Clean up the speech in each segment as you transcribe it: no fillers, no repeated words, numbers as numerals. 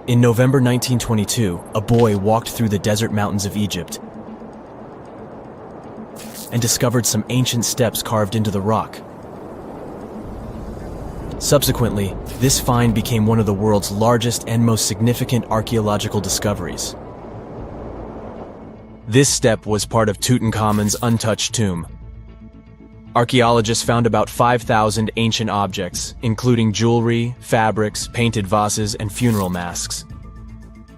In November 1922, a boy walked through the desert mountains of Egypt and discovered some ancient steps carved into the rock. Subsequently, this find became one of the world's largest and most significant archaeological discoveries. This step was part of Tutankhamun's untouched tomb. Archaeologists found about 5,000 ancient objects, including jewelry, fabrics, painted vases, and funeral masks.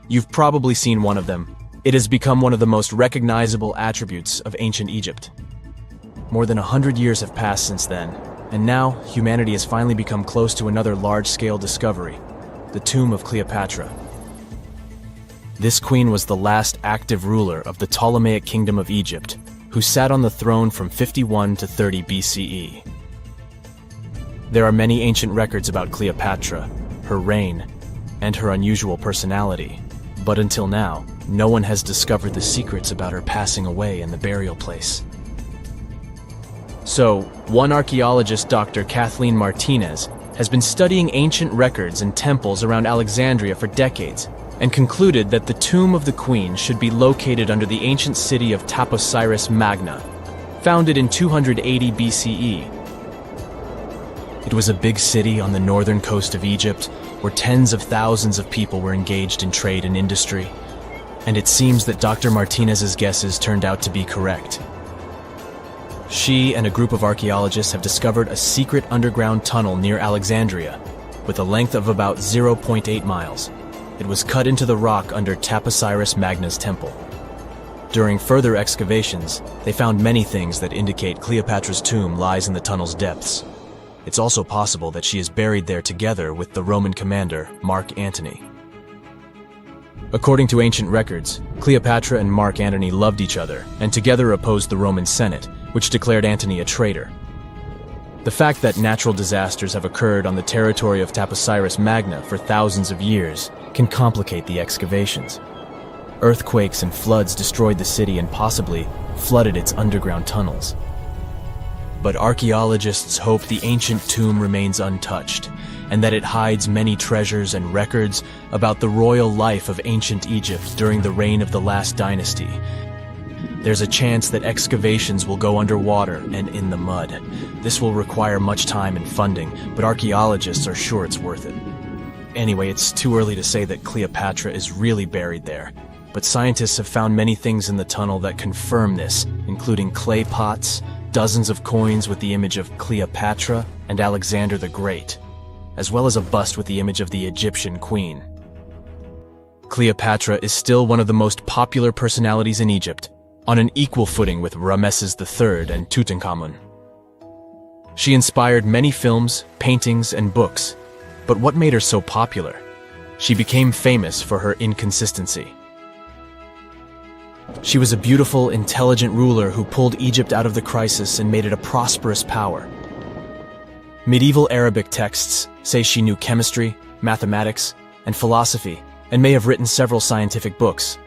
You've probably seen one of them. It has become one of the most recognizable attributes of ancient Egypt. More than 100 years have passed since then, and now humanity has finally become close to another large-scale discovery, the tomb of Cleopatra. This queen was the last active ruler of the Ptolemaic Kingdom of Egypt, who sat on the throne from 51 to 30 BCE. There are many ancient records about Cleopatra, her reign, and her unusual personality, but until now, no one has discovered the secrets about her passing away in the burial place. So, one archaeologist, Dr. Kathleen Martinez, has been studying ancient records and temples around Alexandria for decades, and concluded that the tomb of the queen should be located under the ancient city of Taposiris Magna, founded in 280 BCE. It was a big city on the northern coast of Egypt, where tens of thousands of people were engaged in trade and industry, and it seems that Dr. Martinez's guesses turned out to be correct. She and a group of archaeologists have discovered a secret underground tunnel near Alexandria, with a length of about 0.8 miles. It was cut into the rock under Taposiris Magna's temple. During further excavations, they found many things that indicate Cleopatra's tomb lies in the tunnel's depths. It's also possible that she is buried there together with the Roman commander, Mark Antony. According to ancient records, Cleopatra and Mark Antony loved each other and together opposed the Roman Senate, which declared Antony a traitor. The fact that natural disasters have occurred on the territory of Taposiris Magna for thousands of years can complicate the excavations. Earthquakes and floods destroyed the city and possibly flooded its underground tunnels. But archaeologists hope the ancient tomb remains untouched, and that it hides many treasures and records about the royal life of ancient Egypt during the reign of the last dynasty. There's a chance that excavations will go underwater and in the mud. This will require much time and funding, but archaeologists are sure it's worth it. Anyway, it's too early to say that Cleopatra is really buried there, but scientists have found many things in the tunnel that confirm this, including clay pots, dozens of coins with the image of Cleopatra and Alexander the Great, as well as a bust with the image of the Egyptian queen. Cleopatra is still one of the most popular personalities in Egypt, on an equal footing with Ramesses III and Tutankhamun. She inspired many films, paintings, and books, but what made her so popular? She became famous for her inconsistency. She was a beautiful, intelligent ruler who pulled Egypt out of the crisis and made it a prosperous power. Medieval Arabic texts say she knew chemistry, mathematics, and philosophy, and may have written several scientific books.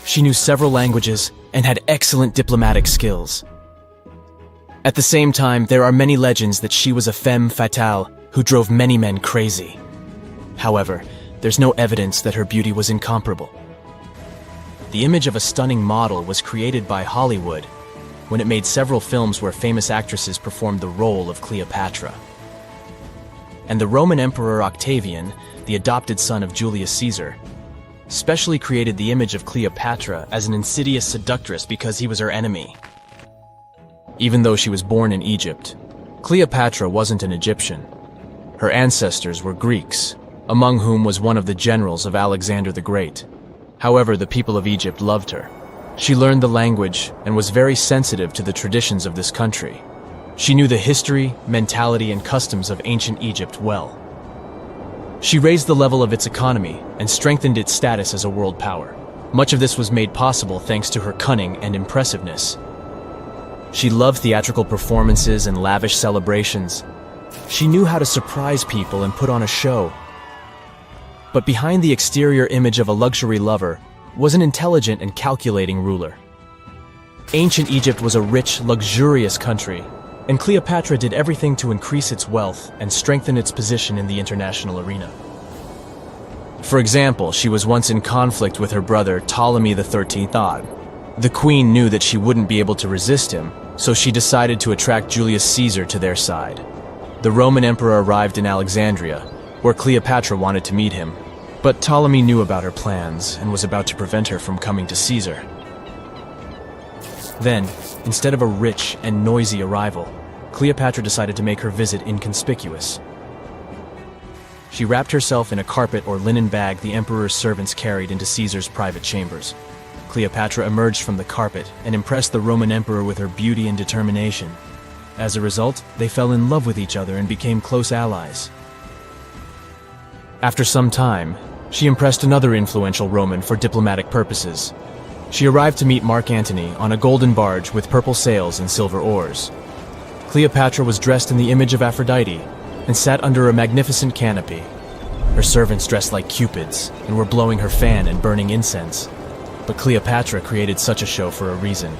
She knew several languages and had excellent diplomatic skills. At the same time, there are many legends that she was a femme fatale who drove many men crazy. However, there's no evidence that her beauty was incomparable. The image of a stunning model was created by Hollywood when it made several films where famous actresses performed the role of Cleopatra. And the Roman Emperor Octavian, the adopted son of Julius Caesar, specially created the image of Cleopatra as an insidious seductress because he was her enemy. Even though she was born in Egypt, Cleopatra wasn't an Egyptian. Her ancestors were Greeks, among whom was one of the generals of Alexander the Great. However, the people of Egypt loved her. She learned the language and was very sensitive to the traditions of this country. She knew the history, mentality, and customs of ancient Egypt well. She raised the level of its economy and strengthened its status as a world power. Much of this was made possible thanks to her cunning and impressiveness. She loved theatrical performances and lavish celebrations. She knew how to surprise people and put on a show. But behind the exterior image of a luxury lover was an intelligent and calculating ruler. Ancient Egypt was a rich, luxurious country, and Cleopatra did everything to increase its wealth and strengthen its position in the international arena. For example, she was once in conflict with her brother Ptolemy XIII. The queen knew that she wouldn't be able to resist him, so she decided to attract Julius Caesar to their side. The Roman emperor arrived in Alexandria, where Cleopatra wanted to meet him, but Ptolemy knew about her plans and was about to prevent her from coming to Caesar. Then, instead of a rich and noisy arrival, Cleopatra decided to make her visit inconspicuous. She wrapped herself in a carpet or linen bag the emperor's servants carried into Caesar's private chambers. Cleopatra emerged from the carpet and impressed the Roman emperor with her beauty and determination. As a result, they fell in love with each other and became close allies. After some time, she impressed another influential Roman for diplomatic purposes. She arrived to meet Mark Antony on a golden barge with purple sails and silver oars. Cleopatra was dressed in the image of Aphrodite and sat under a magnificent canopy. Her servants dressed like cupids and were blowing her fan and burning incense. But Cleopatra created such a show for a reason.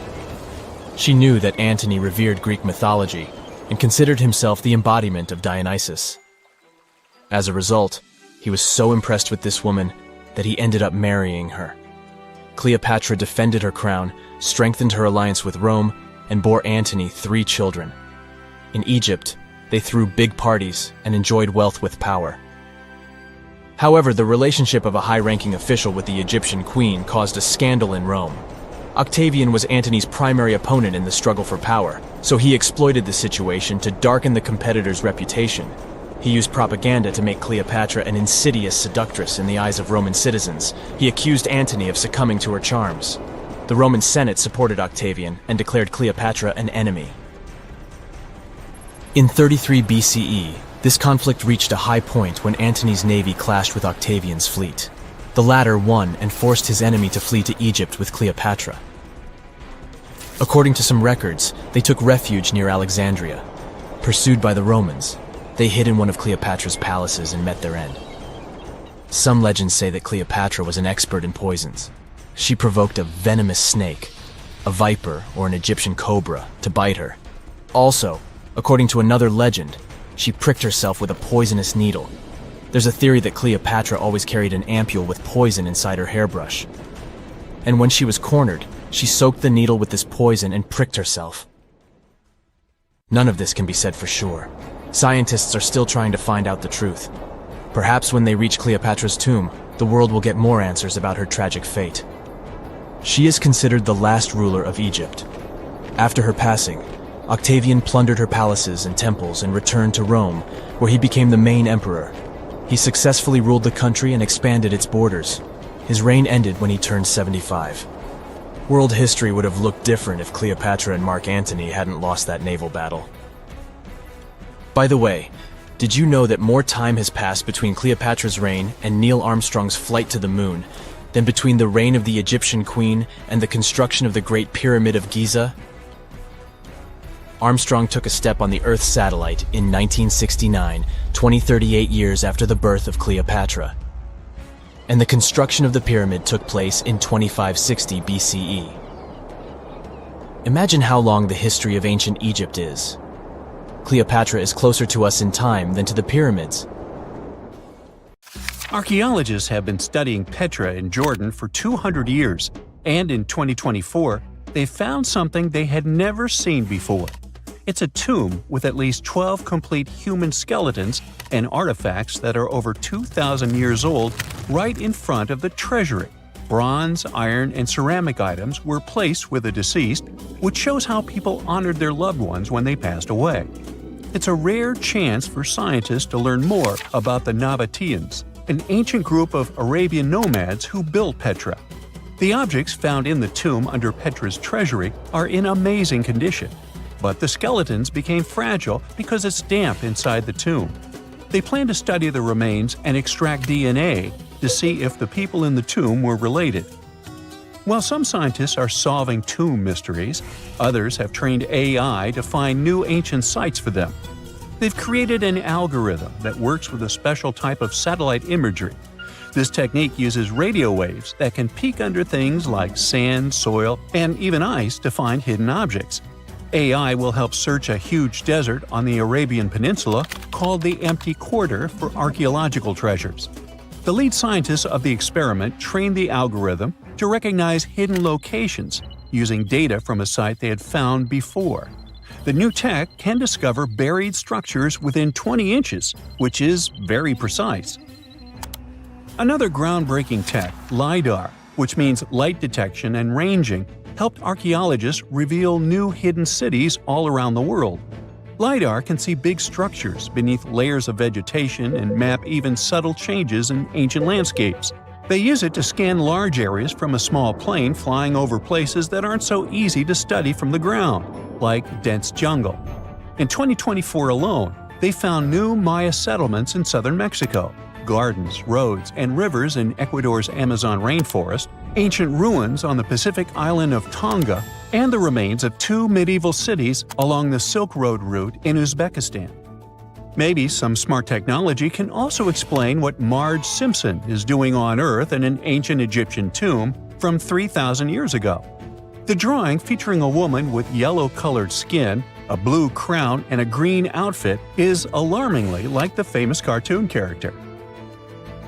She knew that Antony revered Greek mythology and considered himself the embodiment of Dionysus. As a result, he was so impressed with this woman that he ended up marrying her. Cleopatra defended her crown, strengthened her alliance with Rome, and bore Antony 3 children. In Egypt, they threw big parties and enjoyed wealth with power. However, the relationship of a high-ranking official with the Egyptian queen caused a scandal in Rome. Octavian was Antony's primary opponent in the struggle for power, so he exploited the situation to darken the competitor's reputation. He used propaganda to make Cleopatra an insidious seductress in the eyes of Roman citizens. He accused Antony of succumbing to her charms. The Roman Senate supported Octavian and declared Cleopatra an enemy. In 33 BCE, this conflict reached a high point when Antony's navy clashed with Octavian's fleet. The latter won and forced his enemy to flee to Egypt with Cleopatra. According to some records, they took refuge near Alexandria. Pursued by the Romans, they hid in one of Cleopatra's palaces and met their end. Some legends say that Cleopatra was an expert in poisons. She provoked a venomous snake, a viper or an Egyptian cobra, to bite her. Also, according to another legend, she pricked herself with a poisonous needle. There's a theory that Cleopatra always carried an ampule with poison inside her hairbrush. And when she was cornered, she soaked the needle with this poison and pricked herself. None of this can be said for sure. Scientists are still trying to find out the truth. Perhaps when they reach Cleopatra's tomb, the world will get more answers about her tragic fate. She is considered the last ruler of Egypt. After her passing, Octavian plundered her palaces and temples and returned to Rome, where he became the main emperor. He successfully ruled the country and expanded its borders. His reign ended when he turned 75. World history would have looked different if Cleopatra and Mark Antony hadn't lost that naval battle. By the way, did you know that more time has passed between Cleopatra's reign and Neil Armstrong's flight to the moon than between the reign of the Egyptian queen and the construction of the Great Pyramid of Giza? Armstrong took a step on the Earth satellite in 1969, 38 years after the birth of Cleopatra. And the construction of the pyramid took place in 2560 BCE. Imagine how long the history of ancient Egypt is. Cleopatra is closer to us in time than to the pyramids. Archaeologists have been studying Petra in Jordan for 200 years, and in 2024, they found something they had never seen before. It's a tomb with at least 12 complete human skeletons and artifacts that are over 2,000 years old right in front of the treasury. Bronze, iron, and ceramic items were placed with the deceased, which shows how people honored their loved ones when they passed away. It's a rare chance for scientists to learn more about the Nabateans, an ancient group of Arabian nomads who built Petra. The objects found in the tomb under Petra's treasury are in amazing condition, but the skeletons became fragile because it's damp inside the tomb. They plan to study the remains and extract DNA to see if the people in the tomb were related. While some scientists are solving tomb mysteries, others have trained AI to find new ancient sites for them. They've created an algorithm that works with a special type of satellite imagery. This technique uses radio waves that can peek under things like sand, soil, and even ice to find hidden objects. AI will help search a huge desert on the Arabian Peninsula called the Empty Quarter for archaeological treasures. The lead scientists of the experiment trained the algorithm to recognize hidden locations using data from a site they had found before. The new tech can discover buried structures within 20 inches, which is very precise. Another groundbreaking tech, lidar, which means light detection and ranging, helped archaeologists reveal new hidden cities all around the world. LiDAR can see big structures beneath layers of vegetation and map even subtle changes in ancient landscapes. They use it to scan large areas from a small plane flying over places that aren't so easy to study from the ground, like dense jungle. In 2024 alone, they found new Maya settlements in southern Mexico, gardens, roads, and rivers in Ecuador's Amazon rainforest, ancient ruins on the Pacific island of Tonga, and the remains of 2 medieval cities along the Silk Road route in Uzbekistan. Maybe some smart technology can also explain what Marge Simpson is doing on Earth in an ancient Egyptian tomb from 3,000 years ago. The drawing, featuring a woman with yellow-colored skin, a blue crown, and a green outfit, is alarmingly like the famous cartoon character.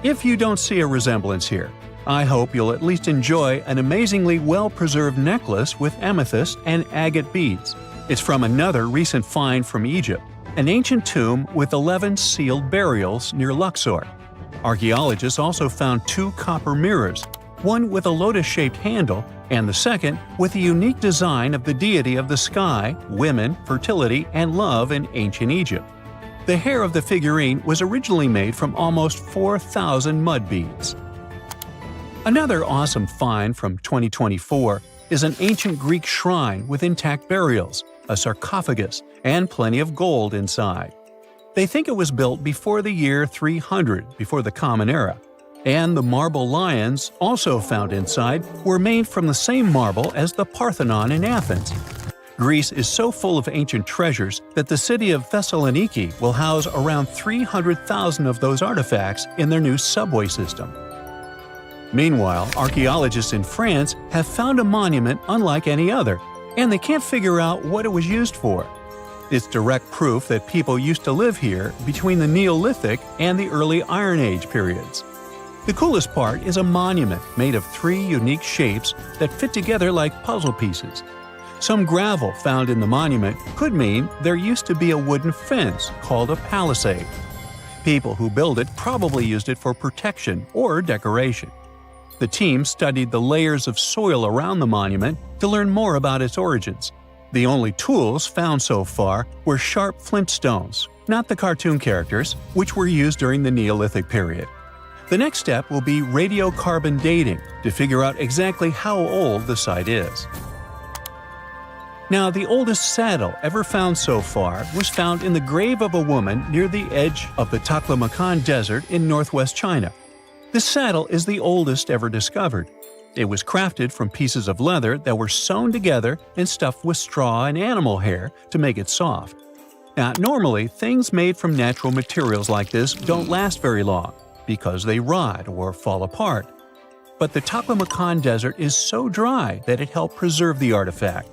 If you don't see a resemblance here, I hope you'll at least enjoy an amazingly well-preserved necklace with amethyst and agate beads. It's from another recent find from Egypt, an ancient tomb with 11 sealed burials near Luxor. Archaeologists also found 2 copper mirrors, one with a lotus-shaped handle and the second with a unique design of the deity of the sky, women, fertility, and love in ancient Egypt. The hair of the figurine was originally made from almost 4,000 mud beads. Another awesome find from 2024 is an ancient Greek shrine with intact burials, a sarcophagus, and plenty of gold inside. They think it was built before the year 300 before the Common Era, and the marble lions, also found inside, were made from the same marble as the Parthenon in Athens. Greece is so full of ancient treasures that the city of Thessaloniki will house around 300,000 of those artifacts in their new subway system. Meanwhile, archaeologists in France have found a monument unlike any other, and they can't figure out what it was used for. It's direct proof that people used to live here between the Neolithic and the early Iron Age periods. The coolest part is a monument made of 3 unique shapes that fit together like puzzle pieces. Some gravel found in the monument could mean there used to be a wooden fence called a palisade. People who built it probably used it for protection or decoration. The team studied the layers of soil around the monument to learn more about its origins. The only tools found so far were sharp flint stones, not the cartoon characters, which were used during the Neolithic period. The next step will be radiocarbon dating to figure out exactly how old the site is. Now, the oldest saddle ever found so far was found in the grave of a woman near the edge of the Taklamakan Desert in northwest China. This saddle is the oldest ever discovered. It was crafted from pieces of leather that were sewn together and stuffed with straw and animal hair to make it soft. Now, normally, things made from natural materials like this don't last very long because they rot or fall apart. But the Taklamakan Desert is so dry that it helped preserve the artifact.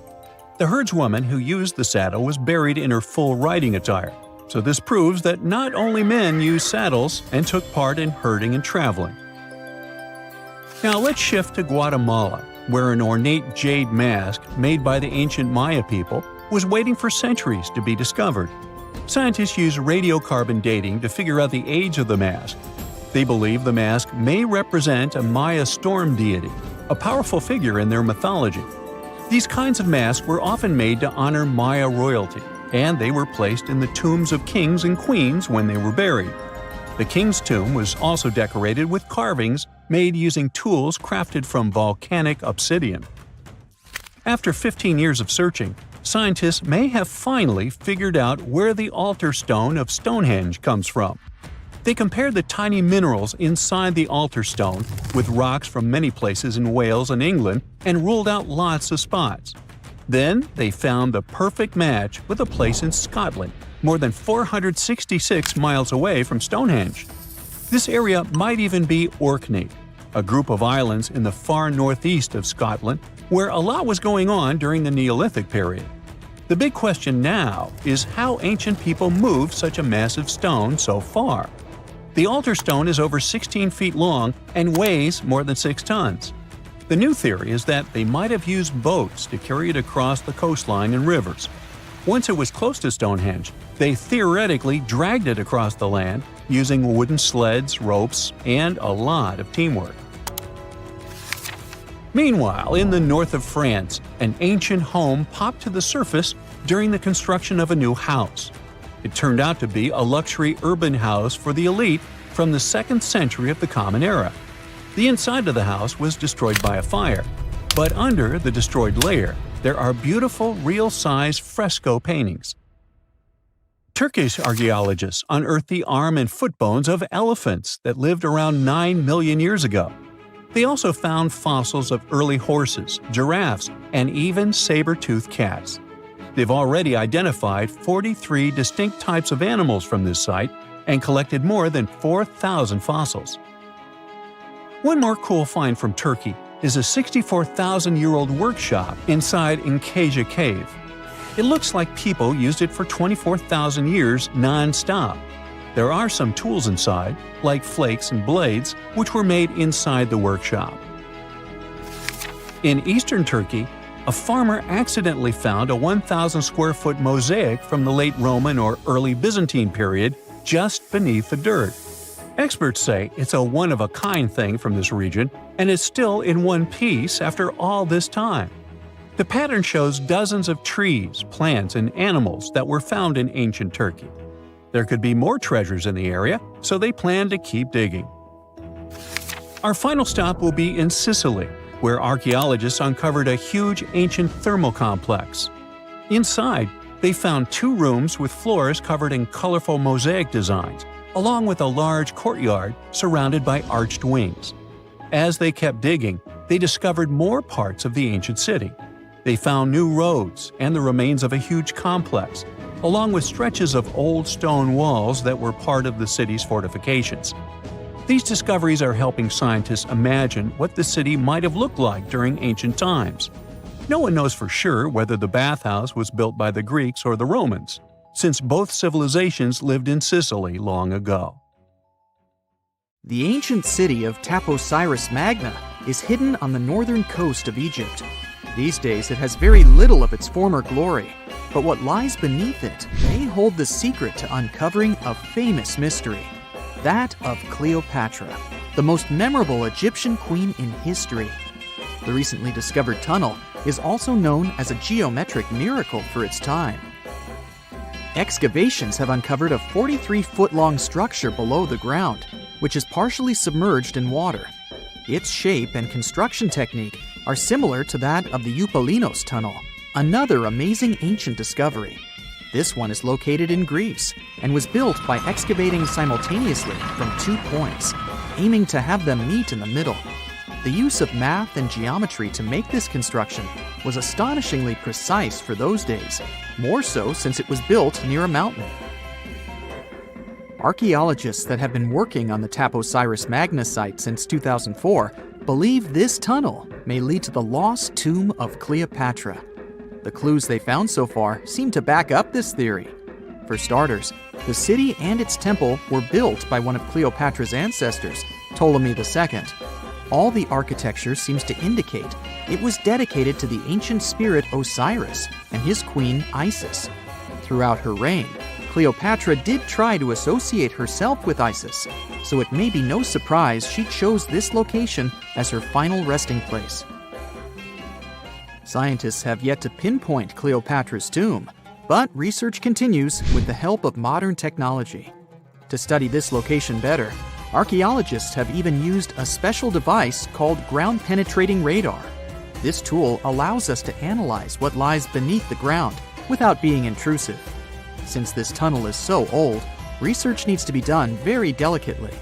The herdswoman who used the saddle was buried in her full riding attire, so this proves that not only men used saddles and took part in herding and traveling. Now let's shift to Guatemala, where an ornate jade mask made by the ancient Maya people was waiting for centuries to be discovered. Scientists use radiocarbon dating to figure out the age of the mask. They believe the mask may represent a Maya storm deity, a powerful figure in their mythology. These kinds of masks were often made to honor Maya royalty, and they were placed in the tombs of kings and queens when they were buried. The king's tomb was also decorated with carvings made using tools crafted from volcanic obsidian. After 15 years of searching, scientists may have finally figured out where the altar stone of Stonehenge comes from. They compared the tiny minerals inside the altar stone with rocks from many places in Wales and England and ruled out lots of spots. Then they found the perfect match with a place in Scotland, more than 466 miles away from Stonehenge. This area might even be Orkney, a group of islands in the far northeast of Scotland where a lot was going on during the Neolithic period. The big question now is how ancient people moved such a massive stone so far. The altar stone is over 16 feet long and weighs more than 6 tons. The new theory is that they might have used boats to carry it across the coastline and rivers. Once it was close to Stonehenge, they theoretically dragged it across the land using wooden sleds, ropes, and a lot of teamwork. Meanwhile, in the north of France, an ancient home popped to the surface during the construction of a new house. It turned out to be a luxury urban house for the elite from the 2nd century of the Common Era. The inside of the house was destroyed by a fire, but under the destroyed layer, there are beautiful, real-size fresco paintings. Turkish archaeologists unearthed the arm and foot bones of elephants that lived around 9 million years ago. They also found fossils of early horses, giraffes, and even saber-toothed cats. They've already identified 43 distinct types of animals from this site and collected more than 4,000 fossils. One more cool find from Turkey is a 64,000-year-old workshop inside Incasia Cave. It looks like people used it for 24,000 years non-stop. There are some tools inside, like flakes and blades, which were made inside the workshop. In eastern Turkey, a farmer accidentally found a 1,000-square-foot mosaic from the late Roman or early Byzantine period just beneath the dirt. Experts say it's a one-of-a-kind thing from this region and is still in one piece after all this time. The pattern shows dozens of trees, plants, and animals that were found in ancient Turkey. There could be more treasures in the area, so they plan to keep digging. Our final stop will be in Sicily, where archaeologists uncovered a huge ancient thermal complex. Inside, they found 2 rooms with floors covered in colorful mosaic designs, along with a large courtyard surrounded by arched wings. As they kept digging, they discovered more parts of the ancient city. They found new roads and the remains of a huge complex, along with stretches of old stone walls that were part of the city's fortifications. These discoveries are helping scientists imagine what the city might have looked like during ancient times. No one knows for sure whether the bathhouse was built by the Greeks or the Romans, since both civilizations lived in Sicily long ago. The ancient city of Taposiris Magna is hidden on the northern coast of Egypt. These days it has very little of its former glory, but what lies beneath it may hold the secret to uncovering a famous mystery, that of Cleopatra, the most memorable Egyptian queen in history. The recently discovered tunnel is also known as a geometric miracle for its time. Excavations have uncovered a 43-foot-long structure below the ground, which is partially submerged in water. Its shape and construction technique are similar to that of the Eupalinos Tunnel, another amazing ancient discovery. This one is located in Greece and was built by excavating simultaneously from 2 points, aiming to have them meet in the middle. The use of math and geometry to make this construction was astonishingly precise for those days, more so since it was built near a mountain. Archaeologists that have been working on the Taposiris Magna site since 2004 believe this tunnel may lead to the lost tomb of Cleopatra. The clues they found so far seem to back up this theory. For starters, the city and its temple were built by one of Cleopatra's ancestors, Ptolemy II. All the architecture seems to indicate it was dedicated to the ancient spirit Osiris and his queen Isis. Throughout her reign, Cleopatra did try to associate herself with Isis, so it may be no surprise she chose this location as her final resting place. Scientists have yet to pinpoint Cleopatra's tomb, but research continues with the help of modern technology. To study this location better, archaeologists have even used a special device called ground-penetrating radar. This tool allows us to analyze what lies beneath the ground without being intrusive. Since this tunnel is so old, research needs to be done very delicately.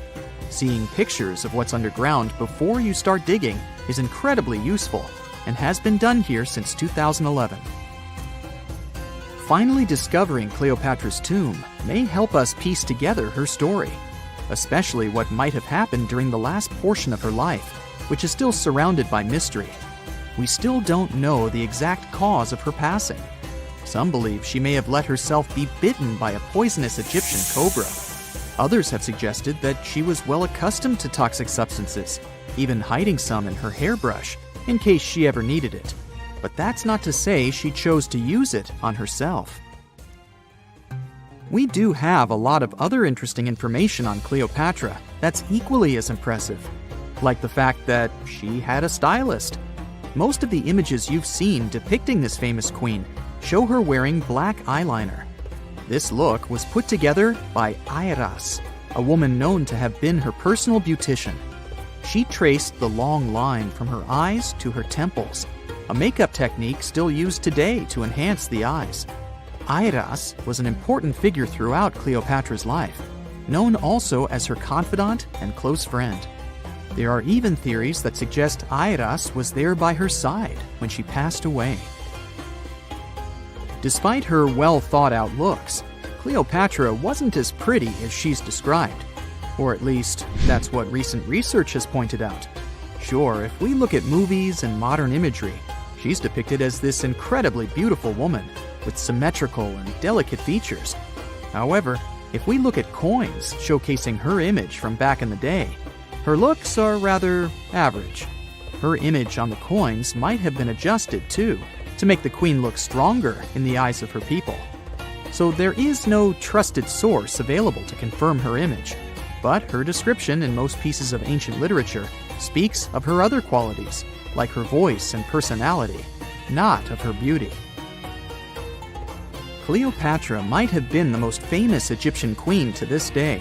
Seeing pictures of what's underground before you start digging is incredibly useful and has been done here since 2011. Finally discovering Cleopatra's tomb may help us piece together her story, especially what might have happened during the last portion of her life, which is still surrounded by mystery. We still don't know the exact cause of her passing. Some believe she may have let herself be bitten by a poisonous Egyptian cobra. Others have suggested that she was well accustomed to toxic substances, even hiding some in her hairbrush in case she ever needed it. But that's not to say she chose to use it on herself. We do have a lot of other interesting information on Cleopatra that's equally as impressive, like the fact that she had a stylist. Most of the images you've seen depicting this famous queen show her wearing black eyeliner. This look was put together by Airas, a woman known to have been her personal beautician. She traced the long line from her eyes to her temples, a makeup technique still used today to enhance the eyes. Airas was an important figure throughout Cleopatra's life, known also as her confidant and close friend. There are even theories that suggest Airas was there by her side when she passed away. Despite her well-thought-out looks, Cleopatra wasn't as pretty as she's described. Or at least, that's what recent research has pointed out. Sure, if we look at movies and modern imagery, she's depicted as this incredibly beautiful woman with symmetrical and delicate features. However, if we look at coins showcasing her image from back in the day, her looks are rather average. Her image on the coins might have been adjusted, too, to make the queen look stronger in the eyes of her people. So there is no trusted source available to confirm her image, but her description in most pieces of ancient literature speaks of her other qualities, like her voice and personality, not of her beauty. Cleopatra might have been the most famous Egyptian queen to this day,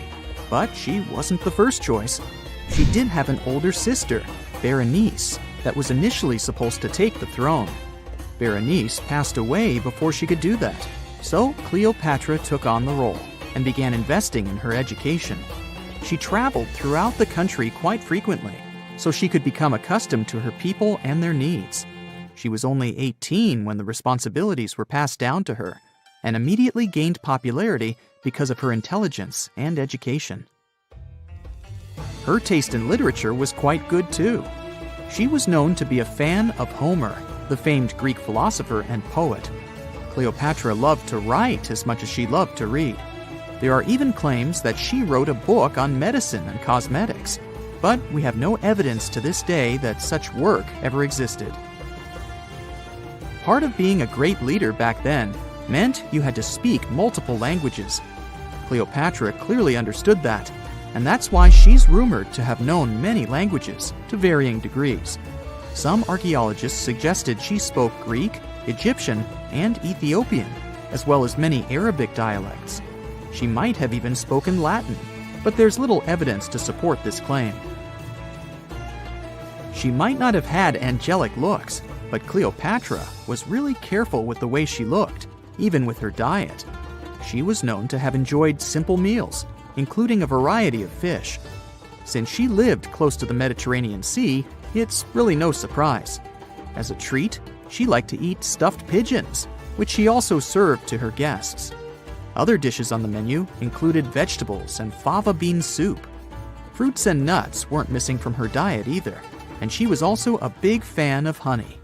but she wasn't the first choice. She did have an older sister, Berenice, that was initially supposed to take the throne. Berenice passed away before she could do that, so Cleopatra took on the role and began investing in her education. She traveled throughout the country quite frequently, so she could become accustomed to her people and their needs. She was only 18 when the responsibilities were passed down to her, and immediately gained popularity because of her intelligence and education. Her taste in literature was quite good too. She was known to be a fan of Homer, the famed Greek philosopher and poet. Cleopatra loved to write as much as she loved to read. There are even claims that she wrote a book on medicine and cosmetics, but we have no evidence to this day that such work ever existed. Part of being a great leader back then meant you had to speak multiple languages. Cleopatra clearly understood that, and that's why she's rumored to have known many languages to varying degrees. Some archaeologists suggested she spoke Greek, Egyptian, and Ethiopian, as well as many Arabic dialects. She might have even spoken Latin, but there's little evidence to support this claim. She might not have had angelic looks, but Cleopatra was really careful with the way she looked, even with her diet. She was known to have enjoyed simple meals, including a variety of fish. Since she lived close to the Mediterranean Sea, it's really no surprise. As a treat, she liked to eat stuffed pigeons, which she also served to her guests. Other dishes on the menu included vegetables and fava bean soup. Fruits and nuts weren't missing from her diet either, and she was also a big fan of honey.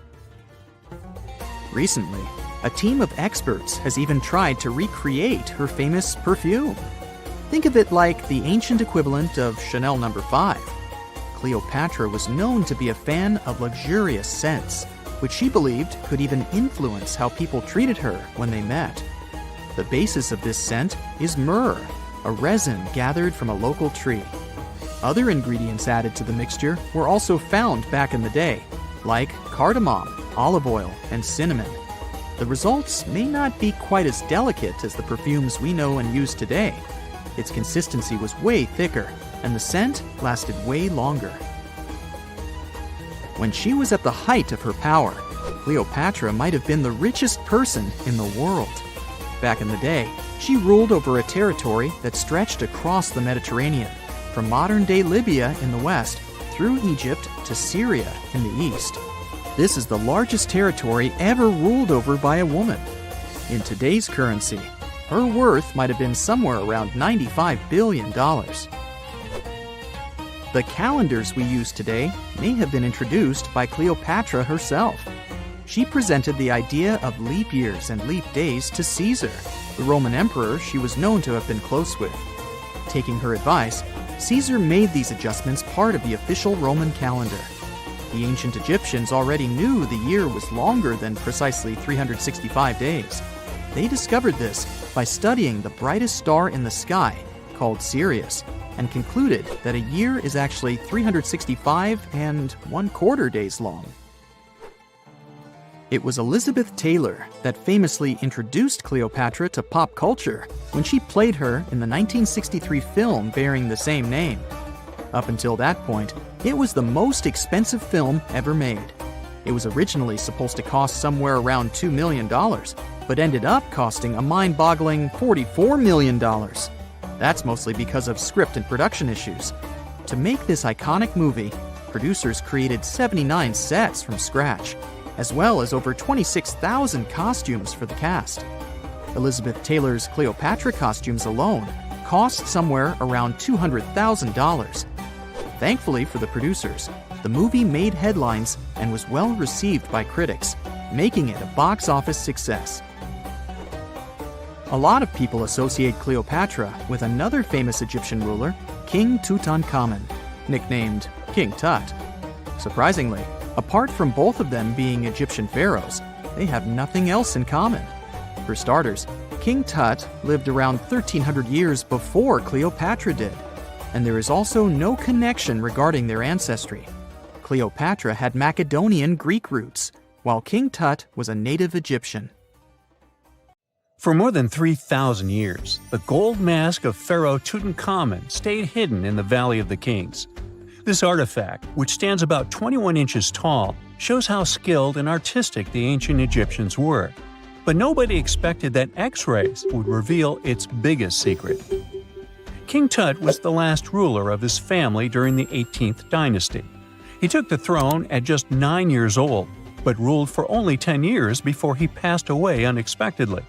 Recently, a team of experts has even tried to recreate her famous perfume. Think of it like the ancient equivalent of Chanel No. 5. Cleopatra was known to be a fan of luxurious scents, which she believed could even influence how people treated her when they met. The basis of this scent is myrrh, a resin gathered from a local tree. Other ingredients added to the mixture were also found back in the day, like cardamom, olive oil, and cinnamon. The results may not be quite as delicate as the perfumes we know and use today. Its consistency was way thicker, and the scent lasted way longer. When she was at the height of her power, Cleopatra might have been the richest person in the world. Back in the day, she ruled over a territory that stretched across the Mediterranean, from modern-day Libya in the west through Egypt to Syria in the east. This is the largest territory ever ruled over by a woman. In today's currency, her worth might have been somewhere around $95 billion. The calendars we use today may have been introduced by Cleopatra herself. She presented the idea of leap years and leap days to Caesar, the Roman emperor she was known to have been close with. Taking her advice, Caesar made these adjustments part of the official Roman calendar. The ancient Egyptians already knew the year was longer than precisely 365 days. They discovered this by studying the brightest star in the sky, called Sirius, and concluded that a year is actually 365 and 1/4 days long. It was Elizabeth Taylor that famously introduced Cleopatra to pop culture when she played her in the 1963 film bearing the same name. Up until that point, it was the most expensive film ever made. It was originally supposed to cost somewhere around $2 million, but ended up costing a mind-boggling $44 million. That's mostly because of script and production issues. To make this iconic movie, producers created 79 sets from scratch, as well as over 26,000 costumes for the cast. Elizabeth Taylor's Cleopatra costumes alone cost somewhere around $200,000. Thankfully for the producers, the movie made headlines and was well received by critics, making it a box office success. A lot of people associate Cleopatra with another famous Egyptian ruler, King Tutankhamun, nicknamed King Tut. Surprisingly, apart from both of them being Egyptian pharaohs, they have nothing else in common. For starters, King Tut lived around 1,300 years before Cleopatra did, and there is also no connection regarding their ancestry. Cleopatra had Macedonian Greek roots, while King Tut was a native Egyptian. For more than 3,000 years, the gold mask of Pharaoh Tutankhamun stayed hidden in the Valley of the Kings. This artifact, which stands about 21 inches tall, shows how skilled and artistic the ancient Egyptians were. But nobody expected that X-rays would reveal its biggest secret. King Tut was the last ruler of his family during the 18th dynasty. He took the throne at just 9 years old, but ruled for only 10 years before he passed away unexpectedly.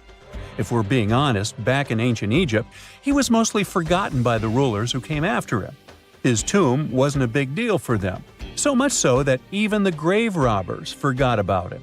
If we're being honest, back in ancient Egypt, he was mostly forgotten by the rulers who came after him. His tomb wasn't a big deal for them, so much so that even the grave robbers forgot about him.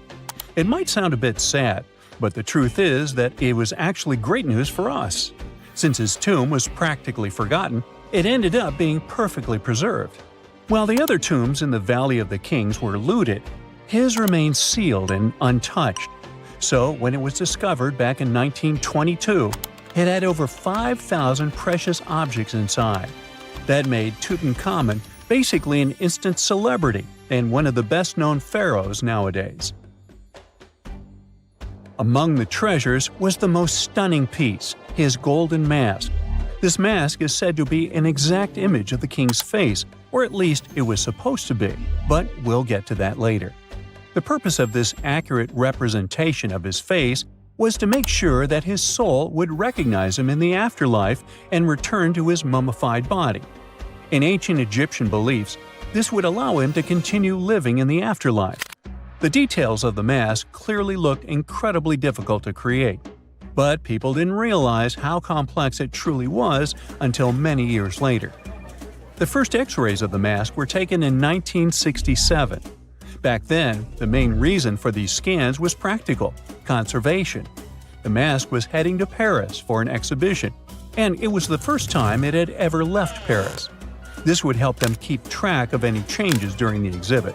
It might sound a bit sad, but the truth is that it was actually great news for us. Since his tomb was practically forgotten, it ended up being perfectly preserved. While the other tombs in the Valley of the Kings were looted, his remained sealed and untouched. So, when it was discovered back in 1922, it had over 5,000 precious objects inside. That made Tutankhamun basically an instant celebrity and one of the best-known pharaohs nowadays. Among the treasures was the most stunning piece, his golden mask. This mask is said to be an exact image of the king's face, or at least it was supposed to be, but we'll get to that later. The purpose of this accurate representation of his face was to make sure that his soul would recognize him in the afterlife and return to his mummified body. In ancient Egyptian beliefs, this would allow him to continue living in the afterlife. The details of the mask clearly looked incredibly difficult to create, but people didn't realize how complex it truly was until many years later. The first X-rays of the mask were taken in 1967. Back then, the main reason for these scans was practical – conservation. The mask was heading to Paris for an exhibition, and it was the first time it had ever left Paris. This would help them keep track of any changes during the exhibit.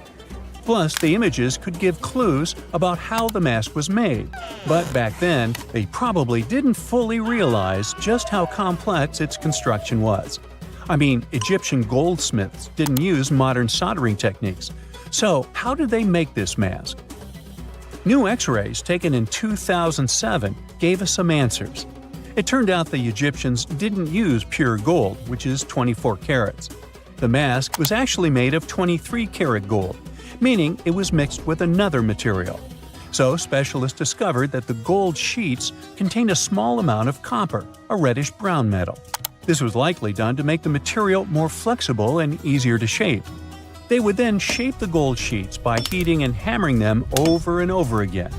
Plus, the images could give clues about how the mask was made, but back then, they probably didn't fully realize just how complex its construction was. I mean, Egyptian goldsmiths didn't use modern soldering techniques. So, how did they make this mask? New X-rays taken in 2007 gave us some answers. It turned out the Egyptians didn't use pure gold, which is 24 carats. The mask was actually made of 23-karat gold, meaning it was mixed with another material. So, specialists discovered that the gold sheets contained a small amount of copper, a reddish-brown metal. This was likely done to make the material more flexible and easier to shape. They would then shape the gold sheets by heating and hammering them over and over again.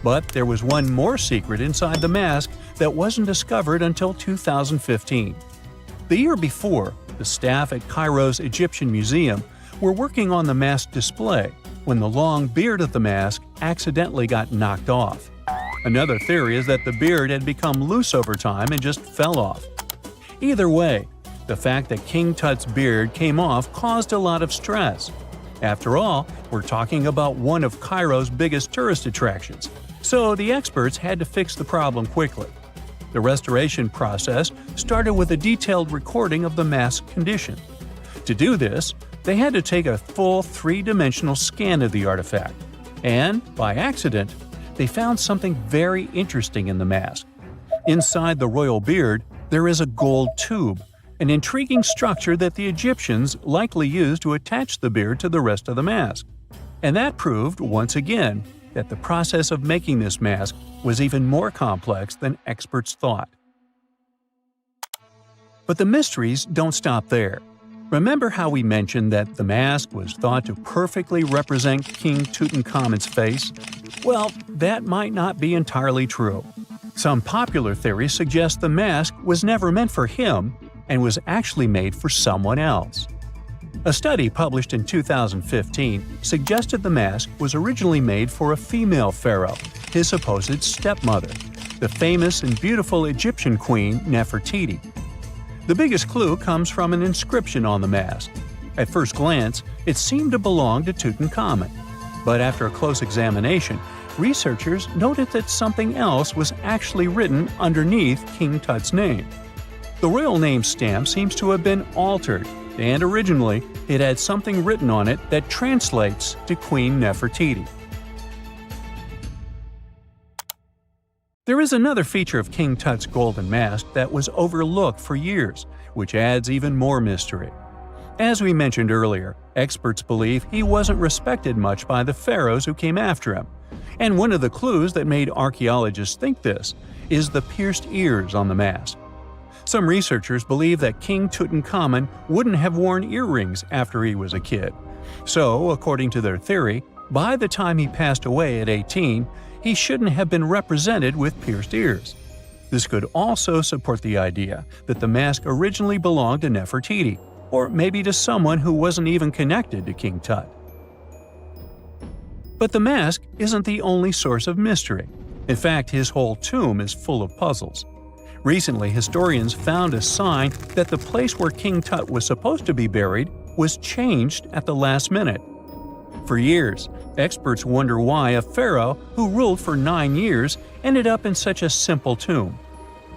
But there was one more secret inside the mask that wasn't discovered until 2015. The year before, the staff at Cairo's Egyptian Museum were working on the mask display when the long beard of the mask accidentally got knocked off. Another theory is that the beard had become loose over time and just fell off. Either way, The fact that King Tut's beard came off caused a lot of stress. After all, we're talking about one of Cairo's biggest tourist attractions, so the experts had to fix the problem quickly. The restoration process started with a detailed recording of the mask's condition. To do this, they had to take a full three-dimensional scan of the artifact, and, by accident, they found something very interesting in the mask. Inside the royal beard, there is a gold tube, an intriguing structure that the Egyptians likely used to attach the beard to the rest of the mask. And that proved, once again, that the process of making this mask was even more complex than experts thought. But the mysteries don't stop there. Remember how we mentioned that the mask was thought to perfectly represent King Tutankhamun's face? Well, that might not be entirely true. Some popular theories suggest the mask was never meant for him and was actually made for someone else. A study published in 2015 suggested the mask was originally made for a female pharaoh, his supposed stepmother, the famous and beautiful Egyptian queen Nefertiti. The biggest clue comes from an inscription on the mask. At first glance, it seemed to belong to Tutankhamun, but after a close examination, researchers noted that something else was actually written underneath King Tut's name. The royal name stamp seems to have been altered, and originally it had something written on it that translates to Queen Nefertiti. There is another feature of King Tut's golden mask that was overlooked for years, which adds even more mystery. As we mentioned earlier, experts believe he wasn't respected much by the pharaohs who came after him. And one of the clues that made archaeologists think this is the pierced ears on the mask. Some researchers believe that King Tutankhamun wouldn't have worn earrings after he was a kid. So, according to their theory, by the time he passed away at 18, he shouldn't have been represented with pierced ears. This could also support the idea that the mask originally belonged to Nefertiti, or maybe to someone who wasn't even connected to King Tut. But the mask isn't the only source of mystery. In fact, his whole tomb is full of puzzles. Recently, historians found a sign that the place where King Tut was supposed to be buried was changed at the last minute. For years, experts wonder why a pharaoh who ruled for 9 years ended up in such a simple tomb.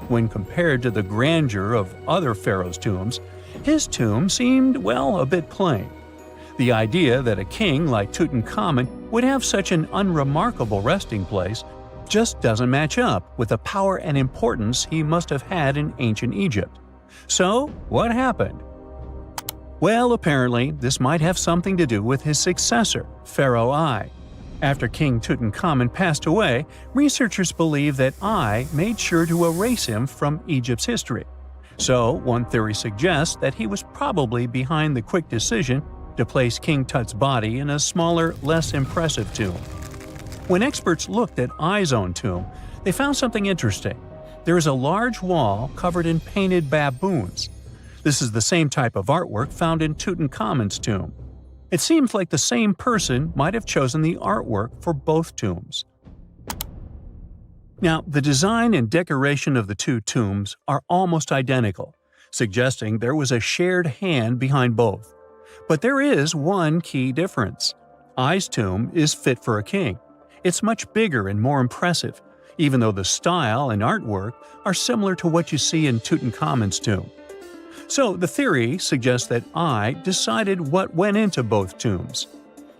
When compared to the grandeur of other pharaohs' tombs, his tomb seemed, well, a bit plain. The idea that a king like Tutankhamun would have such an unremarkable resting place just doesn't match up with the power and importance he must have had in ancient Egypt. So, what happened? Well, apparently, this might have something to do with his successor, Pharaoh I. After King Tutankhamun passed away, researchers believe that I made sure to erase him from Egypt's history. So, one theory suggests that he was probably behind the quick decision to place King Tut's body in a smaller, less impressive tomb. When experts looked at I's own tomb, they found something interesting. There is a large wall covered in painted baboons. This is the same type of artwork found in Tutankhamun's tomb. It seems like the same person might have chosen the artwork for both tombs. Now, the design and decoration of the two tombs are almost identical, suggesting there was a shared hand behind both. But there is one key difference. I's tomb is fit for a king. It's much bigger and more impressive, even though the style and artwork are similar to what you see in Tutankhamun's tomb. So the theory suggests that I decided what went into both tombs.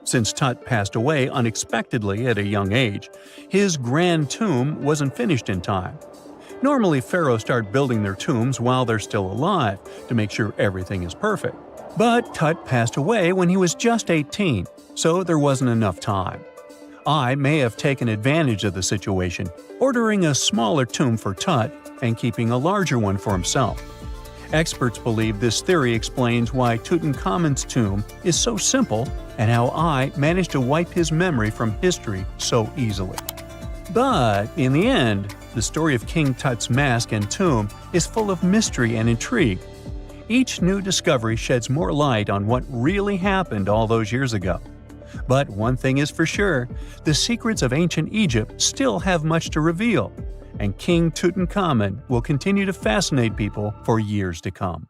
Since Tut passed away unexpectedly at a young age, his grand tomb wasn't finished in time. Normally, pharaohs start building their tombs while they're still alive to make sure everything is perfect. But Tut passed away when he was just 18, so there wasn't enough time. I may have taken advantage of the situation, ordering a smaller tomb for Tut and keeping a larger one for himself. Experts believe this theory explains why Tutankhamun's tomb is so simple and how I managed to wipe his memory from history so easily. But in the end, the story of King Tut's mask and tomb is full of mystery and intrigue. Each new discovery sheds more light on what really happened all those years ago. But one thing is for sure, the secrets of ancient Egypt still have much to reveal, and King Tutankhamun will continue to fascinate people for years to come.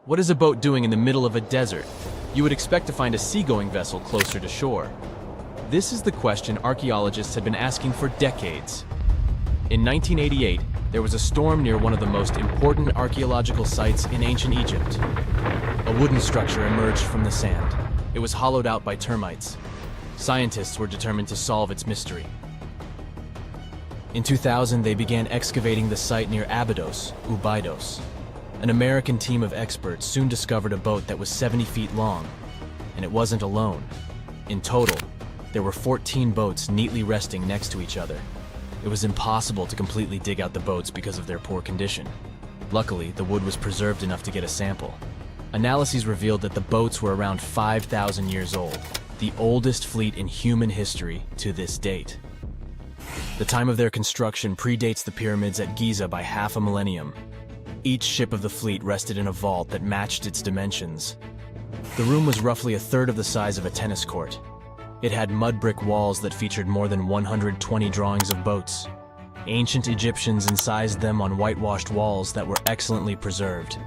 What is a boat doing in the middle of a desert? You would expect to find a seagoing vessel closer to shore. This is the question archaeologists had been asking for decades. In 1988, there was a storm near one of the most important archaeological sites in ancient Egypt. A wooden structure emerged from the sand. It was hollowed out by termites. Scientists were determined to solve its mystery. In 2000, they began excavating the site near Abydos, Ubidos. An American team of experts soon discovered a boat that was 70 feet long, and it wasn't alone. In total, there were 14 boats neatly resting next to each other. It was impossible to completely dig out the boats because of their poor condition. Luckily, the wood was preserved enough to get a sample. Analyses revealed that the boats were around 5,000 years old, the oldest fleet in human history to this date. The time of their construction predates the pyramids at Giza by half a millennium. Each ship of the fleet rested in a vault that matched its dimensions. The room was roughly a third of the size of a tennis court. It had mud brick walls that featured more than 120 drawings of boats. Ancient Egyptians incised them on whitewashed walls that were excellently preserved.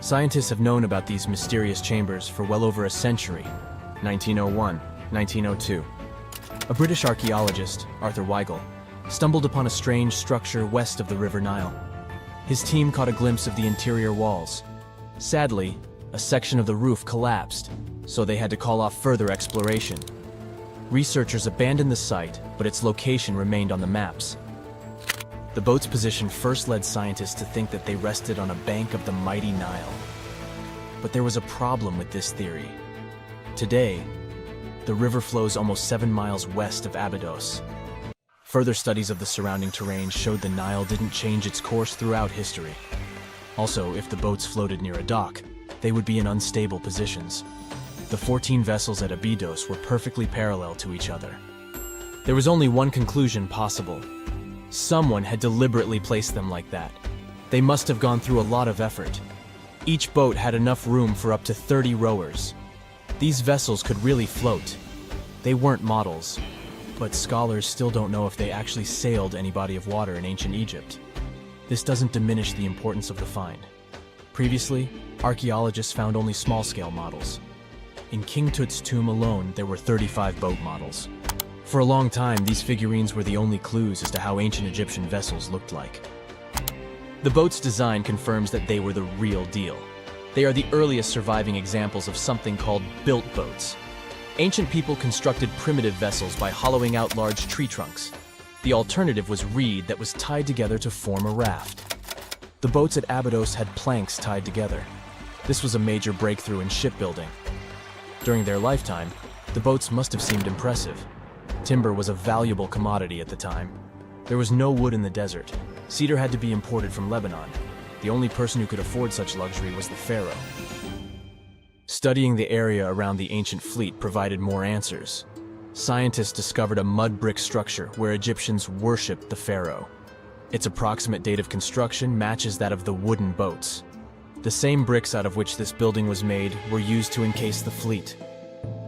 Scientists have known about these mysterious chambers for well over a century. 1901, 1902. A British archaeologist, Arthur Weigel, stumbled upon a strange structure west of the River Nile. His team caught a glimpse of the interior walls. Sadly, a section of the roof collapsed, so they had to call off further exploration. Researchers abandoned the site, but its location remained on the maps. The boat's position first led scientists to think that they rested on a bank of the mighty Nile. But there was a problem with this theory. Today, the river flows almost 7 miles west of Abydos. Further studies of the surrounding terrain showed the Nile didn't change its course throughout history. Also, if the boats floated near a dock, they would be in unstable positions. The 14 vessels at Abydos were perfectly parallel to each other. There was only one conclusion possible. Someone had deliberately placed them like that. They must have gone through a lot of effort. Each boat had enough room for up to 30 rowers. These vessels could really float. They weren't models, but scholars still don't know if they actually sailed any body of water in ancient Egypt. This doesn't diminish the importance of the find. Previously, archaeologists found only small-scale models. In King Tut's tomb alone, there were 35 boat models. For a long time, these figurines were the only clues as to how ancient Egyptian vessels looked like. The boat's design confirms that they were the real deal. They are the earliest surviving examples of something called built boats. Ancient people constructed primitive vessels by hollowing out large tree trunks. The alternative was reed that was tied together to form a raft. The boats at Abydos had planks tied together. This was a major breakthrough in shipbuilding. During their lifetime, the boats must have seemed impressive. Timber was a valuable commodity at the time. There was no wood in the desert. Cedar had to be imported from Lebanon. The only person who could afford such luxury was the pharaoh. Studying the area around the ancient fleet provided more answers. Scientists discovered a mud brick structure where Egyptians worshipped the pharaoh. Its approximate date of construction matches that of the wooden boats. The same bricks out of which this building was made were used to encase the fleet.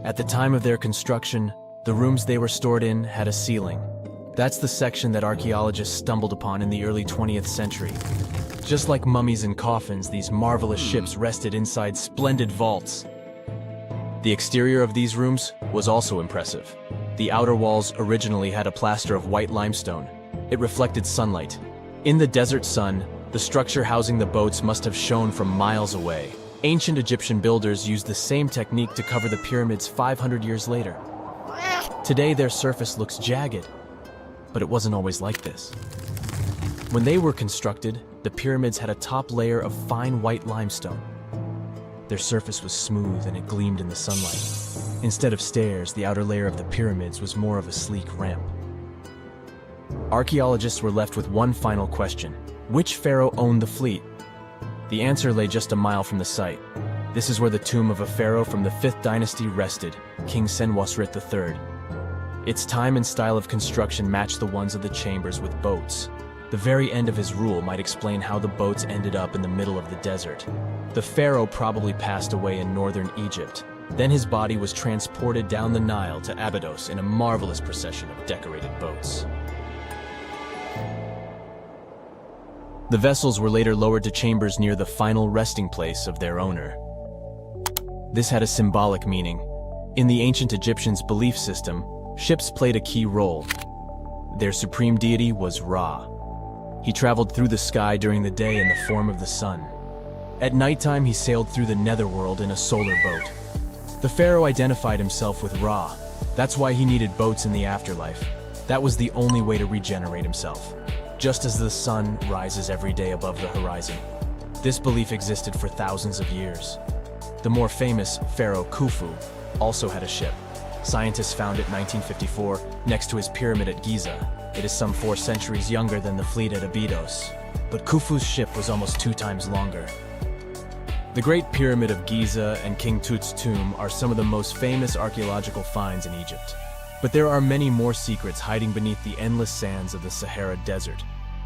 At the time of their construction, the rooms they were stored in had a ceiling. That's the section that archaeologists stumbled upon in the early 20th century. Just like mummies and coffins, these marvelous ships rested inside splendid vaults. The exterior of these rooms was also impressive. The outer walls originally had a plaster of white limestone. It reflected sunlight. In the desert sun, the structure housing the boats must have shone from miles away. Ancient Egyptian builders used the same technique to cover the pyramids 500 years later. Today, their surface looks jagged, but it wasn't always like this. When they were constructed, the pyramids had a top layer of fine white limestone. Their surface was smooth and it gleamed in the sunlight. Instead of stairs, the outer layer of the pyramids was more of a sleek ramp. Archaeologists were left with one final question. Which pharaoh owned the fleet? The answer lay just a mile from the site. This is where the tomb of a pharaoh from the 5th dynasty rested, King Senwosret III. Its time and style of construction matched the ones of the chambers with boats. The very end of his rule might explain how the boats ended up in the middle of the desert. The pharaoh probably passed away in northern Egypt. Then his body was transported down the Nile to Abydos in a marvelous procession of decorated boats. The vessels were later lowered to chambers near the final resting place of their owner. This had a symbolic meaning. In the ancient Egyptians' belief system, ships played a key role. Their supreme deity was Ra. He traveled through the sky during the day in the form of the sun. At nighttime, he sailed through the netherworld in a solar boat. The pharaoh identified himself with Ra. That's why he needed boats in the afterlife. That was the only way to regenerate himself, just as the sun rises every day above the horizon. This belief existed for thousands of years. The more famous Pharaoh Khufu also had a ship. Scientists found it in 1954 next to his pyramid at Giza. It is some 4 centuries younger than the fleet at Abydos, but Khufu's ship was almost 2 times longer. The Great Pyramid of Giza and King Tut's tomb are some of the most famous archaeological finds in Egypt. But there are many more secrets hiding beneath the endless sands of the Sahara Desert.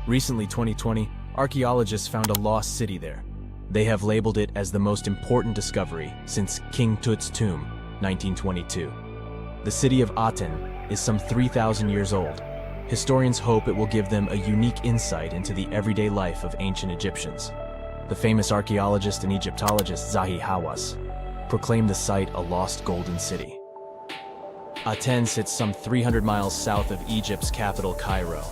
Recently, 2020, archaeologists found a lost city there. They have labeled it as the most important discovery since King Tut's tomb, 1922. The city of Aten is some 3,000 years old. Historians hope it will give them a unique insight into the everyday life of ancient Egyptians. The famous archaeologist and Egyptologist Zahi Hawass proclaimed the site a lost golden city. Aten sits some 300 miles south of Egypt's capital, Cairo.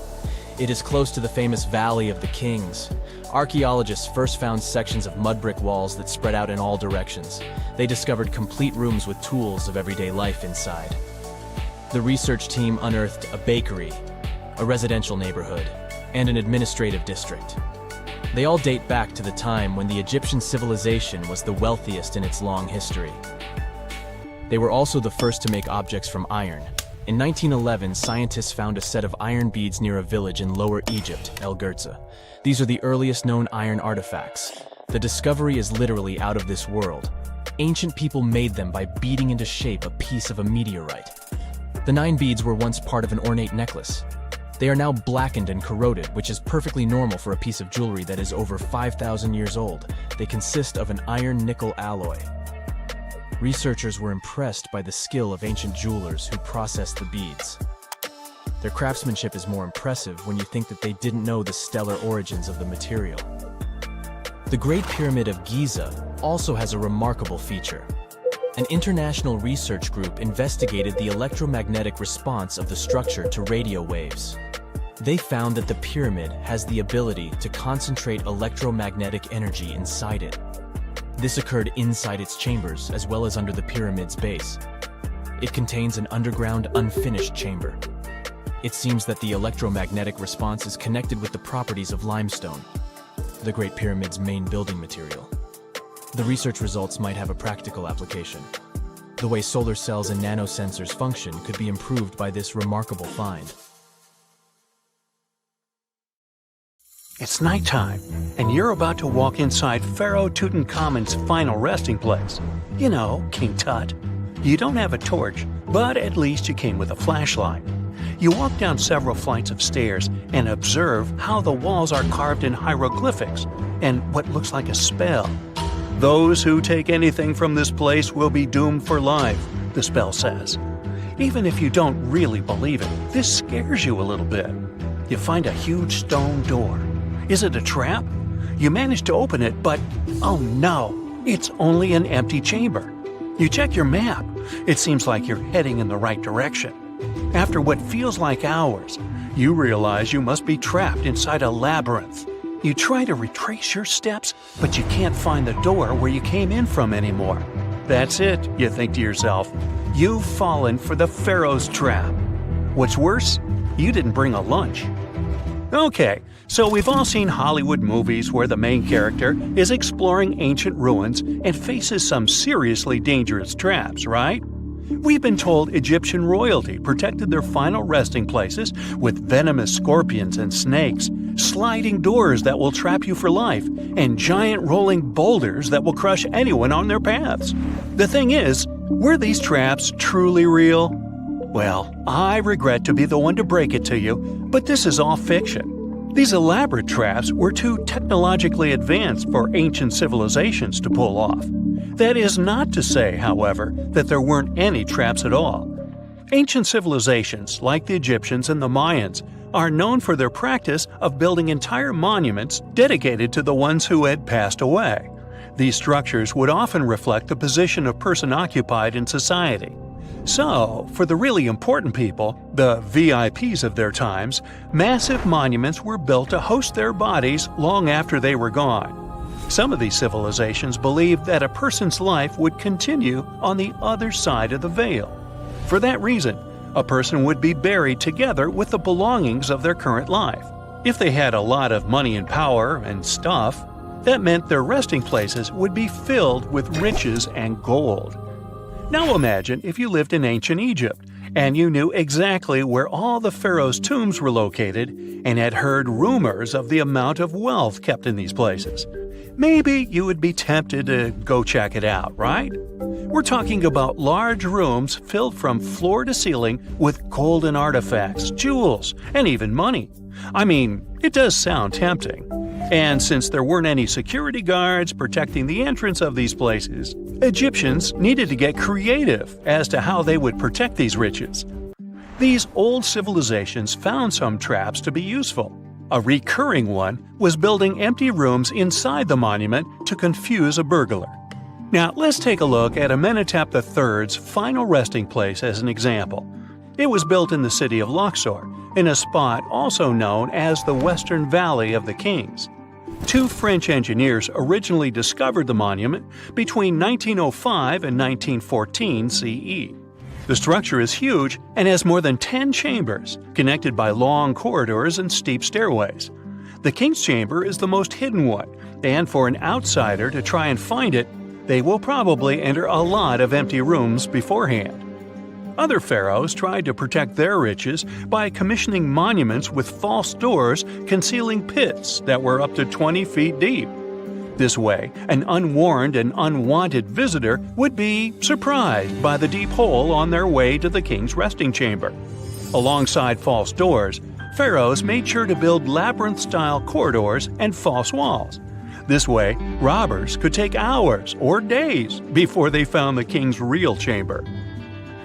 It is close to the famous Valley of the Kings. Archaeologists first found sections of mud brick walls that spread out in all directions. They discovered complete rooms with tools of everyday life inside. The research team unearthed a bakery, a residential neighborhood, and an administrative district. They all date back to the time when the Egyptian civilization was the wealthiest in its long history. They were also the first to make objects from iron. In 1911, scientists found a set of iron beads near a village in Lower Egypt, El Gurza. These are the earliest known iron artifacts. The discovery is literally out of this world. Ancient people made them by beating into shape a piece of a meteorite. The 9 beads were once part of an ornate necklace. They are now blackened and corroded, which is perfectly normal for a piece of jewelry that is over 5,000 years old. They consist of an iron-nickel alloy. Researchers were impressed by the skill of ancient jewelers who processed the beads. Their craftsmanship is more impressive when you think that they didn't know the stellar origins of the material. The Great Pyramid of Giza also has a remarkable feature. An international research group investigated the electromagnetic response of the structure to radio waves. They found that the pyramid has the ability to concentrate electromagnetic energy inside it. This occurred inside its chambers as well as under the pyramid's base. It contains an underground, unfinished chamber. It seems that the electromagnetic response is connected with the properties of limestone, the Great Pyramid's main building material. The research results might have a practical application. The way solar cells and nanosensors function could be improved by this remarkable find. It's nighttime, and you're about to walk inside Pharaoh Tutankhamun's final resting place. You know, King Tut. You don't have a torch, but at least you came with a flashlight. You walk down several flights of stairs and observe how the walls are carved in hieroglyphics and what looks like a spell. Those who take anything from this place will be doomed for life, the spell says. Even if you don't really believe it, this scares you a little bit. You find a huge stone door. Is it a trap? You manage to open it, but oh no, it's only an empty chamber. You check your map. It seems like you're heading in the right direction. After what feels like hours, you realize you must be trapped inside a labyrinth. You try to retrace your steps, but you can't find the door where you came in from anymore. That's it, you think to yourself. You've fallen for the Pharaoh's trap. What's worse, you didn't bring a lunch. Okay, so we've all seen Hollywood movies where the main character is exploring ancient ruins and faces some seriously dangerous traps, right? We've been told Egyptian royalty protected their final resting places with venomous scorpions and snakes, sliding doors that will trap you for life, and giant rolling boulders that will crush anyone on their paths. The thing is, were these traps truly real? Well, I regret to be the one to break it to you, but this is all fiction. These elaborate traps were too technologically advanced for ancient civilizations to pull off. That is not to say, however, that there weren't any traps at all. Ancient civilizations, like the Egyptians and the Mayans, are known for their practice of building entire monuments dedicated to the ones who had passed away. These structures would often reflect the position of person occupied in society. So, for the really important people, the VIPs of their times, massive monuments were built to host their bodies long after they were gone. Some of these civilizations believed that a person's life would continue on the other side of the veil. For that reason, a person would be buried together with the belongings of their current life. If they had a lot of money and power and stuff, that meant their resting places would be filled with riches and gold. Now imagine if you lived in ancient Egypt and you knew exactly where all the pharaohs' tombs were located and had heard rumors of the amount of wealth kept in these places. Maybe you would be tempted to go check it out, right? We're talking about large rooms filled from floor to ceiling with golden artifacts, jewels, and even money. I mean, it does sound tempting. And since there weren't any security guards protecting the entrance of these places, Egyptians needed to get creative as to how they would protect these riches. These old civilizations found some traps to be useful. A recurring one was building empty rooms inside the monument to confuse a burglar. Now, let's take a look at Amenhotep III's final resting place as an example. It was built in the city of Luxor, in a spot also known as the Western Valley of the Kings. Two French engineers originally discovered the monument between 1905 and 1914 CE. The structure is huge and has more than 10 chambers, connected by long corridors and steep stairways. The King's Chamber is the most hidden one, and for an outsider to try and find it, they will probably enter a lot of empty rooms beforehand. Other pharaohs tried to protect their riches by commissioning monuments with false doors concealing pits that were up to 20 feet deep. This way, an unwarned and unwanted visitor would be surprised by the deep hole on their way to the king's resting chamber. Alongside false doors, pharaohs made sure to build labyrinth-style corridors and false walls. This way, robbers could take hours or days before they found the king's real chamber.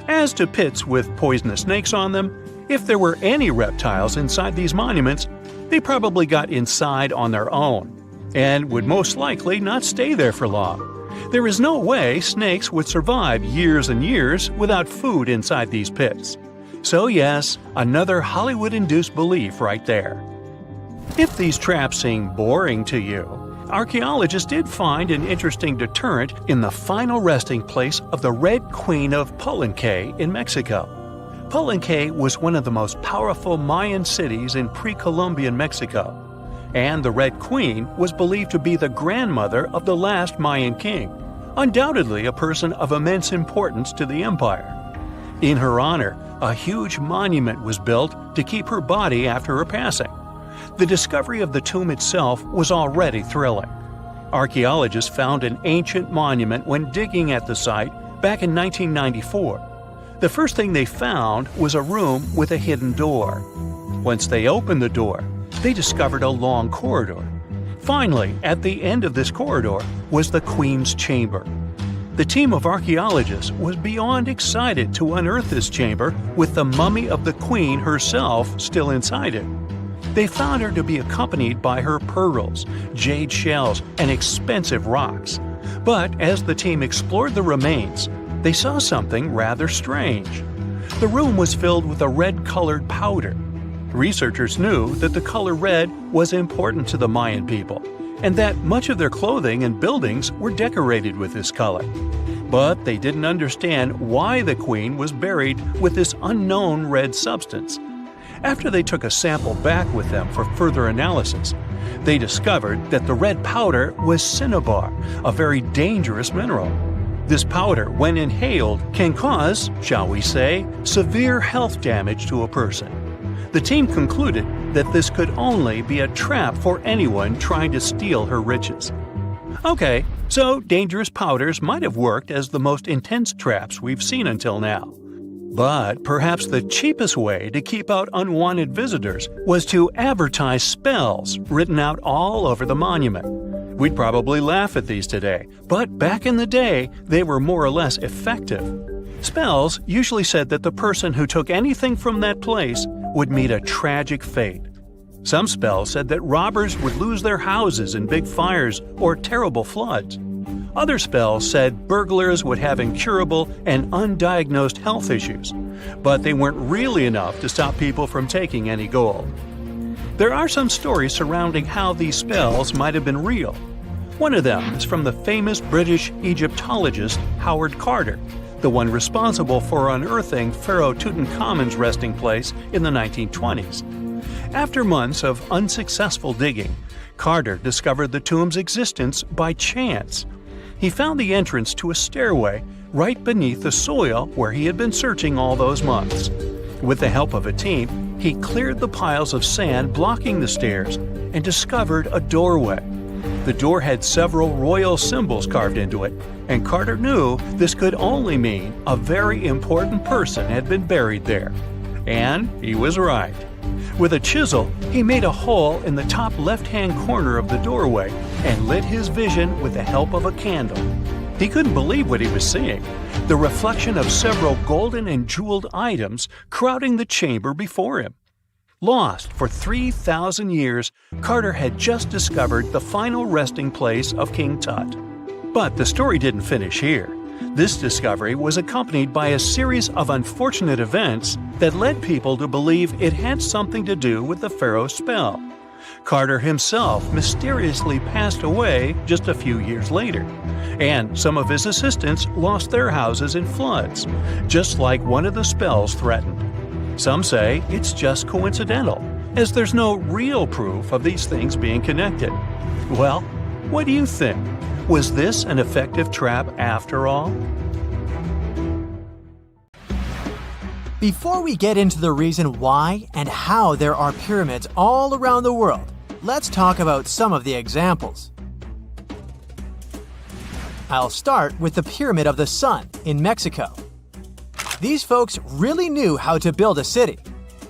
As to pits with poisonous snakes on them, if there were any reptiles inside these monuments, they probably got inside on their own and would most likely not stay there for long. There is no way snakes would survive years and years without food inside these pits. So yes, another Hollywood-induced belief right there. If these traps seem boring to you, archaeologists did find an interesting deterrent in the final resting place of the Red Queen of Palenque in Mexico. Palenque was one of the most powerful Mayan cities in pre-Columbian Mexico, and the Red Queen was believed to be the grandmother of the last Mayan king, undoubtedly a person of immense importance to the empire. In her honor, a huge monument was built to keep her body after her passing. The discovery of the tomb itself was already thrilling. Archaeologists found an ancient monument when digging at the site back in 1994. The first thing they found was a room with a hidden door. Once they opened the door, they discovered a long corridor. Finally, at the end of this corridor was the Queen's Chamber. The team of archaeologists was beyond excited to unearth this chamber with the mummy of the Queen herself still inside it. They found her to be accompanied by her pearls, jade shells, and expensive rocks. But as the team explored the remains, they saw something rather strange. The room was filled with a red-colored powder. Researchers knew that the color red was important to the Mayan people, and that much of their clothing and buildings were decorated with this color. But they didn't understand why the queen was buried with this unknown red substance. After they took a sample back with them for further analysis, they discovered that the red powder was cinnabar, a very dangerous mineral. This powder, when inhaled, can cause, shall we say, severe health damage to a person. The team concluded that this could only be a trap for anyone trying to steal her riches. Okay, so dangerous powders might have worked as the most intense traps we've seen until now. But perhaps the cheapest way to keep out unwanted visitors was to advertise spells written out all over the monument. We'd probably laugh at these today, but back in the day, they were more or less effective. Spells usually said that the person who took anything from that place would meet a tragic fate. Some spells said that robbers would lose their houses in big fires or terrible floods. Other spells said burglars would have incurable and undiagnosed health issues, but they weren't really enough to stop people from taking any gold. There are some stories surrounding how these spells might have been real. One of them is from the famous British Egyptologist Howard Carter, the one responsible for unearthing Pharaoh Tutankhamun's resting place in the 1920s. After months of unsuccessful digging, Carter discovered the tomb's existence by chance. He found the entrance to a stairway right beneath the soil where he had been searching all those months. With the help of a team, he cleared the piles of sand blocking the stairs and discovered a doorway. The door had several royal symbols carved into it, and Carter knew this could only mean a very important person had been buried there. And he was right. With a chisel, he made a hole in the top left-hand corner of the doorway and lit his vision with the help of a candle. He couldn't believe what he was seeing, the reflection of several golden and jeweled items crowding the chamber before him. Lost for 3,000 years, Carter had just discovered the final resting place of King Tut. But the story didn't finish here. This discovery was accompanied by a series of unfortunate events that led people to believe it had something to do with the pharaoh's spell. Carter himself mysteriously passed away just a few years later, and some of his assistants lost their houses in floods, just like one of the spells threatened. Some say it's just coincidental, as there's no real proof of these things being connected. Well, what do you think? Was this an effective trap after all? Before we get into the reason why and how there are pyramids all around the world, let's talk about some of the examples. I'll start with the Pyramid of the Sun in Mexico. These folks really knew how to build a city.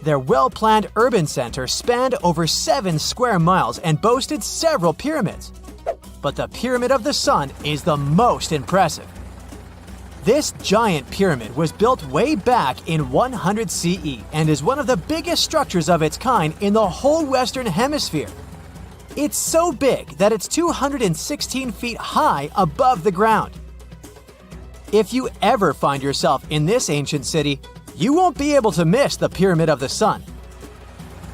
Their well-planned urban center spanned over 7 square miles and boasted several pyramids. But the Pyramid of the Sun is the most impressive. This giant pyramid was built way back in 100 CE and is one of the biggest structures of its kind in the whole Western Hemisphere. It's so big that it's 216 feet high above the ground. If you ever find yourself in this ancient city, you won't be able to miss the Pyramid of the Sun.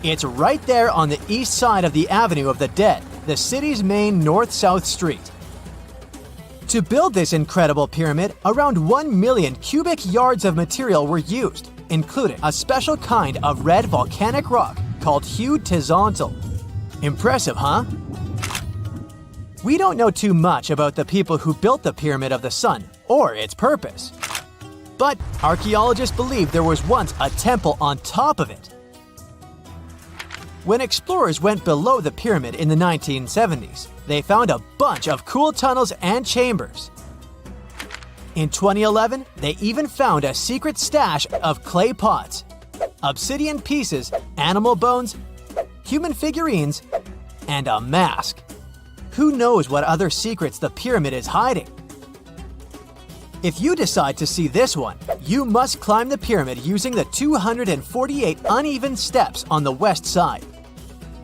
It's right there on the east side of the Avenue of the Dead, the city's main north-south street. To build this incredible pyramid, around 1 million cubic yards of material were used, including a special kind of red volcanic rock called hued tezontle. Impressive, huh? We don't know too much about the people who built the Pyramid of the Sun or its purpose. But archaeologists believe there was once a temple on top of it. When explorers went below the pyramid in the 1970s, they found a bunch of cool tunnels and chambers. In 2011, they even found a secret stash of clay pots, obsidian pieces, animal bones, human figurines, and a mask. Who knows what other secrets the pyramid is hiding? If you decide to see this one, you must climb the pyramid using the 248 uneven steps on the west side.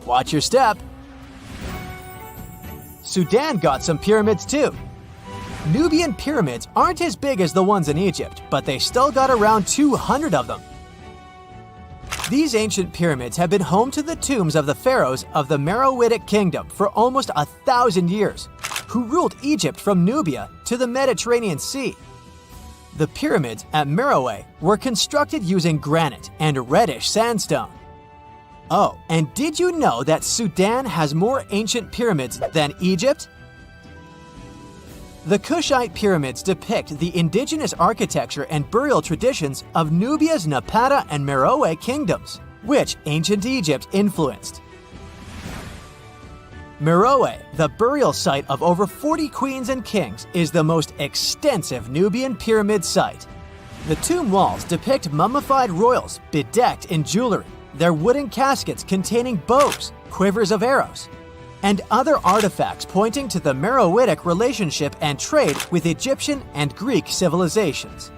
Watch your step. Sudan got some pyramids too. Nubian pyramids aren't as big as the ones in Egypt, but they still got around 200 of them. These ancient pyramids have been home to the tombs of the pharaohs of the Meroitic Kingdom for almost 1,000 years, who ruled Egypt from Nubia to the Mediterranean Sea. The pyramids at Meroe were constructed using granite and reddish sandstone. Oh, and did you know that Sudan has more ancient pyramids than Egypt? The Kushite pyramids depict the indigenous architecture and burial traditions of Nubia's Napata and Meroe kingdoms, which ancient Egypt influenced. Meroe, the burial site of over 40 queens and kings, is the most extensive Nubian pyramid site. The tomb walls depict mummified royals bedecked in jewelry, their wooden caskets containing bows, quivers of arrows, and other artifacts pointing to the Meroitic relationship and trade with Egyptian and Greek civilizations.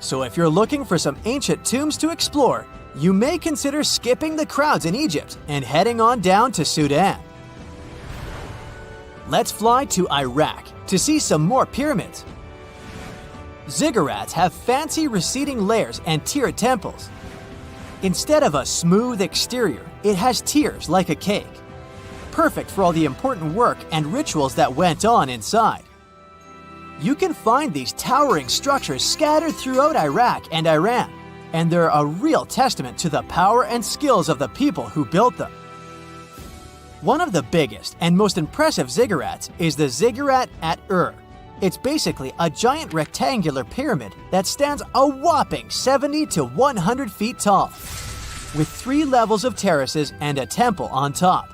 So if you're looking for some ancient tombs to explore, you may consider skipping the crowds in Egypt and heading on down to Sudan. Let's fly to Iraq to see some more pyramids. Ziggurats have fancy receding layers and tiered temples. Instead of a smooth exterior, it has tiers like a cake. Perfect for all the important work and rituals that went on inside. You can find these towering structures scattered throughout Iraq and Iran, and they're a real testament to the power and skills of the people who built them. One of the biggest and most impressive ziggurats is the ziggurat at Ur. It's basically a giant rectangular pyramid that stands a whopping 70 to 100 feet tall, with 3 levels of terraces and a temple on top.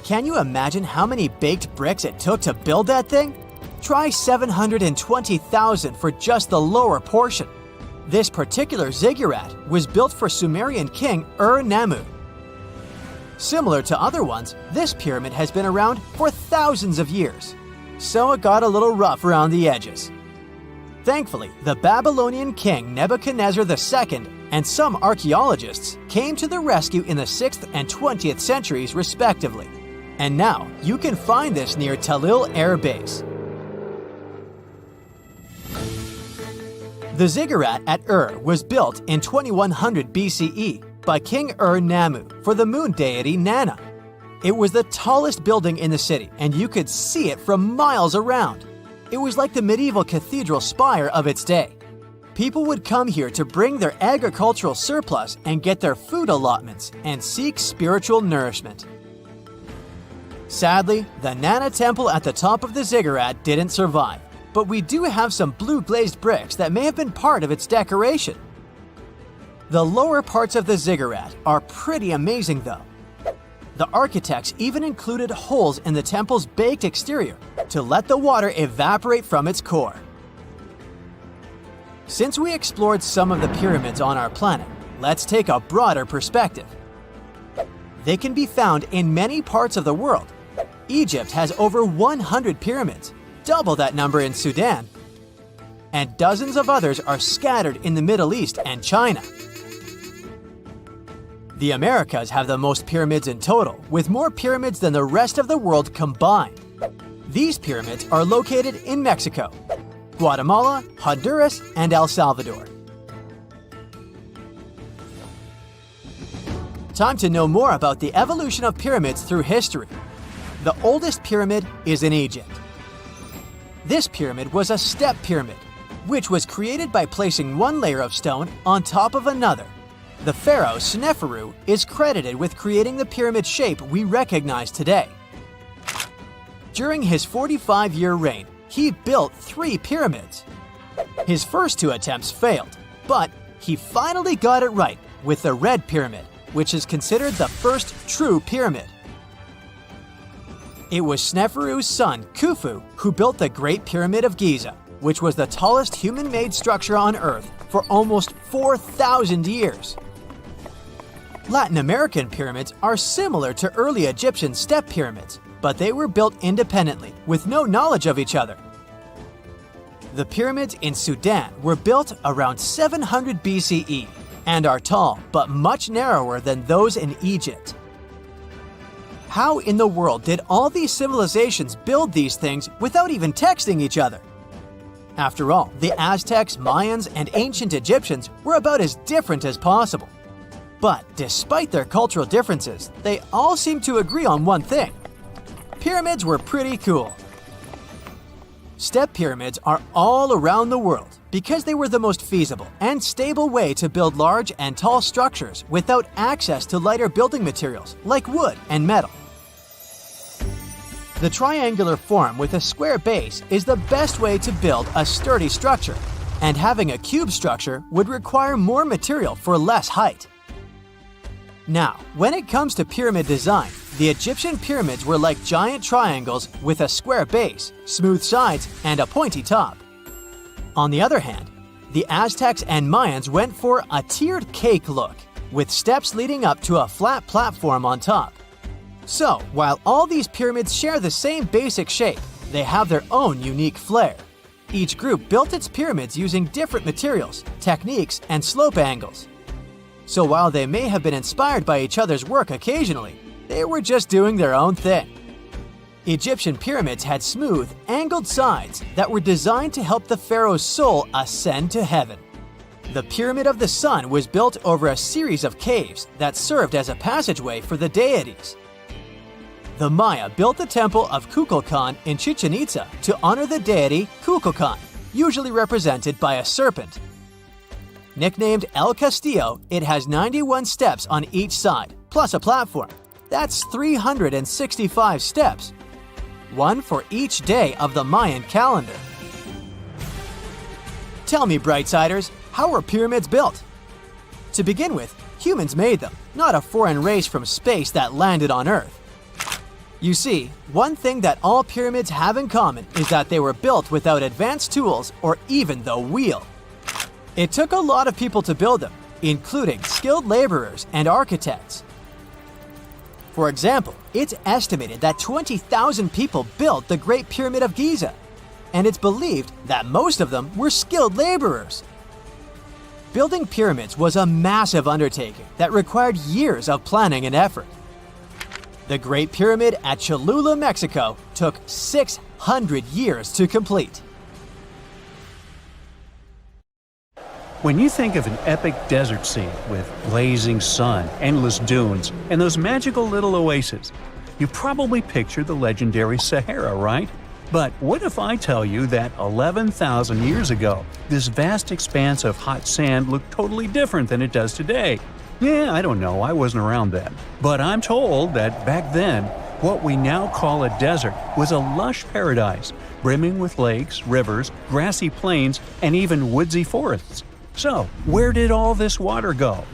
Can you imagine how many baked bricks it took to build that thing? Try 720,000 for just the lower portion. This particular ziggurat was built for Sumerian king Ur-Nammu. Similar to other ones, this pyramid has been around for thousands of years, so it got a little rough around the edges. Thankfully, the Babylonian king Nebuchadnezzar II and some archaeologists came to the rescue in the 6th and 20th centuries respectively, and now you can find this near Talil Air Base. The ziggurat at Ur was built in 2100 BCE by King Ur-Nammu for the moon deity Nana. It was the tallest building in the city, and you could see it from miles around. It was like the medieval cathedral spire of its day. People would come here to bring their agricultural surplus and get their food allotments and seek spiritual nourishment. Sadly, the Nana temple at the top of the ziggurat didn't survive, but we do have some blue glazed bricks that may have been part of its decoration. The lower parts of the ziggurat are pretty amazing though. The architects even included holes in the temple's baked exterior to let the water evaporate from its core. Since we explored some of the pyramids on our planet, let's take a broader perspective. They can be found in many parts of the world. Egypt has over 100 pyramids, double that number in Sudan, and dozens of others are scattered in the Middle East and China. The Americas have the most pyramids in total, with more pyramids than the rest of the world combined. These pyramids are located in Mexico, Guatemala, Honduras, and El Salvador. Time to know more about the evolution of pyramids through history. The oldest pyramid is in Egypt. This pyramid was a step pyramid, which was created by placing one layer of stone on top of another. The pharaoh Sneferu is credited with creating the pyramid shape we recognize today. During his 45-year reign, he built 3 pyramids. His first 2 attempts failed, but he finally got it right with the Red Pyramid, which is considered the first true pyramid. It was Sneferu's son, Khufu, who built the Great Pyramid of Giza, which was the tallest human-made structure on Earth for almost 4,000 years. Latin American pyramids are similar to early Egyptian step pyramids, but they were built independently, with no knowledge of each other. The pyramids in Sudan were built around 700 BCE and are tall, but much narrower than those in Egypt. How in the world did all these civilizations build these things without even texting each other? After all, the Aztecs, Mayans, and ancient Egyptians were about as different as possible. But despite their cultural differences, they all seem to agree on one thing. Pyramids were pretty cool. Step pyramids are all around the world because they were the most feasible and stable way to build large and tall structures without access to lighter building materials like wood and metal. The triangular form with a square base is the best way to build a sturdy structure, and having a cube structure would require more material for less height. Now, when it comes to pyramid design, the Egyptian pyramids were like giant triangles with a square base, smooth sides, and a pointy top. On the other hand, the Aztecs and Mayans went for a tiered cake look, with steps leading up to a flat platform on top. So, while all these pyramids share the same basic shape, they have their own unique flair. Each group built its pyramids using different materials, techniques, and slope angles. So while they may have been inspired by each other's work occasionally, they were just doing their own thing. Egyptian pyramids had smooth, angled sides that were designed to help the pharaoh's soul ascend to heaven. The Pyramid of the Sun was built over a series of caves that served as a passageway for the deities. The Maya built the temple of Kukulkan in Chichen Itza to honor the deity Kukulkan, usually represented by a serpent. Nicknamed El Castillo, it has 91 steps on each side, plus a platform. That's 365 steps, one for each day of the Mayan calendar. Tell me, Brightsiders, how were pyramids built? To begin with, humans made them, not a foreign race from space that landed on Earth. You see, one thing that all pyramids have in common is that they were built without advanced tools or even the wheel. It took a lot of people to build them, including skilled laborers and architects. For example, it's estimated that 20,000 people built the Great Pyramid of Giza, and it's believed that most of them were skilled laborers. Building pyramids was a massive undertaking that required years of planning and effort. The Great Pyramid at Cholula, Mexico, took 600 years to complete. When you think of an epic desert scene with blazing sun, endless dunes, and those magical little oases, you probably picture the legendary Sahara, right? But what if I tell you that 11,000 years ago, this vast expanse of hot sand looked totally different than it does today? Yeah, I don't know, I wasn't around then. But I'm told that back then, what we now call a desert was a lush paradise, brimming with lakes, rivers, grassy plains, and even woodsy forests. So, where did all this water go?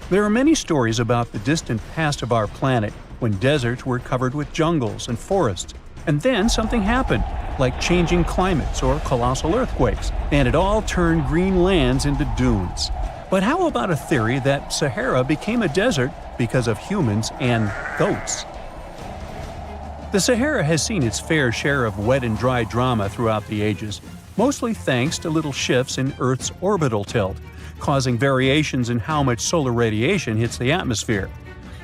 There are many stories about the distant past of our planet when deserts were covered with jungles and forests. And then something happened, like changing climates or colossal earthquakes, and it all turned green lands into dunes. But how about a theory that Sahara became a desert because of humans and goats? The Sahara has seen its fair share of wet and dry drama throughout the ages, mostly thanks to little shifts in Earth's orbital tilt, causing variations in how much solar radiation hits the atmosphere.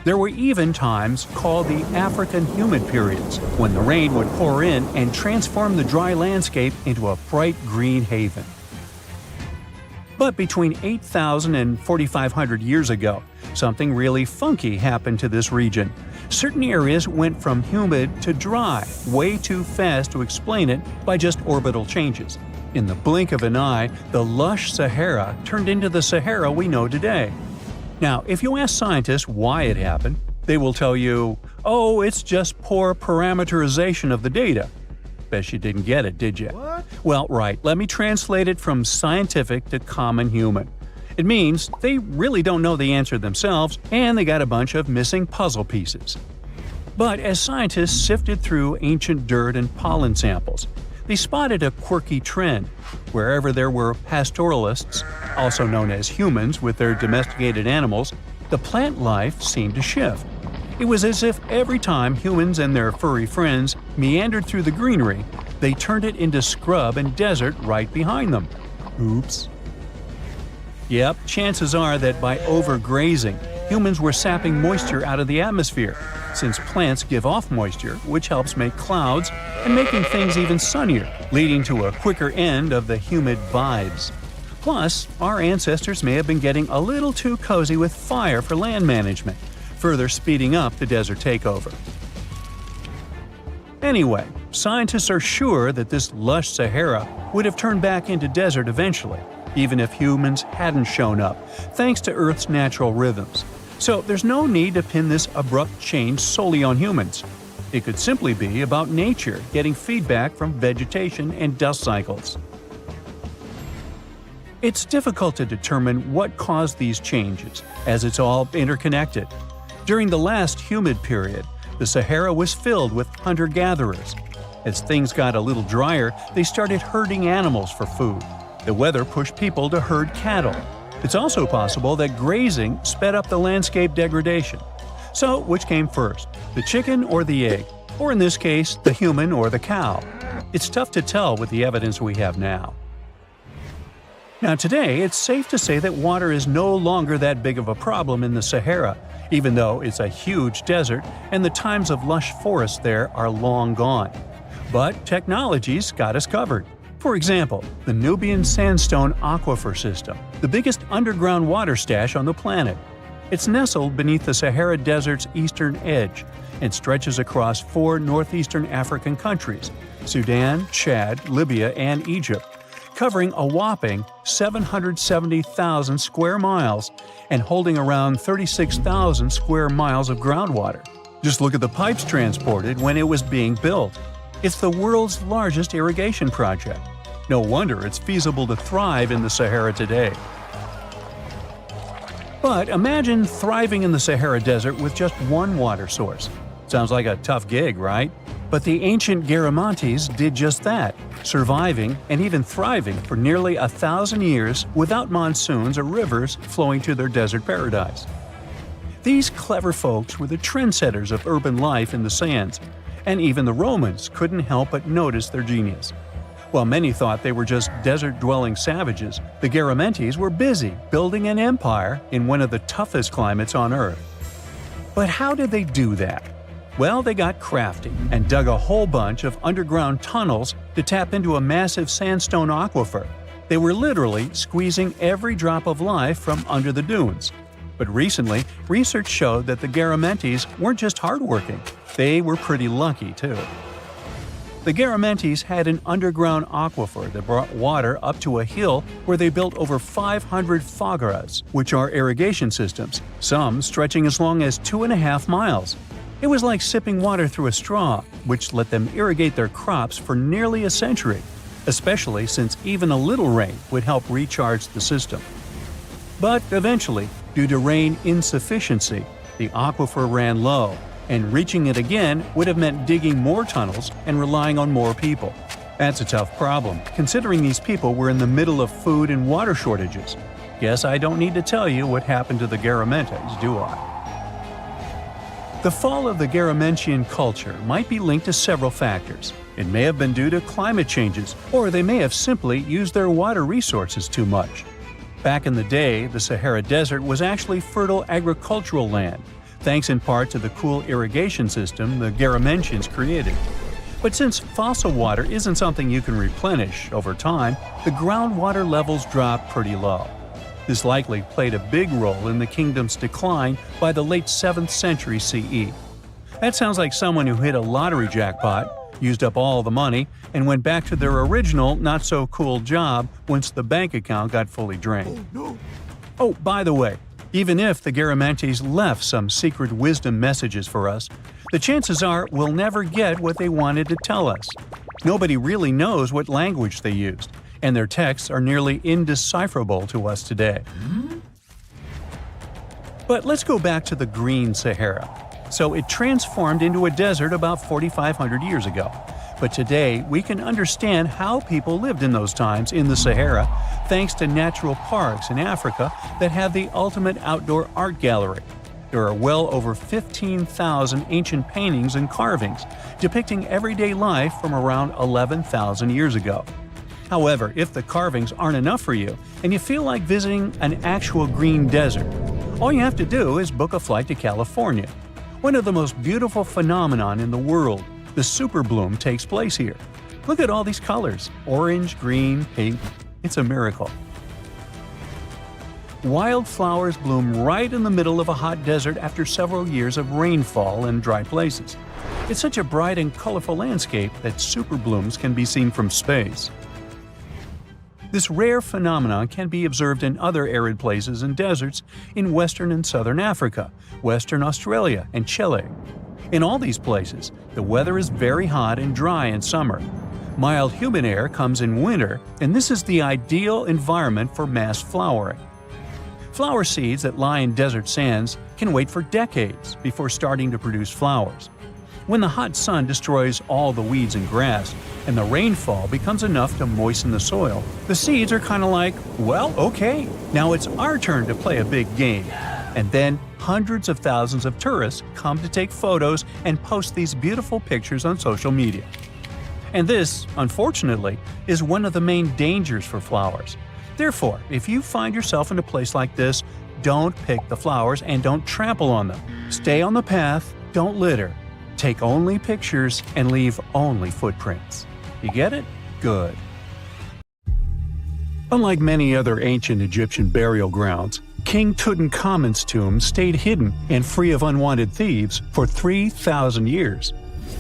There were even times called the African humid periods, when the rain would pour in and transform the dry landscape into a bright green haven. But between 8,000 and 4,500 years ago, something really funky happened to this region. Certain areas went from humid to dry way too fast to explain it by just orbital changes. In the blink of an eye, the lush Sahara turned into the Sahara we know today. Now, if you ask scientists why it happened, they will tell you, oh, it's just poor parameterization of the data. Bet you didn't get it, did you? What? Well, right, let me translate it from scientific to common human. It means they really don't know the answer themselves, and they got a bunch of missing puzzle pieces. But as scientists sifted through ancient dirt and pollen samples, they spotted a quirky trend. Wherever there were pastoralists, also known as humans with their domesticated animals, the plant life seemed to shift. It was as if every time humans and their furry friends meandered through the greenery, they turned it into scrub and desert right behind them. Oops. Yep, chances are that by overgrazing, humans were sapping moisture out of the atmosphere, since plants give off moisture, which helps make clouds and making things even sunnier, leading to a quicker end of the humid vibes. Plus, our ancestors may have been getting a little too cozy with fire for land management, further speeding up the desert takeover. Anyway, scientists are sure that this lush Sahara would have turned back into desert eventually, even if humans hadn't shown up, thanks to Earth's natural rhythms. So there's no need to pin this abrupt change solely on humans. It could simply be about nature getting feedback from vegetation and dust cycles. It's difficult to determine what caused these changes, as it's all interconnected. During the last humid period, the Sahara was filled with hunter-gatherers. As things got a little drier, they started herding animals for food. The weather pushed people to herd cattle. It's also possible that grazing sped up the landscape degradation. So, which came first, the chicken or the egg? Or in this case, the human or the cow? It's tough to tell with the evidence we have now. Now today, it's safe to say that water is no longer that big of a problem in the Sahara, even though it's a huge desert and the times of lush forests there are long gone. But technology's got us covered. For example, the Nubian Sandstone Aquifer System, the biggest underground water stash on the planet. It's nestled beneath the Sahara Desert's eastern edge and stretches across 4 northeastern African countries – Sudan, Chad, Libya, and Egypt, covering a whopping 770,000 square miles and holding around 36,000 square miles of groundwater. Just look at the pipes transported when it was being built. It's the world's largest irrigation project. No wonder it's feasible to thrive in the Sahara today. But imagine thriving in the Sahara Desert with just one water source. Sounds like a tough gig, right? But the ancient Garamantes did just that, surviving and even thriving for nearly 1,000 years without monsoons or rivers flowing to their desert paradise. These clever folks were the trendsetters of urban life in the sands, and even the Romans couldn't help but notice their genius. While many thought they were just desert-dwelling savages, the Garamantes were busy building an empire in one of the toughest climates on Earth. But how did they do that? Well, they got crafty and dug a whole bunch of underground tunnels to tap into a massive sandstone aquifer. They were literally squeezing every drop of life from under the dunes. But recently, research showed that the Garamantes weren't just hardworking, they were pretty lucky too. The Garamantes had an underground aquifer that brought water up to a hill where they built over 500 fagras, which are irrigation systems, some stretching as long as 2.5 miles. It was like sipping water through a straw, which let them irrigate their crops for nearly a century, especially since even a little rain would help recharge the system. But eventually, due to rain insufficiency, the aquifer ran low, and reaching it again would have meant digging more tunnels and relying on more people. That's a tough problem, considering these people were in the middle of food and water shortages. Guess I don't need to tell you what happened to the Garamantes, do I? The fall of the Garamantian culture might be linked to several factors. It may have been due to climate changes, or they may have simply used their water resources too much. Back in the day, the Sahara Desert was actually fertile agricultural land, thanks in part to the cool irrigation system the Garamantians created. But since fossil water isn't something you can replenish over time, the groundwater levels dropped pretty low. This likely played a big role in the kingdom's decline by the late 7th century CE. That sounds like someone who hit a lottery jackpot, used up all the money, and went back to their original not-so-cool job once the bank account got fully drained. Oh, by the way, even if the Garamantes left some secret wisdom messages for us, the chances are we'll never get what they wanted to tell us. Nobody really knows what language they used, and their texts are nearly indecipherable to us today. But let's go back to the Green Sahara. So it transformed into a desert about 4,500 years ago. But today, we can understand how people lived in those times in the Sahara thanks to natural parks in Africa that have the ultimate outdoor art gallery. There are well over 15,000 ancient paintings and carvings depicting everyday life from around 11,000 years ago. However, if the carvings aren't enough for you and you feel like visiting an actual green desert, all you have to do is book a flight to California. One of the most beautiful phenomenon in the world, the super bloom, takes place here. Look at all these colors – orange, green, pink. It's a miracle. Wildflowers bloom right in the middle of a hot desert after several years of rainfall in dry places. It's such a bright and colorful landscape that super blooms can be seen from space. This rare phenomenon can be observed in other arid places and deserts in western and southern Africa, Western Australia, and Chile. In all these places, the weather is very hot and dry in summer. Mild humid air comes in winter, and this is the ideal environment for mass flowering. Flower seeds that lie in desert sands can wait for decades before starting to produce flowers. When the hot sun destroys all the weeds and grass, and the rainfall becomes enough to moisten the soil, the seeds are kind of like, well, okay, now it's our turn to play a big game. And then hundreds of thousands of tourists come to take photos and post these beautiful pictures on social media. And this, unfortunately, is one of the main dangers for flowers. Therefore, if you find yourself in a place like this, don't pick the flowers and don't trample on them. Stay on the path, don't litter. Take only pictures and leave only footprints. You get it? Good. Unlike many other ancient Egyptian burial grounds, King Tutankhamun's tomb stayed hidden and free of unwanted thieves for 3,000 years.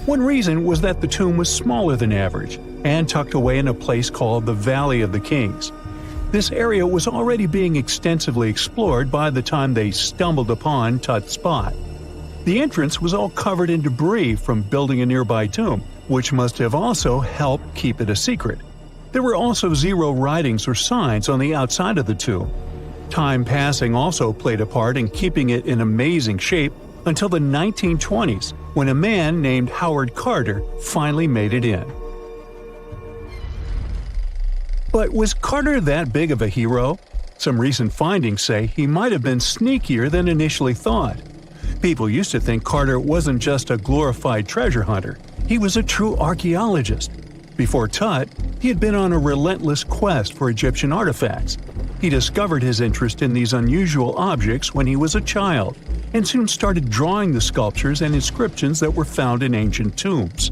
One reason was that the tomb was smaller than average and tucked away in a place called the Valley of the Kings. This area was already being extensively explored by the time they stumbled upon Tut's spot. The entrance was all covered in debris from building a nearby tomb, which must have also helped keep it a secret. There were also zero writings or signs on the outside of the tomb. Time passing also played a part in keeping it in amazing shape until the 1920s, when a man named Howard Carter finally made it in. But was Carter that big of a hero? Some recent findings say he might have been sneakier than initially thought. People used to think Carter wasn't just a glorified treasure hunter, he was a true archaeologist. Before Tut, he had been on a relentless quest for Egyptian artifacts. He discovered his interest in these unusual objects when he was a child, and soon started drawing the sculptures and inscriptions that were found in ancient tombs.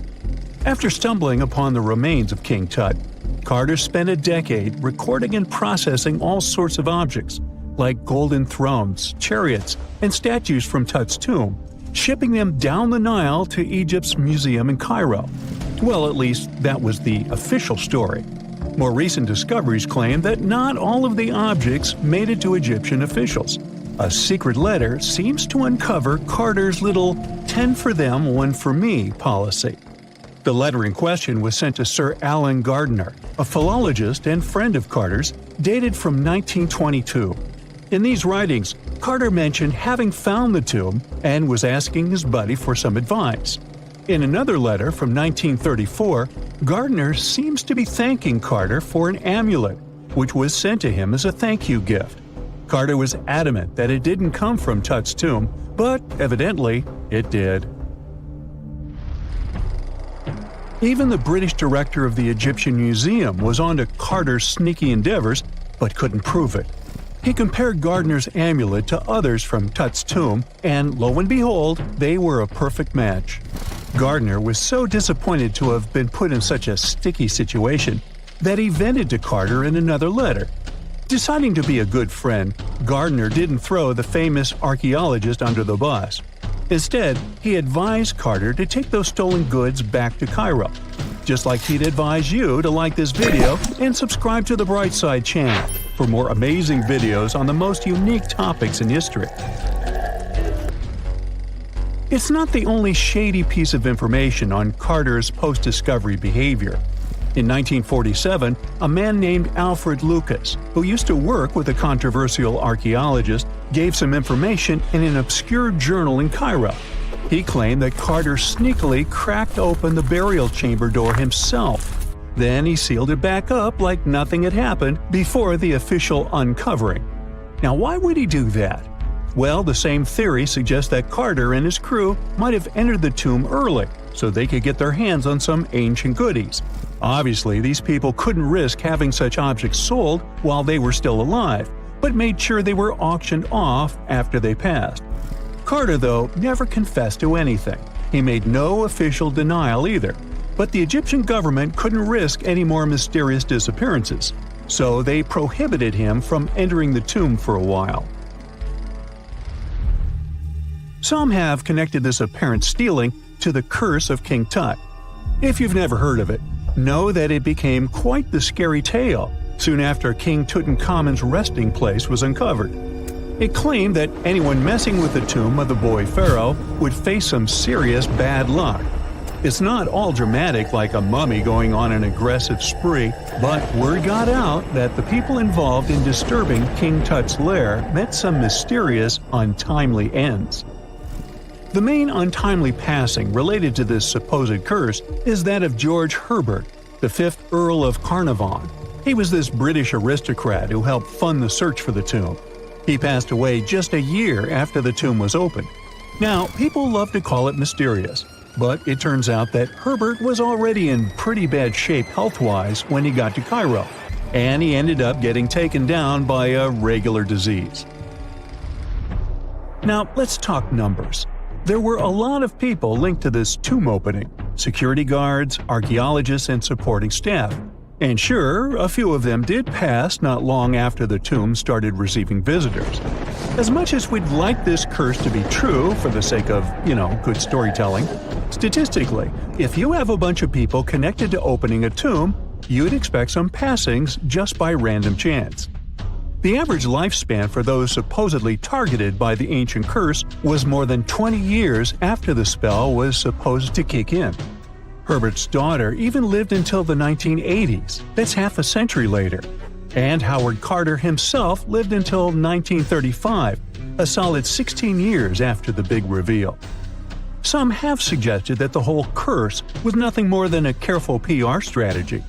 After stumbling upon the remains of King Tut, Carter spent a decade recording and processing all sorts of objects, like golden thrones, chariots, and statues from Tut's tomb, shipping them down the Nile to Egypt's museum in Cairo. Well, at least that was the official story. More recent discoveries claim that not all of the objects made it to Egyptian officials. A secret letter seems to uncover Carter's little 10 for them, 1 for me policy. The letter in question was sent to Sir Alan Gardiner, a philologist and friend of Carter's, dated from 1922. In these writings, Carter mentioned having found the tomb and was asking his buddy for some advice. In another letter from 1934, Gardiner seems to be thanking Carter for an amulet, which was sent to him as a thank you gift. Carter was adamant that it didn't come from Tut's tomb, but evidently it did. Even the British director of the Egyptian Museum was onto Carter's sneaky endeavors, but couldn't prove it. He compared Gardiner's amulet to others from Tut's tomb, and lo and behold, they were a perfect match. Gardiner was so disappointed to have been put in such a sticky situation that he vented to Carter in another letter. Deciding to be a good friend, Gardiner didn't throw the famous archaeologist under the bus. Instead, he advised Carter to take those stolen goods back to Cairo, just like he'd advise you to like this video and subscribe to the Brightside channel for more amazing videos on the most unique topics in history. It's not the only shady piece of information on Carter's post-discovery behavior. In 1947, a man named Alfred Lucas, who used to work with a controversial archaeologist, gave some information in an obscure journal in Cairo. He claimed that Carter sneakily cracked open the burial chamber door himself. Then he sealed it back up like nothing had happened before the official uncovering. Now, why would he do that? Well, the same theory suggests that Carter and his crew might have entered the tomb early so they could get their hands on some ancient goodies. Obviously, these people couldn't risk having such objects sold while they were still alive, but made sure they were auctioned off after they passed. Carter, though, never confessed to anything. He made no official denial either, but the Egyptian government couldn't risk any more mysterious disappearances, so they prohibited him from entering the tomb for a while. Some have connected this apparent stealing to the curse of King Tut. If you've never heard of it, know that it became quite the scary tale soon after King Tutankhamun's resting place was uncovered. It claimed that anyone messing with the tomb of the boy pharaoh would face some serious bad luck. It's not all dramatic like a mummy going on an aggressive spree, but word got out that the people involved in disturbing King Tut's lair met some mysterious, untimely ends. The main untimely passing related to this supposed curse is that of George Herbert, the 5th Earl of Carnarvon. He was this British aristocrat who helped fund the search for the tomb. He passed away just a year after the tomb was opened. Now, people love to call it mysterious, But it turns out that Herbert was already in pretty bad shape health-wise when he got to Cairo, and he ended up getting taken down by a regular disease. Now, let's talk numbers. There were a lot of people linked to this tomb opening: security guards, archaeologists, and supporting staff. And sure, a few of them did pass not long after the tomb started receiving visitors. As much as we'd like this curse to be true for the sake of, good storytelling, statistically, if you have a bunch of people connected to opening a tomb, you'd expect some passings just by random chance. The average lifespan for those supposedly targeted by the ancient curse was more than 20 years after the spell was supposed to kick in. Herbert's daughter even lived until the 1980s, that's half a century later. And Howard Carter himself lived until 1935, a solid 16 years after the big reveal. Some have suggested that the whole curse was nothing more than a careful PR strategy.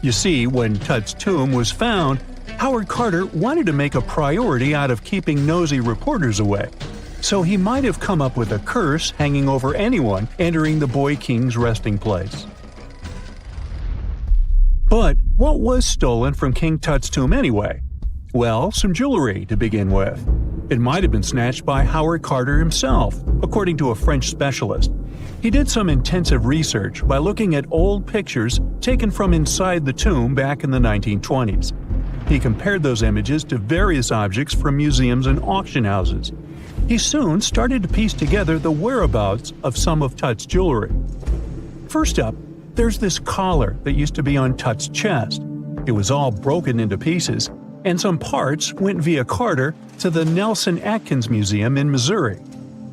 You see, when Tut's tomb was found, Howard Carter wanted to make a priority out of keeping nosy reporters away. So he might have come up with a curse hanging over anyone entering the boy king's resting place. But what was stolen from King Tut's tomb anyway? Well, some jewelry to begin with. It might have been snatched by Howard Carter himself, according to a French specialist. He did some intensive research by looking at old pictures taken from inside the tomb back in the 1920s. He compared those images to various objects from museums and auction houses. He soon started to piece together the whereabouts of some of Tut's jewelry. First up, there's this collar that used to be on Tut's chest. It was all broken into pieces, and some parts went via Carter to the Nelson Atkins Museum in Missouri.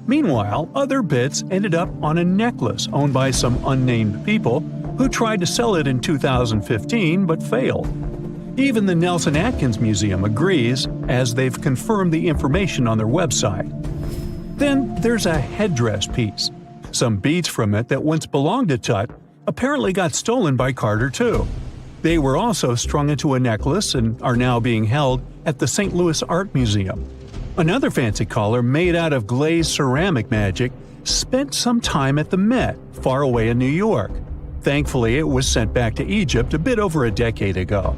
Meanwhile, other bits ended up on a necklace owned by some unnamed people who tried to sell it in 2015 but failed. Even the Nelson Atkins Museum agrees, as they've confirmed the information on their website. Then there's a headdress piece. Some beads from it that once belonged to Tut apparently got stolen by Carter too. They were also strung into a necklace and are now being held at the St. Louis Art Museum. Another fancy collar made out of glazed ceramic magic spent some time at the Met, far away in New York. Thankfully, it was sent back to Egypt a bit over a decade ago.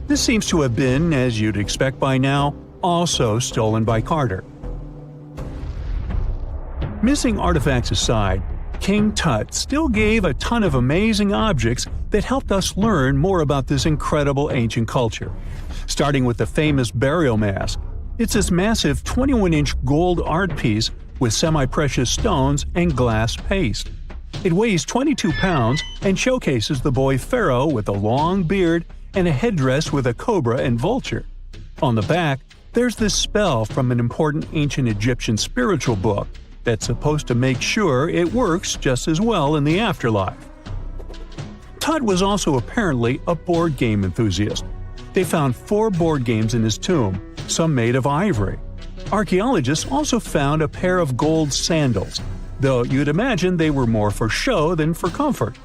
This seems to have been, as you'd expect by now, also stolen by Carter. Missing artifacts aside, King Tut still gave a ton of amazing objects that helped us learn more about this incredible ancient culture. Starting with the famous burial mask. It's this massive 21-inch gold art piece with semi-precious stones and glass paste. It weighs 22 pounds and showcases the boy pharaoh with a long beard and a headdress with a cobra and vulture. On the back, there's this spell from an important ancient Egyptian spiritual book that's supposed to make sure it works just as well in the afterlife. Tut was also apparently a board game enthusiast. They found 4 board games in his tomb, some made of ivory. Archaeologists also found a pair of gold sandals, though you'd imagine they were more for show than for comfort.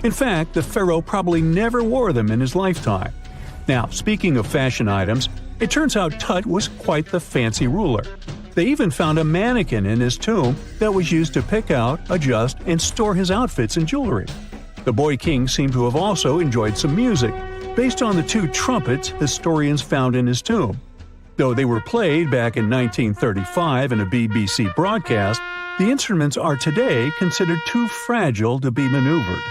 In fact, the pharaoh probably never wore them in his lifetime. Now, speaking of fashion items, it turns out Tut was quite the fancy ruler. They even found a mannequin in his tomb that was used to pick out, adjust, and store his outfits and jewelry. The boy king seemed to have also enjoyed some music, based on the 2 trumpets historians found in his tomb. Though they were played back in 1935 in a BBC broadcast, the instruments are today considered too fragile to be maneuvered.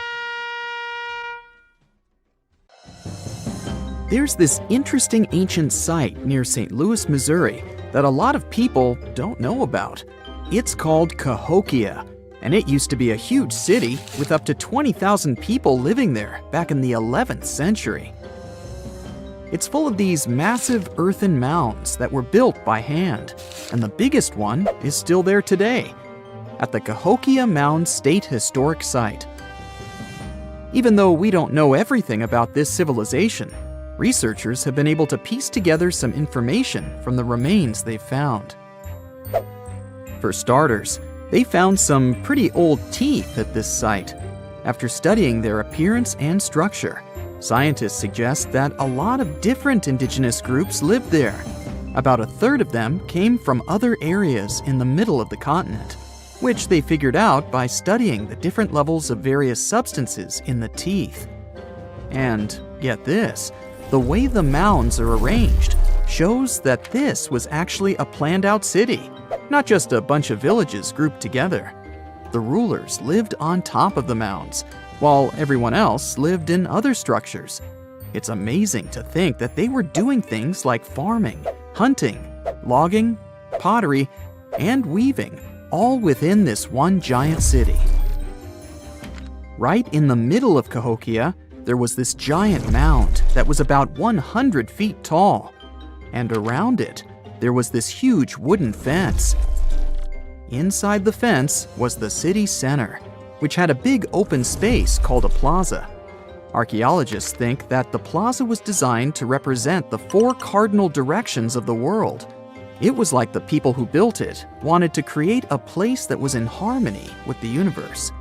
There's this interesting ancient site near St. Louis, Missouri, that a lot of people don't know about. It's called Cahokia, and it used to be a huge city with up to 20,000 people living there back in the 11th century. It's full of these massive earthen mounds that were built by hand, and the biggest one is still there today, at the Cahokia Mound State Historic Site. Even though we don't know everything about this civilization, researchers have been able to piece together some information from the remains they've found. For starters, they found some pretty old teeth at this site. After studying their appearance and structure, scientists suggest that a lot of different indigenous groups lived there. About a third of them came from other areas in the middle of the continent. which they figured out by studying the different levels of various substances in the teeth. And get this, the way the mounds are arranged shows that this was actually a planned-out city, not just a bunch of villages grouped together. The rulers lived on top of the mounds, while everyone else lived in other structures. It's amazing to think that they were doing things like farming, hunting, logging, pottery, and weaving, all within this one giant city. Right in the middle of Cahokia, there was this giant mound that was about 100 feet tall. And around it, there was this huge wooden fence. Inside the fence was the city center, which had a big open space called a plaza. Archaeologists think that the plaza was designed to represent the 4 cardinal directions of the world. It was like the people who built it wanted to create a place that was in harmony with the universe.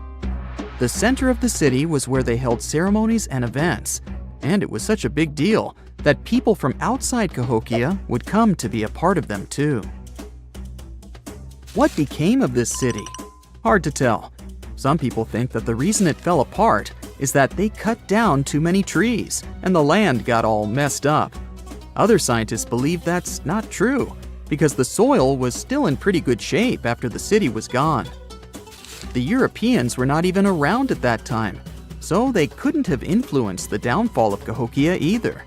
The center of the city was where they held ceremonies and events, and it was such a big deal that people from outside Cahokia would come to be a part of them too. What became of this city? Hard to tell. Some people think that the reason it fell apart is that they cut down too many trees and the land got all messed up. Other scientists believe that's not true because the soil was still in pretty good shape after the city was gone. The Europeans were not even around at that time, so they couldn't have influenced the downfall of Cahokia either.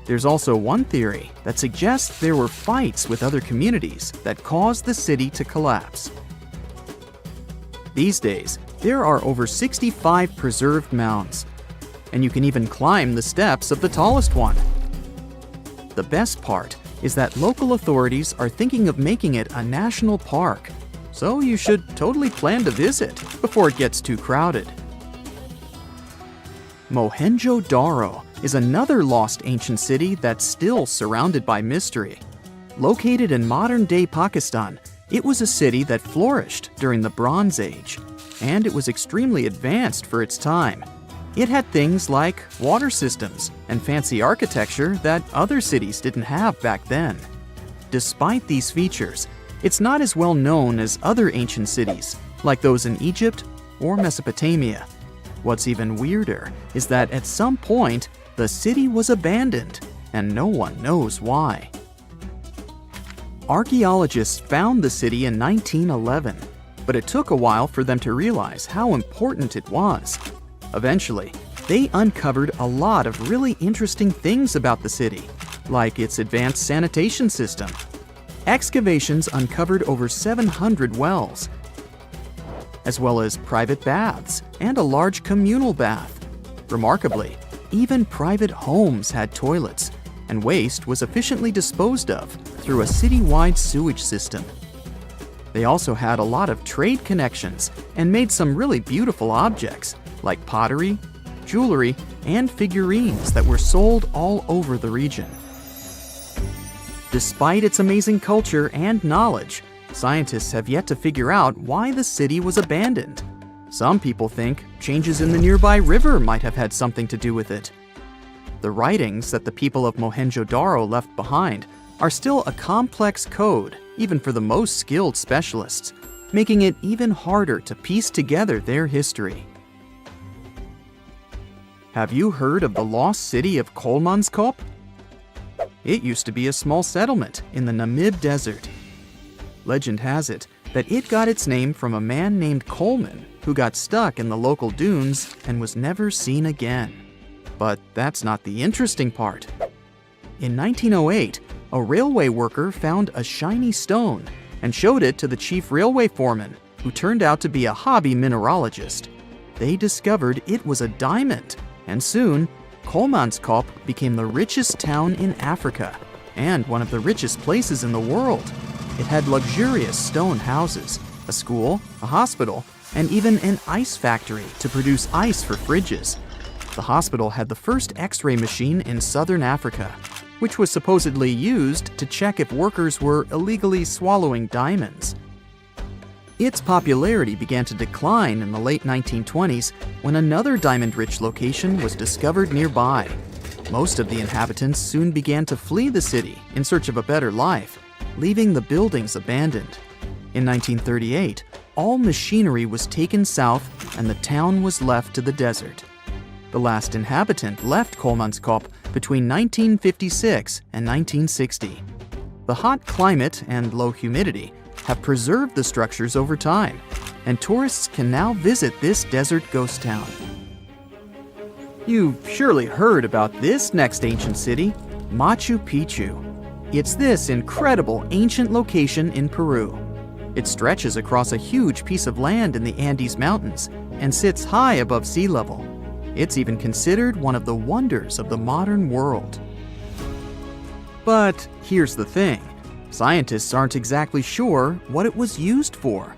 There's also one theory that suggests there were fights with other communities that caused the city to collapse. These days, there are over 65 preserved mounds, and you can even climb the steps of the tallest one. The best part is that local authorities are thinking of making it a national park, so you should totally plan to visit before it gets too crowded. Mohenjo-Daro is another lost ancient city that's still surrounded by mystery. Located in modern-day Pakistan, it was a city that flourished during the Bronze Age, and it was extremely advanced for its time. It had things like water systems and fancy architecture that other cities didn't have back then. Despite these features, it's not as well known as other ancient cities, like those in Egypt or Mesopotamia. What's even weirder is that at some point, the city was abandoned, and no one knows why. Archaeologists found the city in 1911, but it took a while for them to realize how important it was. Eventually, they uncovered a lot of really interesting things about the city, like its advanced sanitation system. Excavations uncovered over 700 wells, as well as private baths and a large communal bath. Remarkably, even private homes had toilets, and waste was efficiently disposed of through a citywide sewage system. They also had a lot of trade connections and made some really beautiful objects, like pottery, jewelry, and figurines that were sold all over the region. Despite its amazing culture and knowledge, scientists have yet to figure out why the city was abandoned. Some people think changes in the nearby river might have had something to do with it. The writings that the people of Mohenjo-Daro left behind are still a complex code, even for the most skilled specialists, making it even harder to piece together their history. Have you heard of the lost city of Kolmanskop? It used to be a small settlement in the Namib Desert. Legend has it that it got its name from a man named Coleman who got stuck in the local dunes and was never seen again. But that's not the interesting part. In 1908, a railway worker found a shiny stone and showed it to the chief railway foreman, who turned out to be a hobby mineralogist. They discovered it was a diamond, and soon, Kolmanskop became the richest town in Africa and one of the richest places in the world. It had luxurious stone houses, a school, a hospital, and even an ice factory to produce ice for fridges. The hospital had the first X-ray machine in southern Africa, which was supposedly used to check if workers were illegally swallowing diamonds. Its popularity began to decline in the late 1920s when another diamond-rich location was discovered nearby. Most of the inhabitants soon began to flee the city in search of a better life, leaving the buildings abandoned. In 1938, all machinery was taken south and the town was left to the desert. The last inhabitant left Kolmanskop between 1956 and 1960. The hot climate and low humidity have preserved the structures over time, and tourists can now visit this desert ghost town. You've surely heard about this next ancient city, Machu Picchu. It's this incredible ancient location in Peru. It stretches across a huge piece of land in the Andes Mountains and sits high above sea level. It's even considered one of the wonders of the modern world. But here's the thing. Scientists aren't exactly sure what it was used for.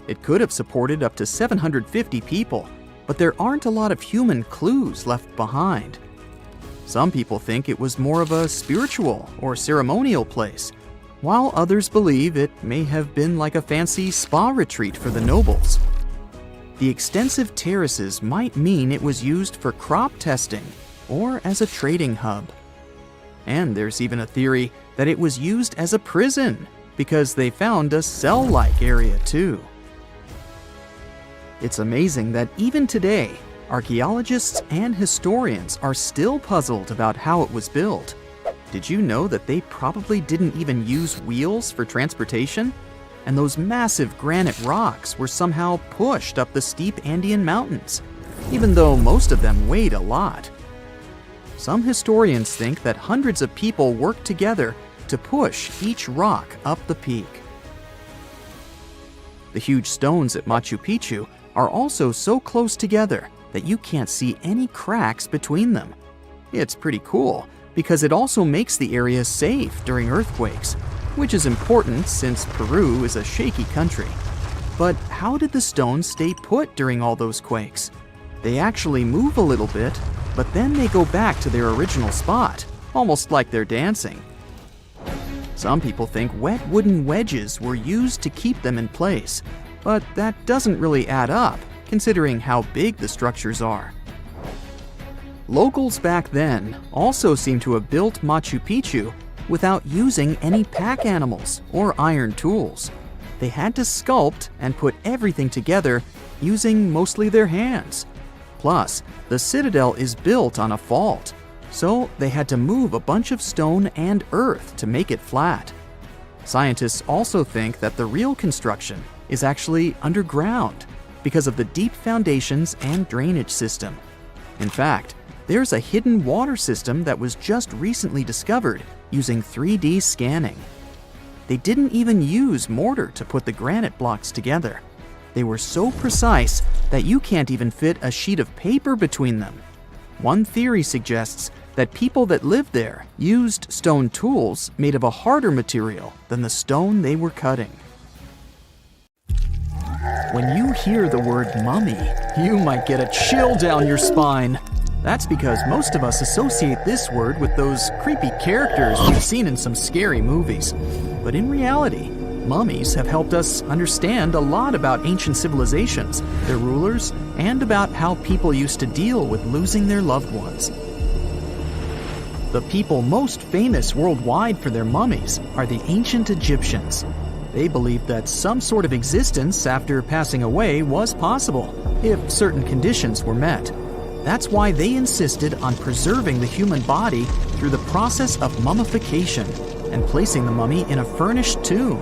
It could have supported up to 750 people, but there aren't a lot of human clues left behind. Some people think it was more of a spiritual or ceremonial place, while others believe it may have been like a fancy spa retreat for the nobles. The extensive terraces might mean it was used for crop testing or as a trading hub. And there's even a theory that it was used as a prison because they found a cell-like area too. It's amazing that even today, archaeologists and historians are still puzzled about how it was built. Did you know that they probably didn't even use wheels for transportation? And those massive granite rocks were somehow pushed up the steep Andean mountains, even though most of them weighed a lot. Some historians think that hundreds of people worked together to push each rock up the peak. The huge stones at Machu Picchu are also so close together that you can't see any cracks between them. It's pretty cool because it also makes the area safe during earthquakes, which is important since Peru is a shaky country. But how did the stones stay put during all those quakes? They actually move a little bit, but then they go back to their original spot, almost like they're dancing. Some people think wet wooden wedges were used to keep them in place, but that doesn't really add up, considering how big the structures are. Locals back then also seem to have built Machu Picchu without using any pack animals or iron tools. They had to sculpt and put everything together using mostly their hands. Plus, the citadel is built on a fault, so they had to move a bunch of stone and earth to make it flat. Scientists also think that the real construction is actually underground because of the deep foundations and drainage system. In fact, there's a hidden water system that was just recently discovered using 3D scanning. They didn't even use mortar to put the granite blocks together. They were so precise that you can't even fit a sheet of paper between them. One theory suggests that people that lived there used stone tools made of a harder material than the stone they were cutting. When you hear the word mummy, you might get a chill down your spine. That's because most of us associate this word with those creepy characters we've seen in some scary movies. But in reality, mummies have helped us understand a lot about ancient civilizations, their rulers, and about how people used to deal with losing their loved ones. The people most famous worldwide for their mummies are the ancient Egyptians. They believed that some sort of existence after passing away was possible, if certain conditions were met. That's why they insisted on preserving the human body through the process of mummification and placing the mummy in a furnished tomb,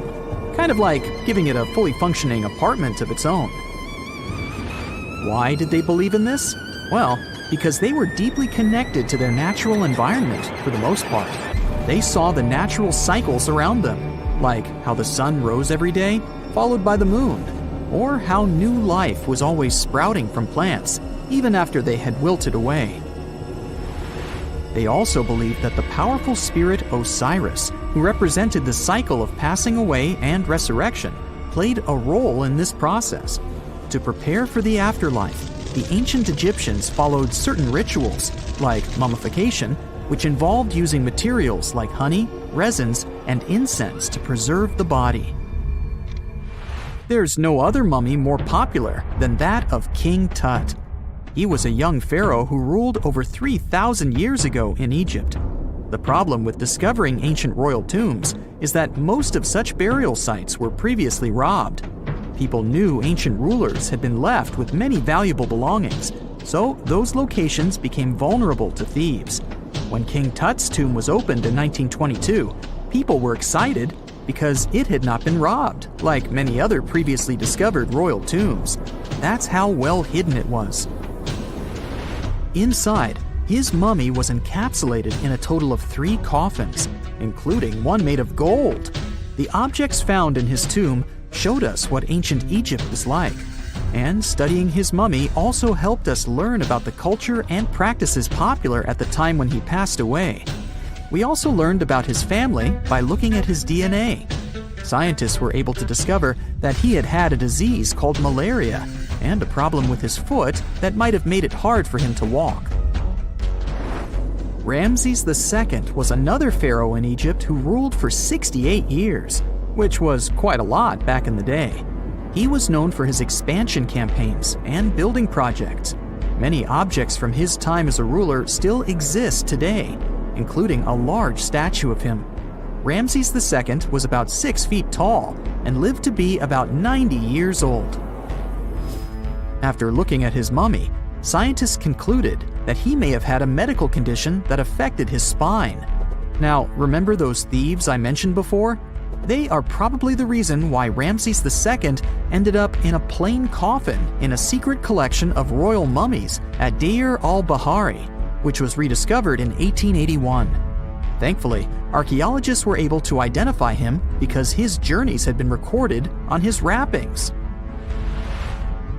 kind of like giving it a fully functioning apartment of its own. Why did they believe in this? Well, because they were deeply connected to their natural environment for the most part. They saw the natural cycles around them, like how the sun rose every day, followed by the moon, or how new life was always sprouting from plants, even after they had wilted away. They also believed that the powerful spirit Osiris, who represented the cycle of passing away and resurrection, played a role in this process. To prepare for the afterlife, the ancient Egyptians followed certain rituals, like mummification, which involved using materials like honey, resins, and incense to preserve the body. There's no other mummy more popular than that of King Tut. He was a young pharaoh who ruled over 3,000 years ago in Egypt. The problem with discovering ancient royal tombs is that most of such burial sites were previously robbed. People knew ancient rulers had been left with many valuable belongings, so those locations became vulnerable to thieves. When King Tut's tomb was opened in 1922, people were excited because it had not been robbed, like many other previously discovered royal tombs. That's how well hidden it was. Inside, his mummy was encapsulated in a total of 3 coffins, including one made of gold. The objects found in his tomb showed us what ancient Egypt was like, and studying his mummy also helped us learn about the culture and practices popular at the time when he passed away. We also learned about his family by looking at his DNA. Scientists were able to discover that he had had a disease called malaria and a problem with his foot that might have made it hard for him to walk. Ramses II was another pharaoh in Egypt who ruled for 68 years, which was quite a lot back in the day. He was known for his expansion campaigns and building projects. Many objects from his time as a ruler still exist today, including a large statue of him. Ramses II was about 6 feet tall and lived to be about 90 years old. After looking at his mummy, scientists concluded that he may have had a medical condition that affected his spine. Now, remember those thieves I mentioned before? They are probably the reason why Ramses II ended up in a plain coffin in a secret collection of royal mummies at Deir al-Bahari, which was rediscovered in 1881. Thankfully, archaeologists were able to identify him because his journeys had been recorded on his wrappings.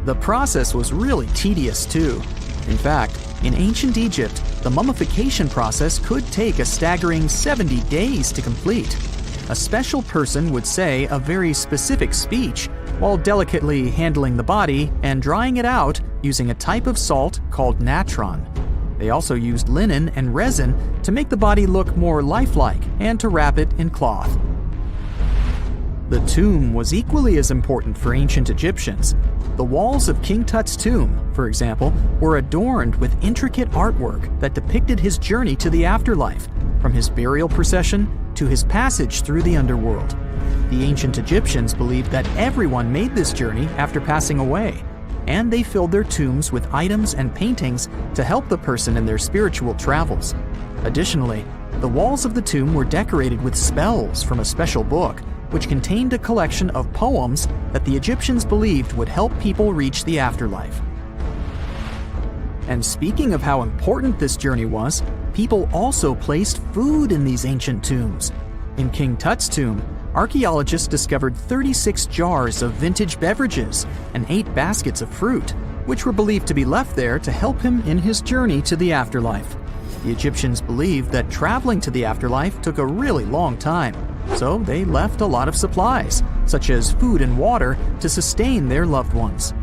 The process was really tedious too. In fact, in ancient Egypt, the mummification process could take a staggering 70 days to complete. A special person would say a very specific speech while delicately handling the body and drying it out using a type of salt called natron. They also used linen and resin to make the body look more lifelike and to wrap it in cloth. The tomb was equally as important for ancient Egyptians. The walls of King Tut's tomb, for example, were adorned with intricate artwork that depicted his journey to the afterlife, from his burial procession to his passage through the underworld. The ancient Egyptians believed that everyone made this journey after passing away, and they filled their tombs with items and paintings to help the person in their spiritual travels. Additionally, the walls of the tomb were decorated with spells from a special book, which contained a collection of poems that the Egyptians believed would help people reach the afterlife. And speaking of how important this journey was, people also placed food in these ancient tombs. In King Tut's tomb, archaeologists discovered 36 jars of vintage beverages and 8 baskets of fruit, which were believed to be left there to help him in his journey to the afterlife. The Egyptians believed that traveling to the afterlife took a really long time, so they left a lot of supplies, such as food and water, to sustain their loved ones.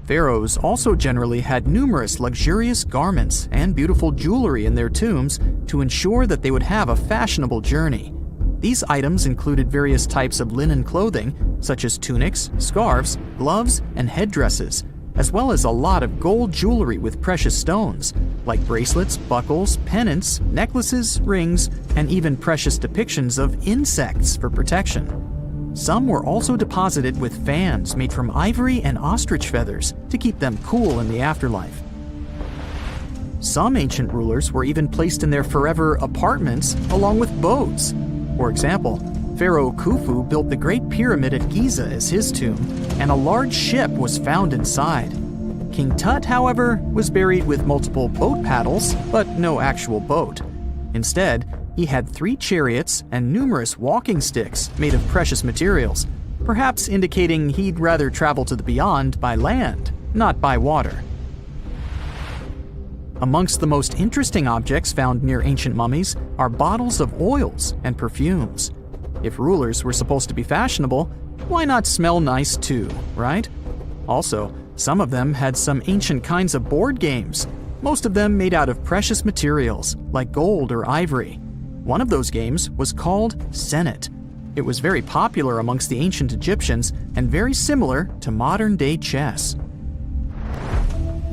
Pharaohs also generally had numerous luxurious garments and beautiful jewelry in their tombs to ensure that they would have a fashionable journey. These items included various types of linen clothing, such as tunics, scarves, gloves, and headdresses, as well as a lot of gold jewelry with precious stones, like bracelets, buckles, pendants, necklaces, rings, and even precious depictions of insects for protection. Some were also deposited with fans made from ivory and ostrich feathers to keep them cool in the afterlife. Some ancient rulers were even placed in their forever apartments along with boats. For example, Pharaoh Khufu built the Great Pyramid at Giza as his tomb, and a large ship was found inside. King Tut, however, was buried with multiple boat paddles, but no actual boat. Instead, he had 3 chariots and numerous walking sticks made of precious materials, perhaps indicating he'd rather travel to the beyond by land, not by water. Amongst the most interesting objects found near ancient mummies are bottles of oils and perfumes. If rulers were supposed to be fashionable, why not smell nice too, right? Also, some of them had some ancient kinds of board games, most of them made out of precious materials like gold or ivory. One of those games was called Senet. It was very popular amongst the ancient Egyptians and very similar to modern-day chess.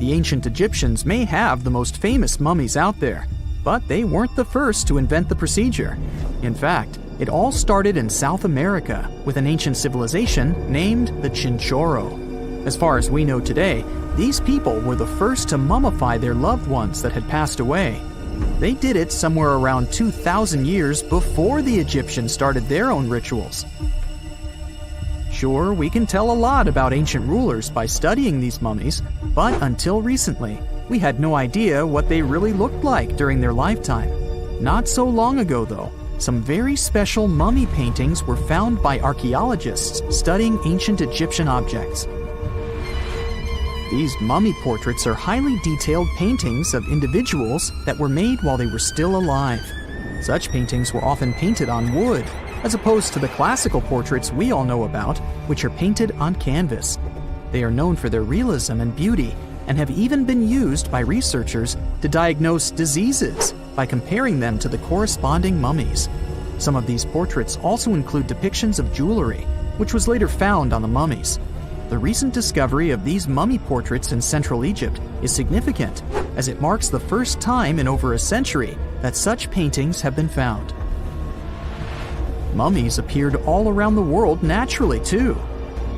The ancient Egyptians may have the most famous mummies out there, but they weren't the first to invent the procedure. In fact, It all started in South America with an ancient civilization named the Chinchorro. As far as we know today, these people were the first to mummify their loved ones that had passed away. They did it somewhere around 2,000 years before the Egyptians started their own rituals. Sure, we can tell a lot about ancient rulers by studying these mummies, but until recently, we had no idea what they really looked like during their lifetime. Not so long ago, though, some very special mummy paintings were found by archaeologists studying ancient Egyptian objects. These mummy portraits are highly detailed paintings of individuals that were made while they were still alive. Such paintings were often painted on wood, as opposed to the classical portraits we all know about, which are painted on canvas. They are known for their realism and beauty, and have even been used by researchers to diagnose diseases by comparing them to the corresponding mummies. Some of these portraits also include depictions of jewelry, which was later found on the mummies. The recent discovery of these mummy portraits in Central Egypt is significant, as it marks the first time in over a century that such paintings have been found. Mummies appeared all around the world naturally, too.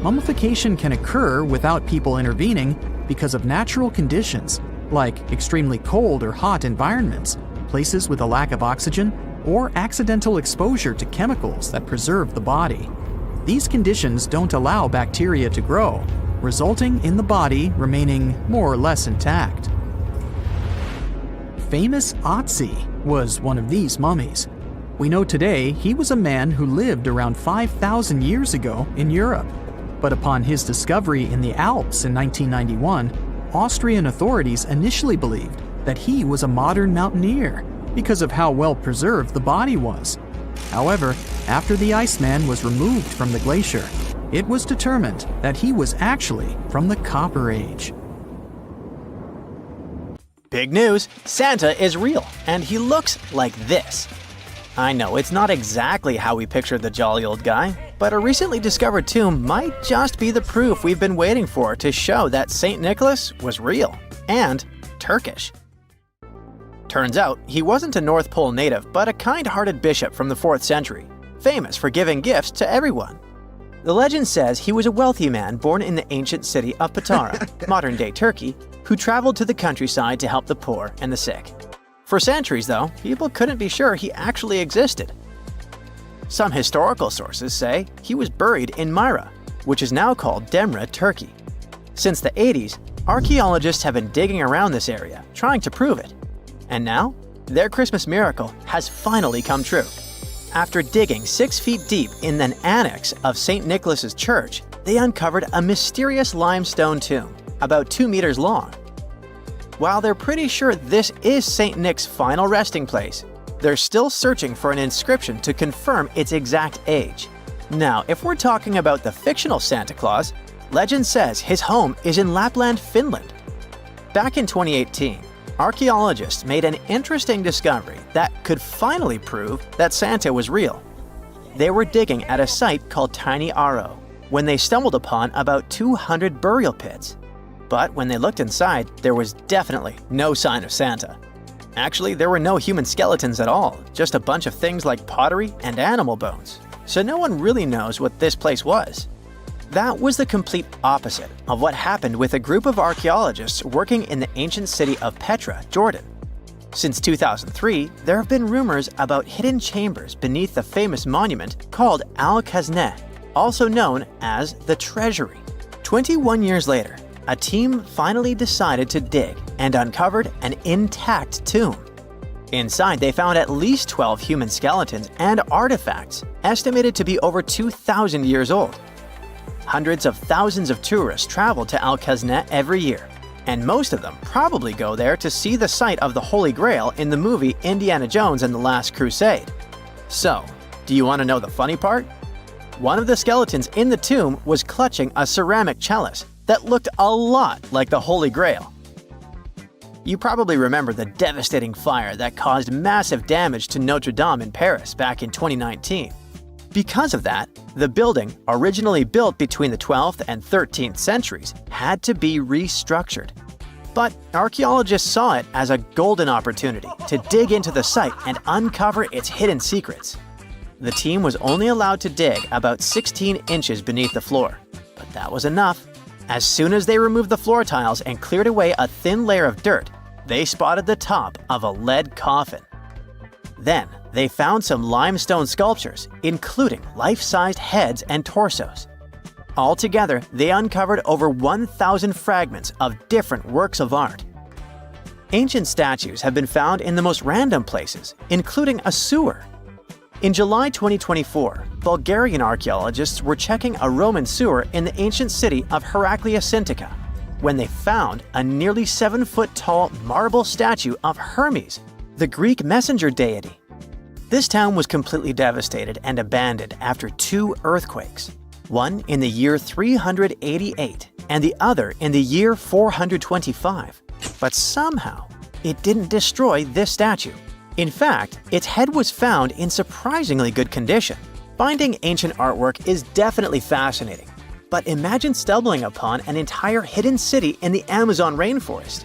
Mummification can occur without people intervening because of natural conditions, like extremely cold or hot environments, places with a lack of oxygen, or accidental exposure to chemicals that preserve the body. These conditions don't allow bacteria to grow, resulting in the body remaining more or less intact. Famous Otzi was one of these mummies. We know today he was a man who lived around 5,000 years ago in Europe. But upon his discovery in the Alps in 1991, Austrian authorities initially believed that he was a modern mountaineer because of how well preserved the body was. However, after the Iceman was removed from the glacier, it was determined that he was actually from the Copper Age. Big news! Santa is real, and he looks like this. I know it's not exactly how we pictured the jolly old guy, but a recently discovered tomb might just be the proof we've been waiting for to show that St. Nicholas was real and Turkish. Turns out, he wasn't a North Pole native, but a kind-hearted bishop from the 4th century, famous for giving gifts to everyone. The legend says he was a wealthy man born in the ancient city of Petra, modern-day Turkey, who traveled to the countryside to help the poor and the sick. For centuries, though, people couldn't be sure he actually existed. Some historical sources say he was buried in Myra, which is now called Demre, Turkey. Since the 80s, archaeologists have been digging around this area, trying to prove it. And now, their Christmas miracle has finally come true. After digging 6 feet deep in an annex of St. Nicholas's church, they uncovered a mysterious limestone tomb, about 2 meters long. While they're pretty sure this is St. Nick's final resting place, they're still searching for an inscription to confirm its exact age. Now, if we're talking about the fictional Santa Claus, legend says his home is in Lapland, Finland. Back in 2018, archaeologists made an interesting discovery that could finally prove that Santa was real. They were digging at a site called Tiny Aro when they stumbled upon about 200 burial pits. But when they looked inside, there was definitely no sign of Santa. Actually, there were no human skeletons at all, just a bunch of things like pottery and animal bones. So no one really knows what this place was. That was the complete opposite of what happened with a group of archaeologists working in the ancient city of Petra, Jordan. Since 2003, there have been rumors about hidden chambers beneath the famous monument called Al-Khazneh, also known as the Treasury. 21 years later, a team finally decided to dig and uncovered an intact tomb. Inside, they found at least 12 human skeletons and artifacts, estimated to be over 2,000 years old. Hundreds of thousands of tourists travel to Al-Khazneh every year, and most of them probably go there to see the site of the Holy Grail in the movie Indiana Jones and the Last Crusade. So, do you want to know the funny part? One of the skeletons in the tomb was clutching a ceramic chalice that looked a lot like the Holy Grail. You probably remember the devastating fire that caused massive damage to Notre Dame in Paris back in 2019. Because of that, the building, originally built between the 12th and 13th centuries, had to be restructured. But archaeologists saw it as a golden opportunity to dig into the site and uncover its hidden secrets. the team was only allowed to dig about 16 inches beneath the floor, but that was enough. As soon as they removed the floor tiles and cleared away a thin layer of dirt, they spotted the top of a lead coffin. Then, they found some limestone sculptures, including life-sized heads and torsos. Altogether, they uncovered over 1,000 fragments of different works of art. Ancient statues have been found in the most random places, including a sewer. In July 2024, Bulgarian archaeologists were checking a Roman sewer in the ancient city of Heraclea Sintica when they found a nearly 7-foot-tall marble statue of Hermes, the Greek messenger deity. This town was completely devastated and abandoned after 2 earthquakes, one in the year 388 and the other in the year 425. But somehow, it didn't destroy this statue. In fact, its head was found in surprisingly good condition. Finding ancient artwork is definitely fascinating, but imagine stumbling upon an entire hidden city in the Amazon rainforest.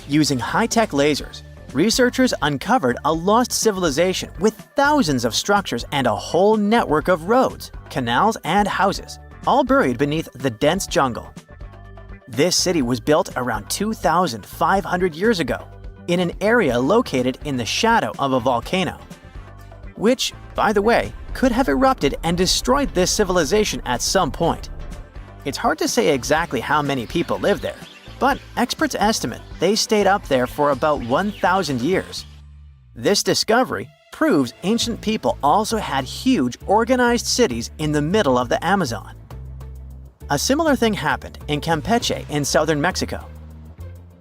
Using high-tech lasers, researchers uncovered a lost civilization with thousands of structures and a whole network of roads, canals, and houses, all buried beneath the dense jungle. This city was built around 2,500 years ago, in an area located in the shadow of a volcano, which, by the way, could have erupted and destroyed this civilization at some point. It's hard to say exactly how many people lived there, but experts estimate they stayed up there for about 1,000 years. This discovery proves ancient people also had huge organized cities in the middle of the Amazon. A similar thing happened in Campeche in southern Mexico.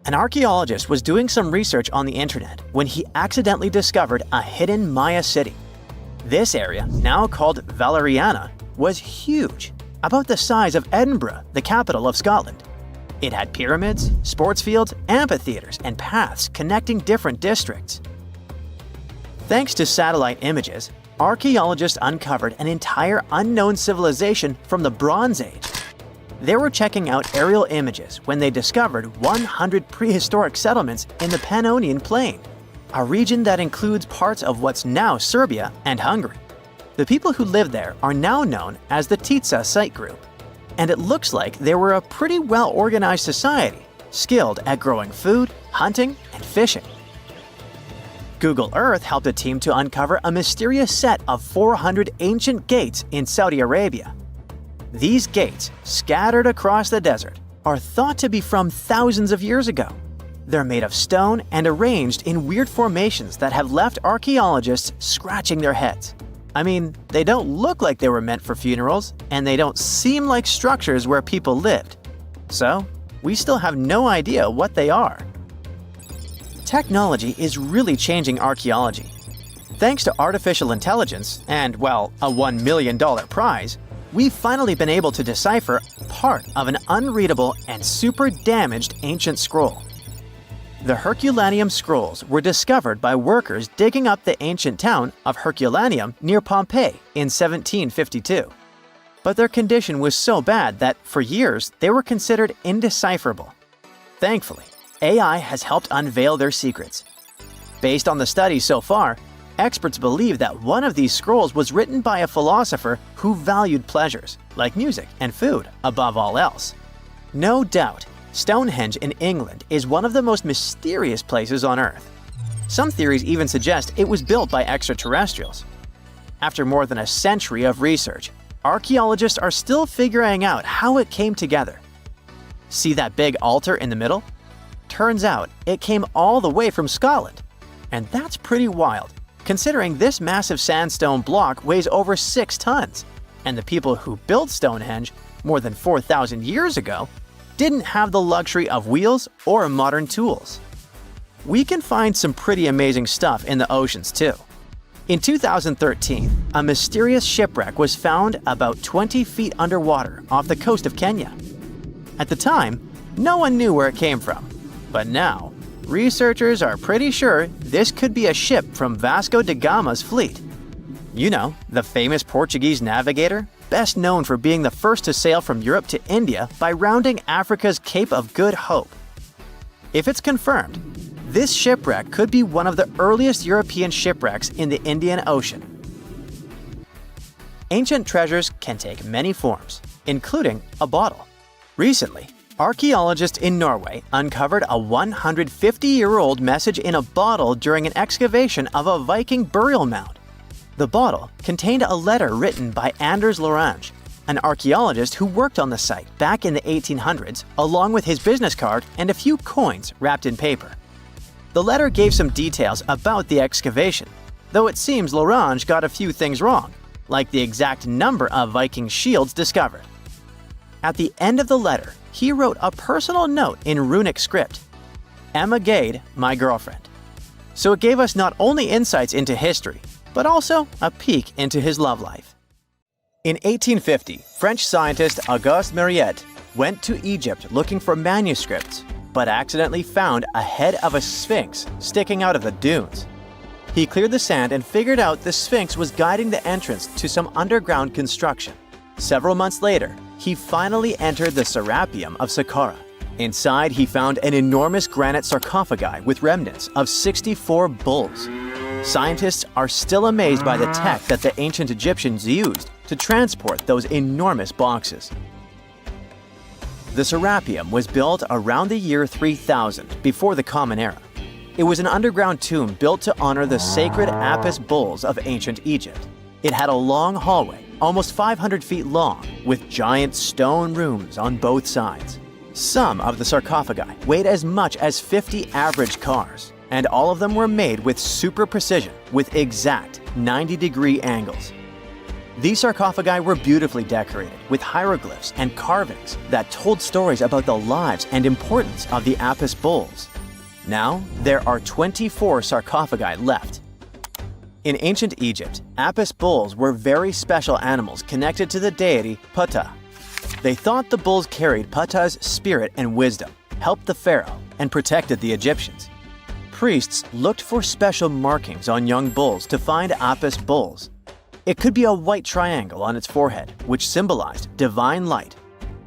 An archaeologist was doing some research on the internet when he accidentally discovered a hidden Maya city. This area, now called Valeriana, was huge, about the size of Edinburgh, the capital of Scotland. It had pyramids, sports fields, amphitheaters, and paths connecting different districts. Thanks to satellite images, archaeologists uncovered an entire unknown civilization from the Bronze Age. They were checking out aerial images when they discovered 100 prehistoric settlements in the Pannonian Plain, a region that includes parts of what's now Serbia and Hungary. The people who lived there are now known as the Titsa site group, and it looks like they were a pretty well-organized society, skilled at growing food, hunting, and fishing. Google Earth helped a team to uncover a mysterious set of 400 ancient gates in Saudi Arabia. These gates, scattered across the desert, are thought to be from thousands of years ago. They're made of stone and arranged in weird formations that have left archaeologists scratching their heads. I mean, they don't look like they were meant for funerals, and they don't seem like structures where people lived. So, we still have no idea what they are. Technology is really changing archaeology. Thanks to artificial intelligence and, well, a $1 million prize, we've finally been able to decipher part of an unreadable and super damaged ancient scroll. The Herculaneum scrolls were discovered by workers digging up the ancient town of Herculaneum near Pompeii in 1752. But their condition was so bad that, for years, they were considered indecipherable. Thankfully, AI has helped unveil their secrets. Based on the studies so far, experts believe that one of these scrolls was written by a philosopher who valued pleasures, like music and food, above all else. No doubt, Stonehenge in England is one of the most mysterious places on Earth. Some theories even suggest it was built by extraterrestrials. After more than a century of research, archaeologists are still figuring out how it came together. See that big altar in the middle? Turns out it came all the way from Scotland. And that's pretty wild, considering this massive sandstone block weighs over 6 tons, and the people who built Stonehenge more than 4,000 years ago didn't have the luxury of wheels or modern tools. We can find some pretty amazing stuff in the oceans too. In 2013, a mysterious shipwreck was found about 20 feet underwater off the coast of Kenya. At the time, no one knew where it came from, but now, researchers are pretty sure this could be a ship from Vasco da Gama's fleet. You know, the famous Portuguese navigator, best known for being the first to sail from Europe to India by rounding Africa's Cape of Good Hope. If it's confirmed, this shipwreck could be one of the earliest European shipwrecks in the Indian Ocean. Ancient treasures can take many forms, including a bottle. Recently, archaeologists in Norway uncovered a 150-year-old message in a bottle during an excavation of a Viking burial mound. The bottle contained a letter written by Anders Lorange, an archaeologist who worked on the site back in the 1800s, along with his business card and a few coins wrapped in paper. The letter gave some details about the excavation, though it seems Lorange got a few things wrong, like the exact number of Viking shields discovered. At the end of the letter, he wrote a personal note in runic script, "Emma Gade, my girlfriend." So it gave us not only insights into history, but also a peek into his love life. In 1850, French scientist Auguste Mariette went to Egypt looking for manuscripts, but accidentally found a head of a sphinx sticking out of the dunes. He cleared the sand and figured out the sphinx was guiding the entrance to some underground construction. Several months later, he finally entered the Serapeum of Saqqara. Inside, he found an enormous granite sarcophagi with remnants of 64 bulls. Scientists are still amazed by the tech that the ancient Egyptians used to transport those enormous boxes. The Serapeum was built around the year 3000 before the Common Era. It was an underground tomb built to honor the sacred Apis bulls of ancient Egypt. It had a long hallway, almost 500 feet long, with giant stone rooms on both sides. Some of the sarcophagi weighed as much as 50 average cars, and all of them were made with super precision, with exact 90-degree angles. These sarcophagi were beautifully decorated with hieroglyphs and carvings that told stories about the lives and importance of the Apis bulls. Now, there are 24 sarcophagi left. In ancient Egypt, Apis bulls were very special animals connected to the deity Petra. They thought the bulls carried Petra's spirit and wisdom, helped the pharaoh, and protected the Egyptians. Priests looked for special markings on young bulls to find Apis bulls. It could be a white triangle on its forehead, which symbolized divine light,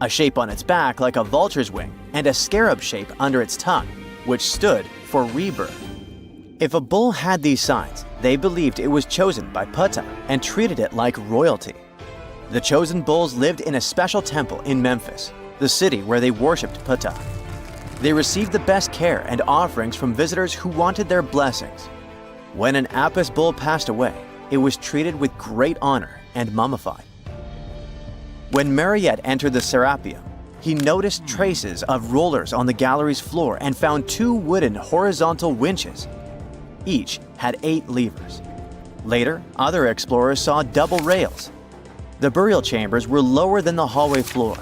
a shape on its back like a vulture's wing, and a scarab shape under its tongue, which stood for rebirth. If a bull had these signs, they believed it was chosen by Petra and treated it like royalty. The chosen bulls lived in a special temple in Memphis, the city where they worshipped Petra. They received the best care and offerings from visitors who wanted their blessings. When an Apis bull passed away, it was treated with great honor and mummified. When Mariette entered the Serapeum, he noticed traces of rollers on the gallery's floor and found 2 wooden horizontal winches. Each had 8 levers. Later, other explorers saw double rails. The burial chambers were lower than the hallway floor.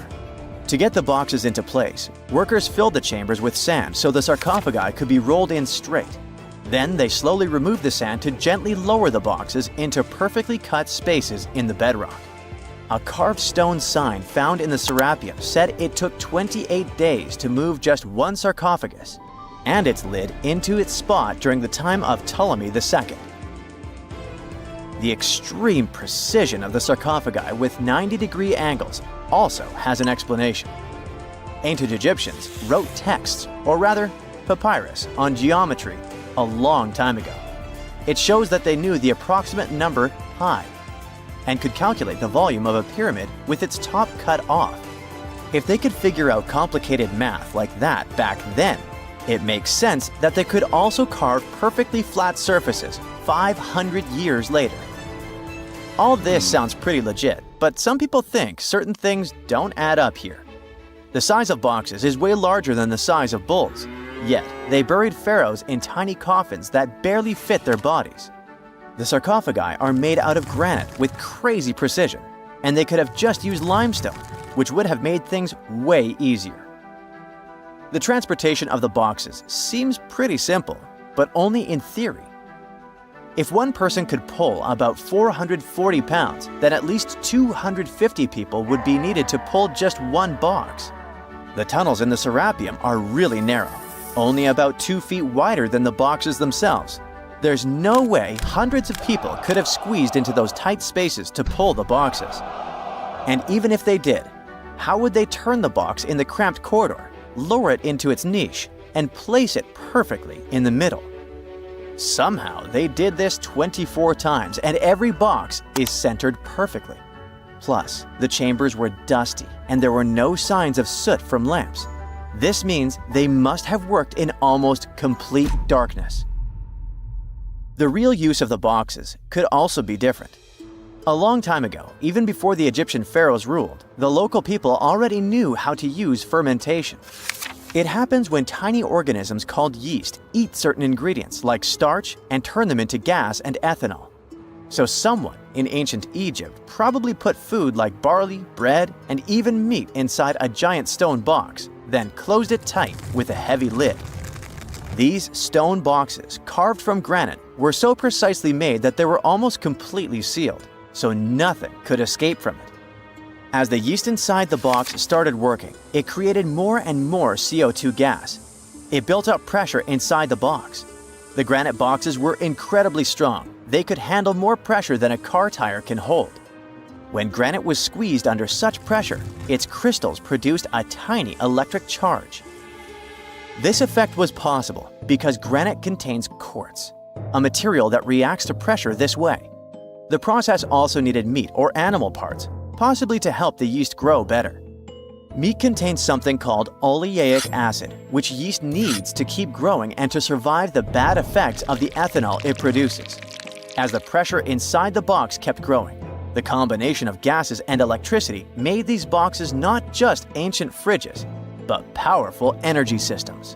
To get the boxes into place, workers filled the chambers with sand so the sarcophagi could be rolled in straight. Then they slowly removed the sand to gently lower the boxes into perfectly cut spaces in the bedrock. A carved stone sign found in the Serapeum said it took 28 days to move just one sarcophagus and its lid into its spot during the time of Ptolemy II. The extreme precision of the sarcophagi with 90-degree angles also has an explanation. Ancient Egyptians wrote texts, or rather, papyrus, on geometry a long time ago. It shows that they knew the approximate number pi and could calculate the volume of a pyramid with its top cut off. If they could figure out complicated math like that back then, it makes sense that they could also carve perfectly flat surfaces 500 years later. All this sounds pretty legit, but some people think certain things don't add up here. The size of boxes is way larger than the size of bulls, yet they buried pharaohs in tiny coffins that barely fit their bodies. The sarcophagi are made out of granite with crazy precision, and they could have just used limestone, which would have made things way easier. The transportation of the boxes seems pretty simple, but only in theory. If one person could pull about 440 pounds, then at least 250 people would be needed to pull just one box. The tunnels in the Serapeum are really narrow, only about 2 feet wider than the boxes themselves. There's no way hundreds of people could have squeezed into those tight spaces to pull the boxes. And even if they did, how would they turn the box in the cramped corridor, lower it into its niche, and place it perfectly in the middle? Somehow, they did this 24 times, and every box is centered perfectly. Plus, the chambers were dusty and there were no signs of soot from lamps. This means they must have worked in almost complete darkness. The real use of the boxes could also be different. A long time ago, even before the Egyptian pharaohs ruled, the local people already knew how to use fermentation. It happens when tiny organisms called yeast eat certain ingredients like starch and turn them into gas and ethanol. So someone in ancient Egypt probably put food like barley, bread, and even meat inside a giant stone box, then closed it tight with a heavy lid. These stone boxes, carved from granite, were so precisely made that they were almost completely sealed, so nothing could escape from it. As the yeast inside the box started working, it created more and more CO2 gas. It built up pressure inside the box. The granite boxes were incredibly strong. They could handle more pressure than a car tire can hold. When granite was squeezed under such pressure, its crystals produced a tiny electric charge. This effect was possible because granite contains quartz, a material that reacts to pressure this way. The process also needed meat or animal parts, possibly to help the yeast grow better. Meat contains something called oleic acid, which yeast needs to keep growing and to survive the bad effects of the ethanol it produces. As the pressure inside the box kept growing, the combination of gases and electricity made these boxes not just ancient fridges, but powerful energy systems.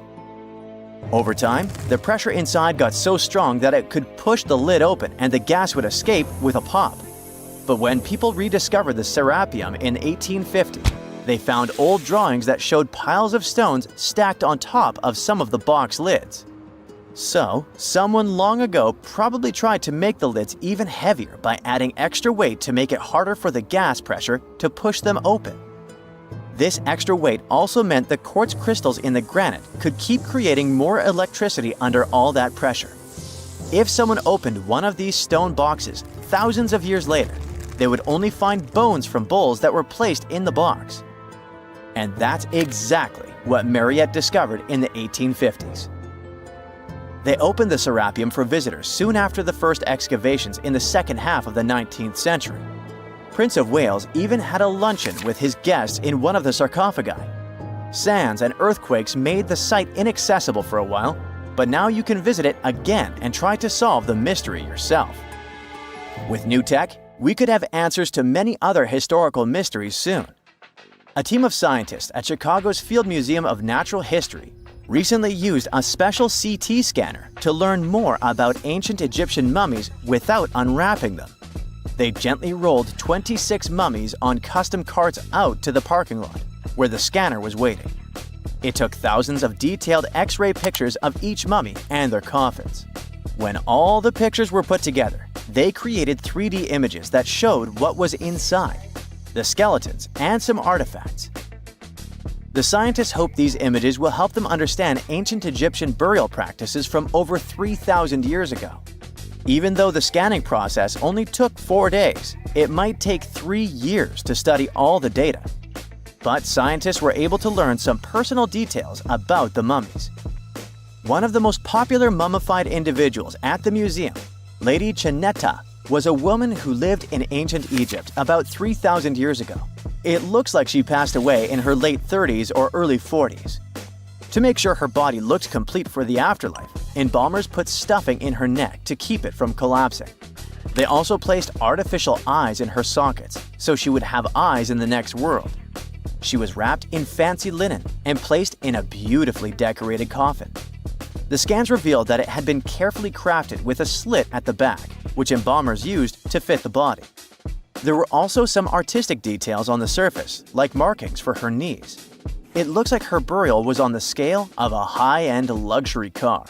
Over time, the pressure inside got so strong that it could push the lid open and the gas would escape with a pop. But when people rediscovered the Serapeum in 1850, they found old drawings that showed piles of stones stacked on top of some of the box lids. So, someone long ago probably tried to make the lids even heavier by adding extra weight to make it harder for the gas pressure to push them open. This extra weight also meant the quartz crystals in the granite could keep creating more electricity under all that pressure. If someone opened one of these stone boxes thousands of years later, they would only find bones from bulls that were placed in the box. And that's exactly what Mariette discovered in the 1850s. They opened the Serapeum for visitors soon after the first excavations in the second half of the 19th century. Prince of Wales even had a luncheon with his guests in one of the sarcophagi. Sands and earthquakes made the site inaccessible for a while, but now you can visit it again and try to solve the mystery yourself. With new tech, we could have answers to many other historical mysteries soon. A team of scientists at Chicago's Field Museum of Natural History recently used a special CT scanner to learn more about ancient Egyptian mummies without unwrapping them. They gently rolled 26 mummies on custom carts out to the parking lot, where the scanner was waiting. It took thousands of detailed X-ray pictures of each mummy and their coffins. When all the pictures were put together, they created 3D images that showed what was inside, the skeletons, and some artifacts. The scientists hope these images will help them understand ancient Egyptian burial practices from over 3,000 years ago. Even though the scanning process only took 4 days, it might take 3 years to study all the data. But scientists were able to learn some personal details about the mummies. One of the most popular mummified individuals at the museum, Lady Chineta, was a woman who lived in ancient Egypt about 3,000 years ago. It looks like she passed away in her late 30s or early 40s. To make sure her body looked complete for the afterlife, embalmers put stuffing in her neck to keep it from collapsing. They also placed artificial eyes in her sockets, so she would have eyes in the next world. She was wrapped in fancy linen and placed in a beautifully decorated coffin. The scans revealed that it had been carefully crafted with a slit at the back, which embalmers used to fit the body. There were also some artistic details on the surface, like markings for her knees. It looks like her burial was on the scale of a high-end luxury car.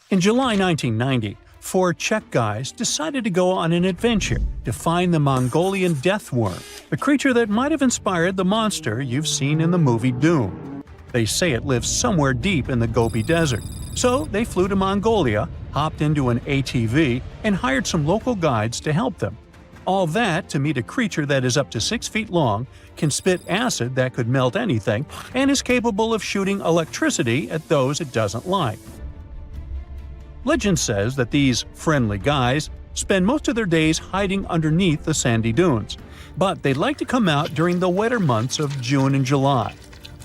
In July 1990, 4 Czech guys decided to go on an adventure to find the Mongolian death worm, a creature that might have inspired the monster you've seen in the movie Doom. They say it lives somewhere deep in the Gobi Desert, so they flew to Mongolia, hopped into an ATV, and hired some local guides to help them. All that to meet a creature that is up to 6 feet long, can spit acid that could melt anything, and is capable of shooting electricity at those it doesn't like. Legend says that these friendly guys spend most of their days hiding underneath the sandy dunes, but they'd like to come out during the wetter months of June and July.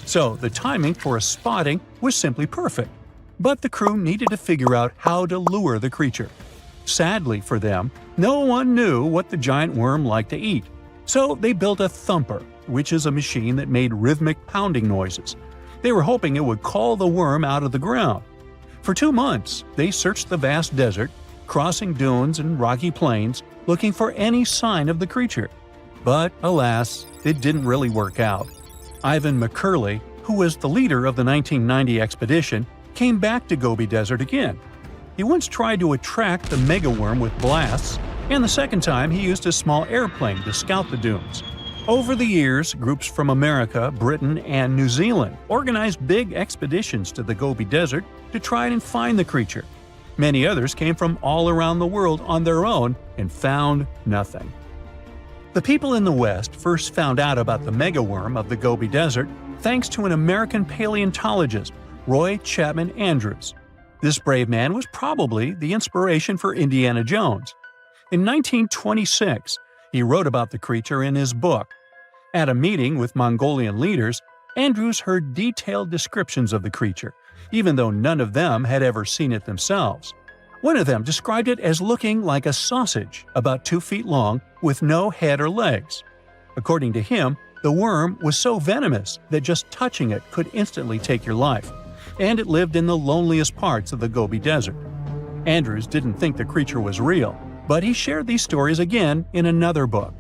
So the timing for a spotting was simply perfect. But the crew needed to figure out how to lure the creature. Sadly for them, no one knew what the giant worm liked to eat. So they built a thumper, which is a machine that made rhythmic pounding noises. They were hoping it would call the worm out of the ground. For 2 months, they searched the vast desert, crossing dunes and rocky plains, looking for any sign of the creature. But alas, it didn't really work out. Ivan McCurley, who was the leader of the 1990 expedition, came back to Gobi Desert again. He once tried to attract the megaworm with blasts, and the second time he used a small airplane to scout the dunes. Over the years, groups from America, Britain, and New Zealand organized big expeditions to the Gobi Desert to try and find the creature. Many others came from all around the world on their own and found nothing. The people in the West first found out about the megaworm of the Gobi Desert thanks to an American paleontologist, Roy Chapman Andrews. This brave man was probably the inspiration for Indiana Jones. In 1926, he wrote about the creature in his book. At a meeting with Mongolian leaders, Andrews heard detailed descriptions of the creature, even though none of them had ever seen it themselves. One of them described it as looking like a sausage, about 2 feet long, with no head or legs. According to him, the worm was so venomous that just touching it could instantly take your life, and it lived in the loneliest parts of the Gobi Desert. Andrews didn't think the creature was real, but he shared these stories again in another book.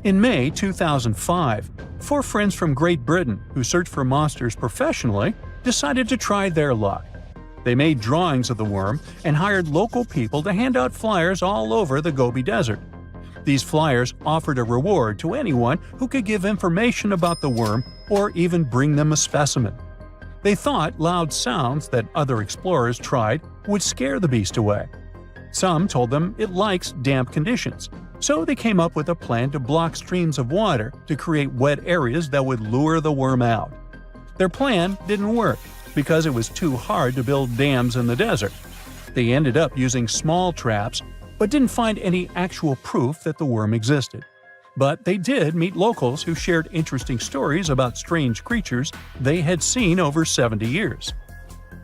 In May 2005, 4 friends from Great Britain who searched for monsters professionally decided to try their luck. They made drawings of the worm and hired local people to hand out flyers all over the Gobi Desert. These flyers offered a reward to anyone who could give information about the worm or even bring them a specimen. They thought loud sounds that other explorers tried would scare the beast away. Some told them it likes damp conditions, so they came up with a plan to block streams of water to create wet areas that would lure the worm out. Their plan didn't work because it was too hard to build dams in the desert. They ended up using small traps, but didn't find any actual proof that the worm existed. But they did meet locals who shared interesting stories about strange creatures they had seen over 70 years.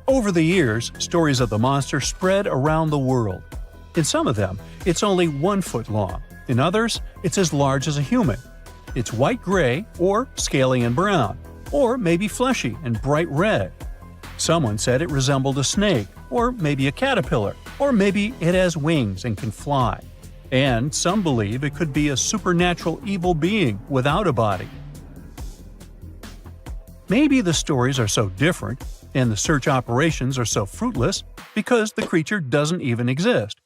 Over the years, stories of the monster spread around the world. In some of them, it's only 1 foot long. In others, it's as large as a human. It's white-gray or scaly and brown, or maybe fleshy and bright red. Someone said it resembled a snake, or maybe a caterpillar, or maybe it has wings and can fly. And some believe it could be a supernatural evil being without a body. Maybe the stories are so different, and the search operations are so fruitless, because the creature doesn't even exist.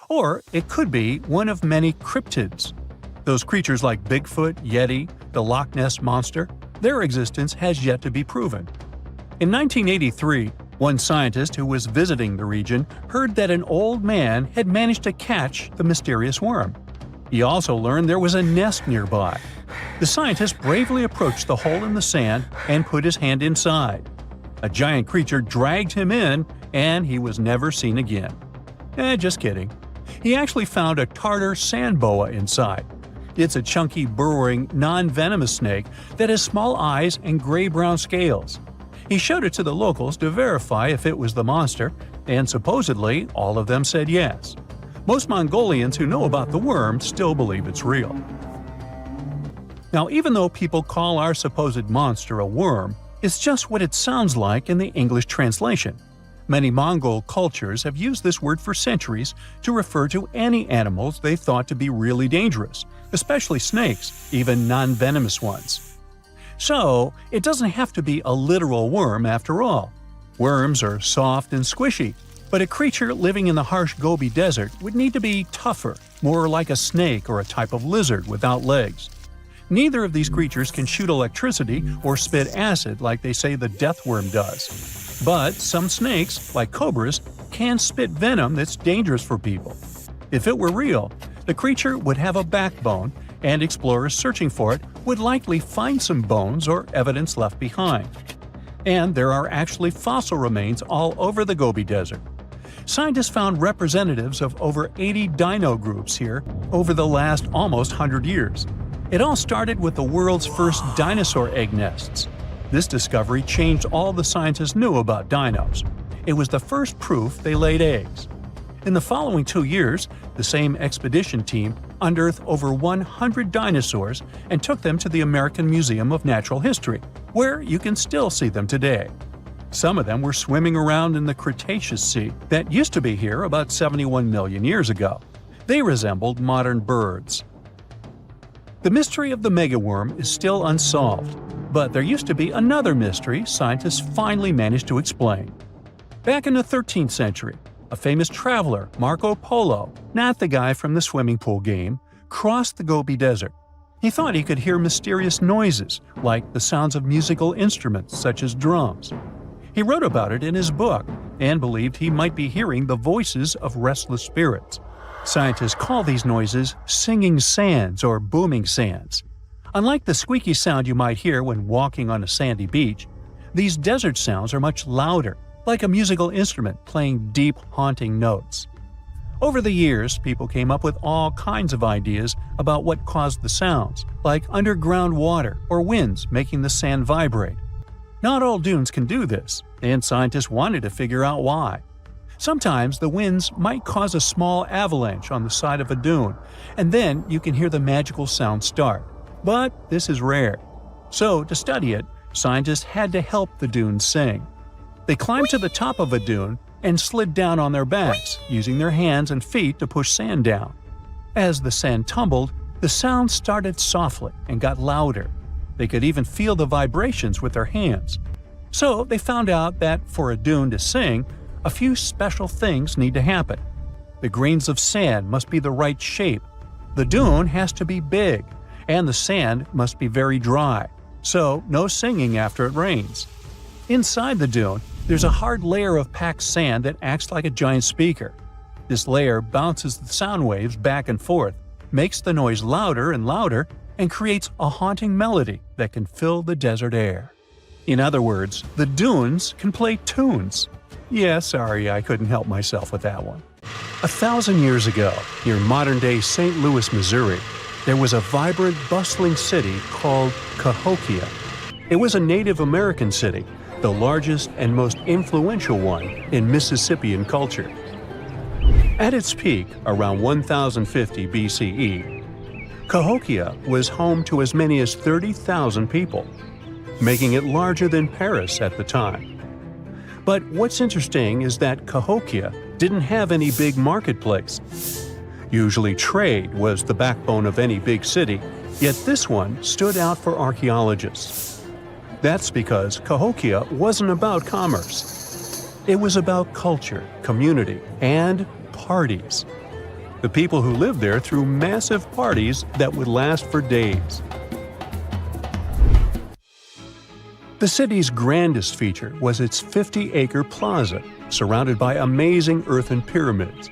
Or it could be one of many cryptids. Those creatures like Bigfoot, Yeti, the Loch Ness Monster, their existence has yet to be proven. In 1983, one scientist who was visiting the region heard that an old man had managed to catch the mysterious worm. He also learned there was a nest nearby. The scientist bravely approached the hole in the sand and put his hand inside. A giant creature dragged him in, and he was never seen again. Just kidding. He actually found a Tartar sand boa inside. It's a chunky, burrowing, non-venomous snake that has small eyes and gray-brown scales. He showed it to the locals to verify if it was the monster, and supposedly all of them said yes. Most Mongolians who know about the worm still believe it's real. Now, even though people call our supposed monster a worm, it's just what it sounds like in the English translation. Many Mongol cultures have used this word for centuries to refer to any animals they thought to be really dangerous, especially snakes, even non-venomous ones. So, it doesn't have to be a literal worm after all. Worms are soft and squishy, but a creature living in the harsh Gobi Desert would need to be tougher, more like a snake or a type of lizard without legs. Neither of these creatures can shoot electricity or spit acid like they say the death worm does. But some snakes, like cobras, can spit venom that's dangerous for people. If it were real, the creature would have a backbone, and explorers searching for it would likely find some bones or evidence left behind. And there are actually fossil remains all over the Gobi Desert. Scientists found representatives of over 80 dino groups here over the last almost 100 years. It all started with the world's first dinosaur egg nests. This discovery changed all the scientists knew about dinos. It was the first proof they laid eggs. In the following 2 years, the same expedition team unearthed over 100 dinosaurs and took them to the American Museum of Natural History, where you can still see them today. Some of them were swimming around in the Cretaceous Sea that used to be here about 71 million years ago. They resembled modern birds. The mystery of the megaworm is still unsolved, but there used to be another mystery scientists finally managed to explain. Back in the 13th century, a famous traveler, Marco Polo, not the guy from the swimming pool game, crossed the Gobi Desert. He thought he could hear mysterious noises, like the sounds of musical instruments such as drums. He wrote about it in his book and believed he might be hearing the voices of restless spirits. Scientists call these noises singing sands or booming sands. Unlike the squeaky sound you might hear when walking on a sandy beach, these desert sounds are much louder, like a musical instrument playing deep, haunting notes. Over the years, people came up with all kinds of ideas about what caused the sounds, like underground water or winds making the sand vibrate. Not all dunes can do this, and scientists wanted to figure out why. Sometimes the winds might cause a small avalanche on the side of a dune, and then you can hear the magical sound start. But this is rare. So, to study it, scientists had to help the dunes sing. They climbed to the top of a dune and slid down on their backs, using their hands and feet to push sand down. As the sand tumbled, the sound started softly and got louder. They could even feel the vibrations with their hands. So they found out that for a dune to sing, a few special things need to happen. The grains of sand must be the right shape. The dune has to be big, and the sand must be very dry, so no singing after it rains. Inside the dune, there's a hard layer of packed sand that acts like a giant speaker. This layer bounces the sound waves back and forth, makes the noise louder and louder, and creates a haunting melody that can fill the desert air. In other words, the dunes can play tunes. Yeah, sorry, I couldn't help myself with that one. 1,000 years ago, near modern-day St. Louis, Missouri, there was a vibrant, bustling city called Cahokia. It was a Native American city, the largest and most influential one in Mississippian culture. At its peak, around 1050 BCE, Cahokia was home to as many as 30,000 people, making it larger than Paris at the time. But what's interesting is that Cahokia didn't have any big marketplace. Usually trade was the backbone of any big city, yet this one stood out for archaeologists. That's because Cahokia wasn't about commerce. It was about culture, community, and parties. The people who lived there threw massive parties that would last for days. The city's grandest feature was its 50-acre plaza, surrounded by amazing earthen pyramids.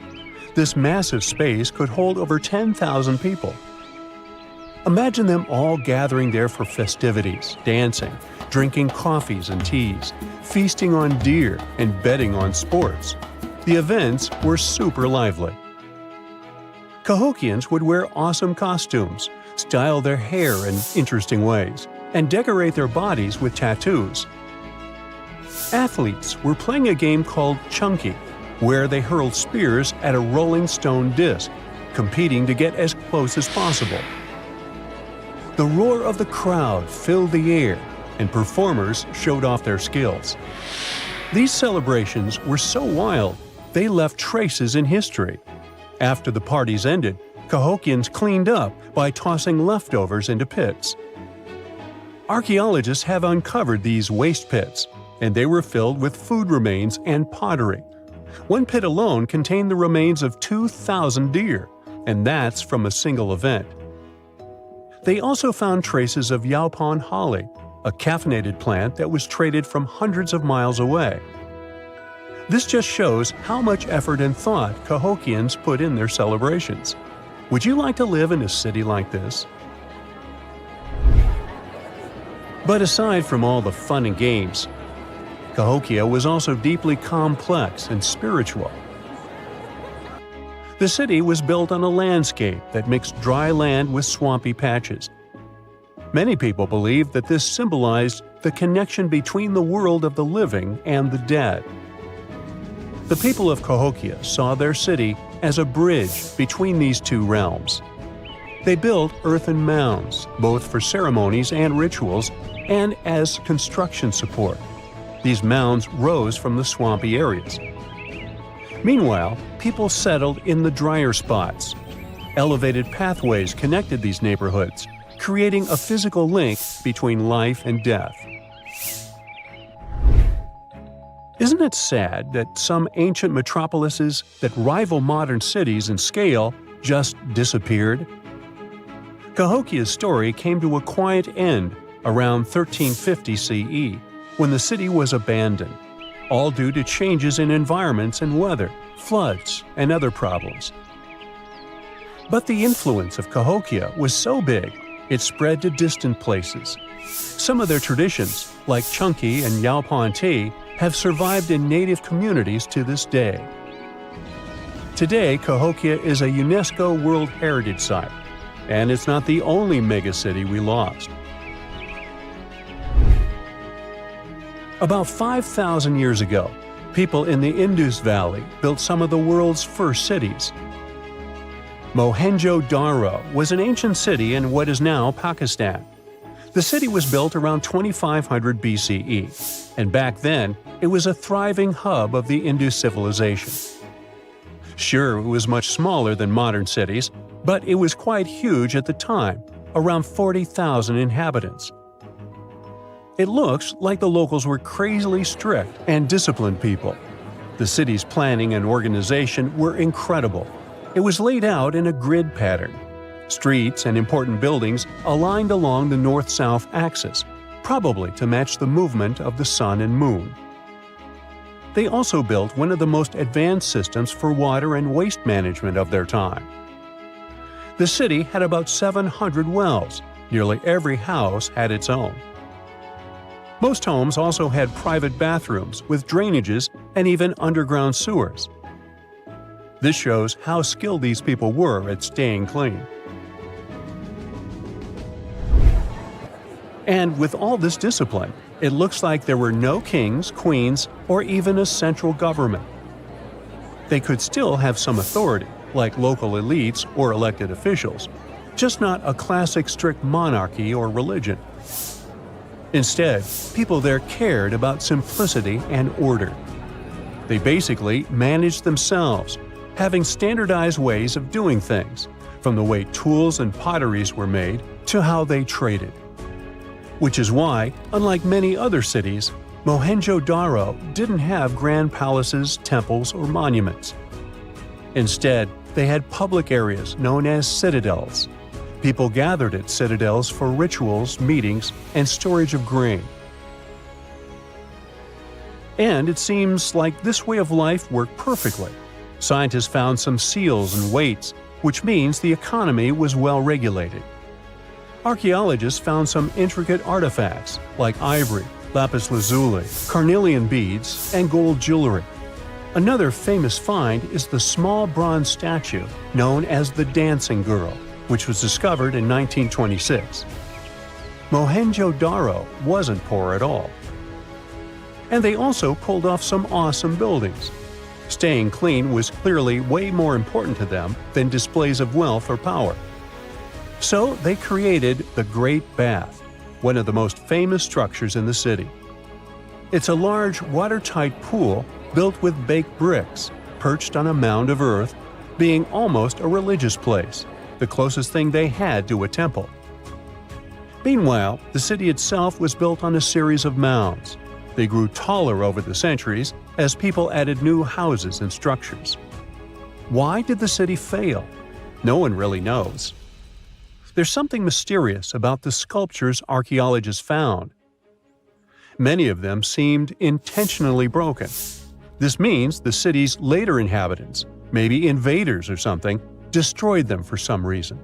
This massive space could hold over 10,000 people. Imagine them all gathering there for festivities, dancing, drinking coffees and teas, feasting on deer, and betting on sports. The events were super lively. Cahokians would wear awesome costumes, style their hair in interesting ways, and decorate their bodies with tattoos. Athletes were playing a game called chunky, where they hurled spears at a rolling stone disc, competing to get as close as possible. The roar of the crowd filled the air, and performers showed off their skills. These celebrations were so wild, they left traces in history. After the parties ended, Cahokians cleaned up by tossing leftovers into pits. Archaeologists have uncovered these waste pits, and they were filled with food remains and pottery. One pit alone contained the remains of 2,000 deer, and that's from a single event. They also found traces of yaupon holly, a caffeinated plant that was traded from hundreds of miles away. This just shows how much effort and thought Cahokians put in their celebrations. Would you like to live in a city like this? But aside from all the fun and games, Cahokia was also deeply complex and spiritual. The city was built on a landscape that mixed dry land with swampy patches. Many people believe that this symbolized the connection between the world of the living and the dead. The people of Cahokia saw their city as a bridge between these two realms. They built earthen mounds, both for ceremonies and rituals, and as construction support. These mounds rose from the swampy areas. Meanwhile, people settled in the drier spots. Elevated pathways connected these neighborhoods, creating a physical link between life and death. Isn't it sad that some ancient metropolises that rival modern cities in scale just disappeared? Cahokia's story came to a quiet end around 1350 CE, when the city was abandoned, all due to changes in environments and weather, floods, and other problems. But the influence of Cahokia was so big, it spread to distant places. Some of their traditions, like Chunky and Yaupon tea, have survived in native communities to this day. Today, Cahokia is a UNESCO World Heritage Site, and it's not the only megacity we lost. About 5,000 years ago, people in the Indus Valley built some of the world's first cities. Mohenjo-Daro was an ancient city in what is now Pakistan. The city was built around 2500 BCE, and back then, it was a thriving hub of the Indus civilization. Sure, it was much smaller than modern cities, but it was quite huge at the time, around 40,000 inhabitants. It looks like the locals were crazily strict and disciplined people. The city's planning and organization were incredible. It was laid out in a grid pattern. Streets and important buildings aligned along the north-south axis, probably to match the movement of the sun and moon. They also built one of the most advanced systems for water and waste management of their time. The city had about 700 wells. Nearly every house had its own. Most homes also had private bathrooms with drainages and even underground sewers. This shows how skilled these people were at staying clean. And with all this discipline, it looks like there were no kings, queens, or even a central government. They could still have some authority, like local elites or elected officials, just not a classic strict monarchy or religion. Instead, people there cared about simplicity and order. They basically managed themselves, having standardized ways of doing things, from the way tools and potteries were made to how they traded. Which is why, unlike many other cities, Mohenjo-Daro didn't have grand palaces, temples, or monuments. Instead, they had public areas known as citadels. People gathered at citadels for rituals, meetings, and storage of grain. And it seems like this way of life worked perfectly. Scientists found some seals and weights, which means the economy was well regulated. Archaeologists found some intricate artifacts like ivory, lapis lazuli, carnelian beads, and gold jewelry. Another famous find is the small bronze statue known as the Dancing Girl, which was discovered in 1926. Mohenjo-Daro wasn't poor at all. And they also pulled off some awesome buildings. Staying clean was clearly way more important to them than displays of wealth or power. So they created the Great Bath, one of the most famous structures in the city. It's a large, watertight pool built with baked bricks, perched on a mound of earth, being almost a religious place, the closest thing they had to a temple. Meanwhile, the city itself was built on a series of mounds. They grew taller over the centuries as people added new houses and structures. Why did the city fail? No one really knows. There's something mysterious about the sculptures archaeologists found. Many of them seemed intentionally broken. This means the city's later inhabitants, maybe invaders or something, destroyed them for some reason.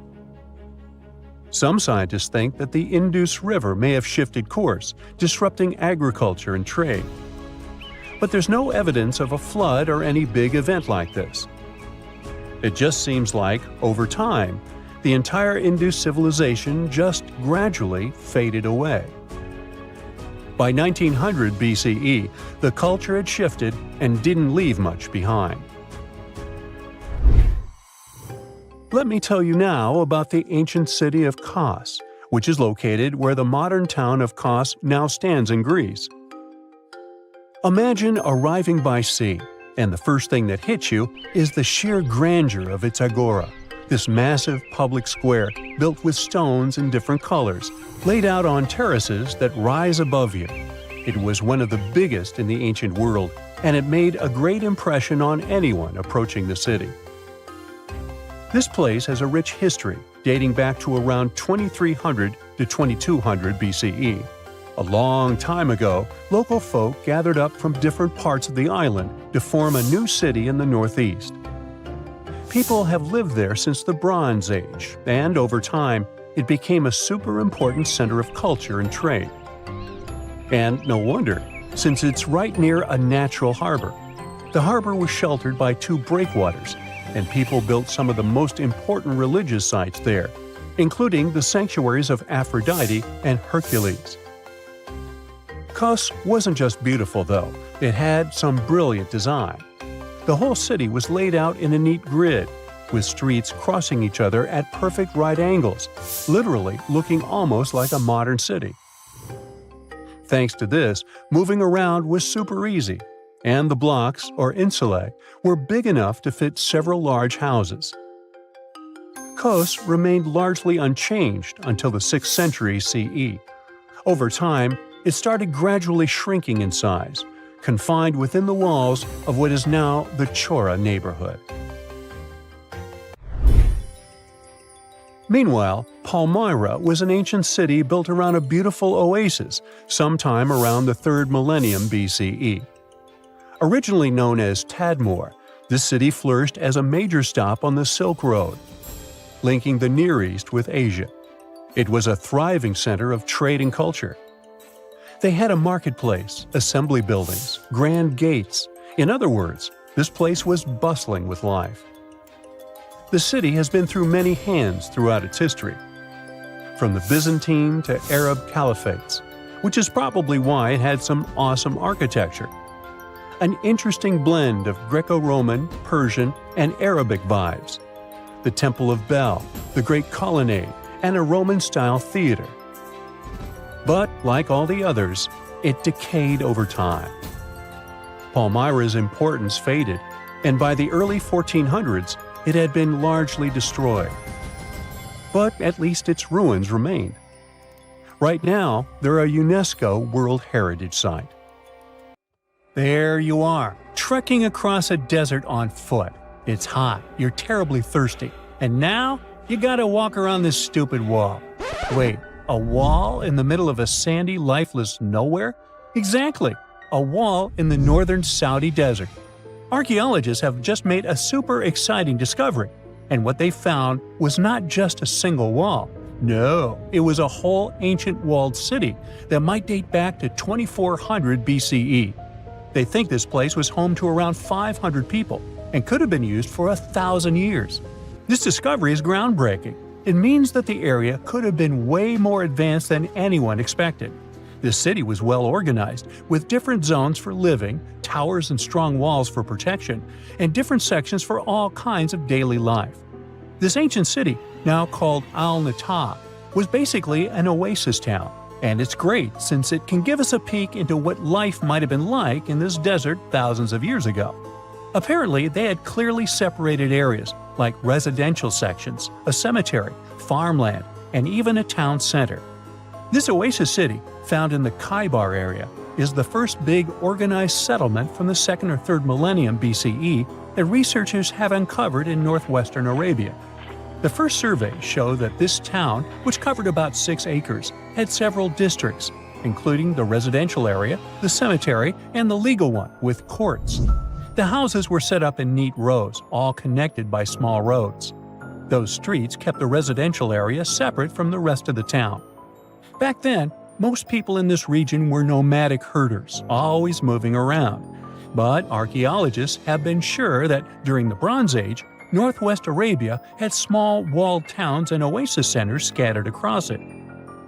Some scientists think that the Indus River may have shifted course, disrupting agriculture and trade. But there's no evidence of a flood or any big event like this. It just seems like, over time, the entire Indus civilization just gradually faded away. By 1900 BCE, the culture had shifted and didn't leave much behind. Let me tell you now about the ancient city of Kos, which is located where the modern town of Kos now stands in Greece. Imagine arriving by sea, and the first thing that hits you is the sheer grandeur of its agora, this massive public square built with stones in different colors, laid out on terraces that rise above you. It was one of the biggest in the ancient world, and it made a great impression on anyone approaching the city. This place has a rich history, dating back to around 2300 to 2200 BCE. A long time ago, local folk gathered up from different parts of the island to form a new city in the northeast. People have lived there since the Bronze Age, and over time, it became a super important center of culture and trade. And no wonder, since it's right near a natural harbor. The harbor was sheltered by two breakwaters, and people built some of the most important religious sites there, including the sanctuaries of Aphrodite and Hercules. Kos wasn't just beautiful, though. It had some brilliant design. The whole city was laid out in a neat grid, with streets crossing each other at perfect right angles, literally looking almost like a modern city. Thanks to this, moving around was super easy, and the blocks, or insulae, were big enough to fit several large houses. Kos remained largely unchanged until the 6th century CE. Over time, it started gradually shrinking in size, confined within the walls of what is now the Chora neighborhood. Meanwhile, Palmyra was an ancient city built around a beautiful oasis sometime around the 3rd millennium BCE. Originally known as Tadmor, this city flourished as a major stop on the Silk Road, linking the Near East with Asia. It was a thriving center of trade and culture. They had a marketplace, assembly buildings, grand gates. In other words, this place was bustling with life. The city has been through many hands throughout its history, from the Byzantine to Arab caliphates, which is probably why it had some awesome architecture. An interesting blend of Greco-Roman, Persian, and Arabic vibes. The Temple of Bel, the Great Colonnade, and a Roman-style theater. But, like all the others, it decayed over time. Palmyra's importance faded, and by the early 1400s, it had been largely destroyed. But at least its ruins remained. Right now, they're a UNESCO World Heritage Site. There you are, trekking across a desert on foot. It's hot, you're terribly thirsty, and now you gotta walk around this stupid wall. Wait, a wall in the middle of a sandy, lifeless nowhere? Exactly, a wall in the northern Saudi desert. Archaeologists have just made a super exciting discovery, and what they found was not just a single wall. No, it was a whole ancient walled city that might date back to 2400 BCE. They think this place was home to around 500 people and could have been used for 1,000 years. This discovery is groundbreaking. It means that the area could have been way more advanced than anyone expected. This city was well organized, with different zones for living, towers and strong walls for protection, and different sections for all kinds of daily life. This ancient city, now called Al-Natab, was basically an oasis town, and it's great since it can give us a peek into what life might have been like in this desert thousands of years ago. Apparently, they had clearly separated areas, like residential sections, a cemetery, farmland, and even a town center. This oasis city, found in the Khaybar area, is the first big organized settlement from the 2nd or 3rd millennium BCE that researchers have uncovered in northwestern Arabia. The first surveys show that this town, which covered about 6 acres, had several districts, including the residential area, the cemetery, and the legal one, with courts. The houses were set up in neat rows, all connected by small roads. Those streets kept the residential area separate from the rest of the town. Back then, most people in this region were nomadic herders, always moving around. But archaeologists have been sure that during the Bronze Age, Northwest Arabia had small walled towns and oasis centers scattered across it.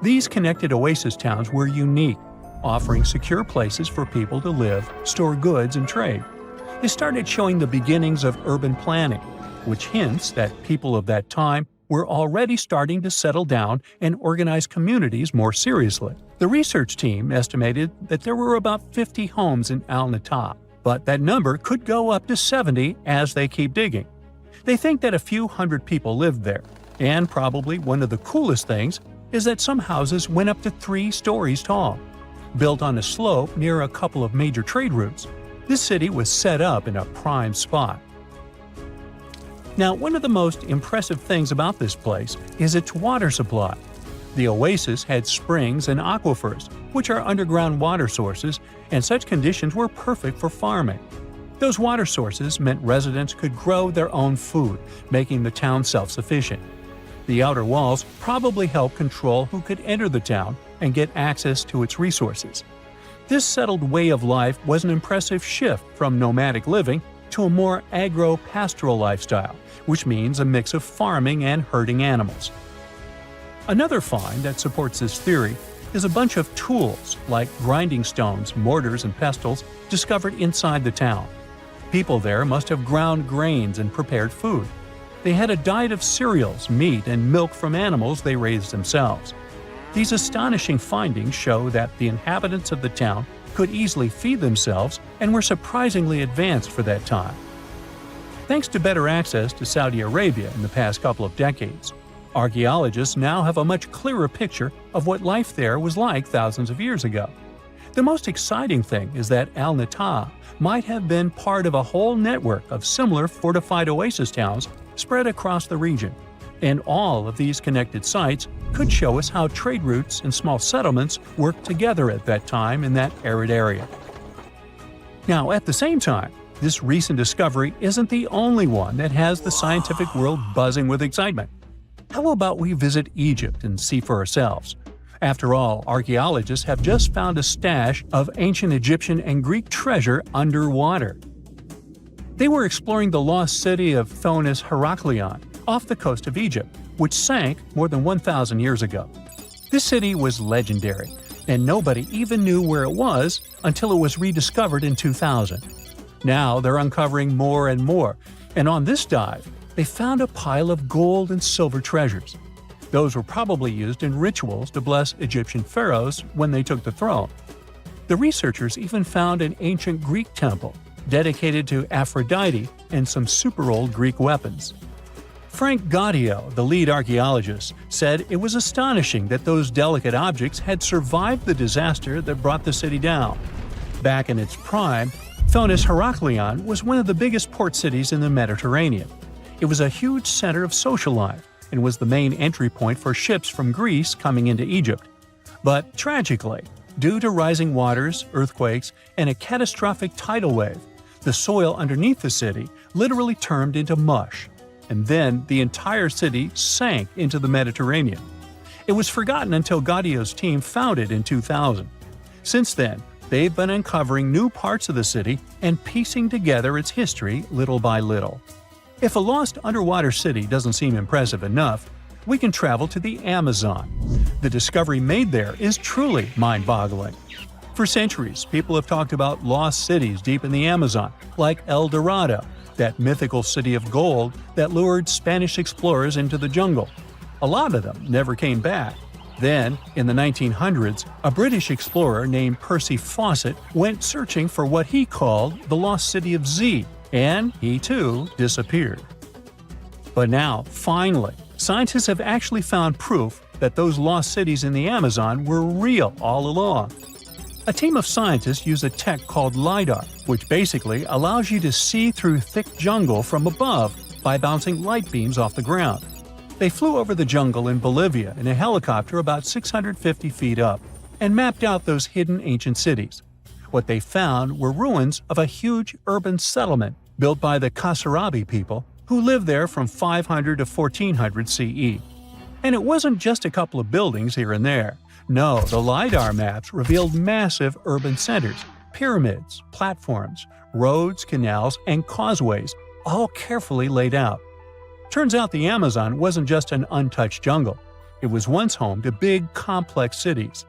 These connected oasis towns were unique, offering secure places for people to live, store goods, and trade. They started showing the beginnings of urban planning, which hints that people of that time were already starting to settle down and organize communities more seriously. The research team estimated that there were about 50 homes in Al-Natta, but that number could go up to 70 as they keep digging. They think that a few hundred people lived there, and probably one of the coolest things is that some houses went up to 3 stories tall. Built on a slope near a couple of major trade routes, this city was set up in a prime spot. Now, one of the most impressive things about this place is its water supply. The oasis had springs and aquifers, which are underground water sources, and such conditions were perfect for farming. Those water sources meant residents could grow their own food, making the town self-sufficient. The outer walls probably helped control who could enter the town and get access to its resources. This settled way of life was an impressive shift from nomadic living to a more agro-pastoral lifestyle, which means a mix of farming and herding animals. Another find that supports this theory is a bunch of tools like grinding stones, mortars, and pestles discovered inside the town. People there must have ground grains and prepared food. They had a diet of cereals, meat, and milk from animals they raised themselves. These astonishing findings show that the inhabitants of the town could easily feed themselves and were surprisingly advanced for that time. Thanks to better access to Saudi Arabia in the past couple of decades, archaeologists now have a much clearer picture of what life there was like thousands of years ago. The most exciting thing is that Al-Natta might have been part of a whole network of similar fortified oasis towns spread across the region, and all of these connected sites could show us how trade routes and small settlements worked together at that time in that arid area. Now, at the same time, this recent discovery isn't the only one that has the scientific world buzzing with excitement. How about we visit Egypt and see for ourselves? After all, archaeologists have just found a stash of ancient Egyptian and Greek treasure underwater. They were exploring the lost city of Thonis Heraklion off the coast of Egypt, which sank more than 1,000 years ago. This city was legendary, and nobody even knew where it was until it was rediscovered in 2000. Now they're uncovering more and more, and on this dive, they found a pile of gold and silver treasures. Those were probably used in rituals to bless Egyptian pharaohs when they took the throne. The researchers even found an ancient Greek temple dedicated to Aphrodite and some super-old Greek weapons. Frank Gaudio, the lead archaeologist, said it was astonishing that those delicate objects had survived the disaster that brought the city down. Back in its prime, Thonis Heraklion was one of the biggest port cities in the Mediterranean. It was a huge center of social life and was the main entry point for ships from Greece coming into Egypt. But tragically, due to rising waters, earthquakes, and a catastrophic tidal wave, the soil underneath the city literally turned into mush, and then the entire city sank into the Mediterranean. It was forgotten until Gaudio's team found it in 2000. Since then, they've been uncovering new parts of the city and piecing together its history little by little. If a lost underwater city doesn't seem impressive enough, we can travel to the Amazon. The discovery made there is truly mind-boggling. For centuries, people have talked about lost cities deep in the Amazon, like El Dorado, that mythical city of gold that lured Spanish explorers into the jungle. A lot of them never came back. Then, in the 1900s, a British explorer named Percy Fawcett went searching for what he called the lost city of Z, and he too disappeared. But now, finally, scientists have actually found proof that those lost cities in the Amazon were real all along. A team of scientists use a tech called lidar, which basically allows you to see through thick jungle from above by bouncing light beams off the ground. They flew over the jungle in Bolivia in a helicopter about 650 feet up and mapped out those hidden ancient cities. What they found were ruins of a huge urban settlement built by the Kasarabi people who lived there from 500 to 1400 CE. And it wasn't just a couple of buildings here and there. No, the LiDAR maps revealed massive urban centers, pyramids, platforms, roads, canals, and causeways, all carefully laid out, Turns out the Amazon wasn't just an untouched jungle. It was once home to big, complex cities.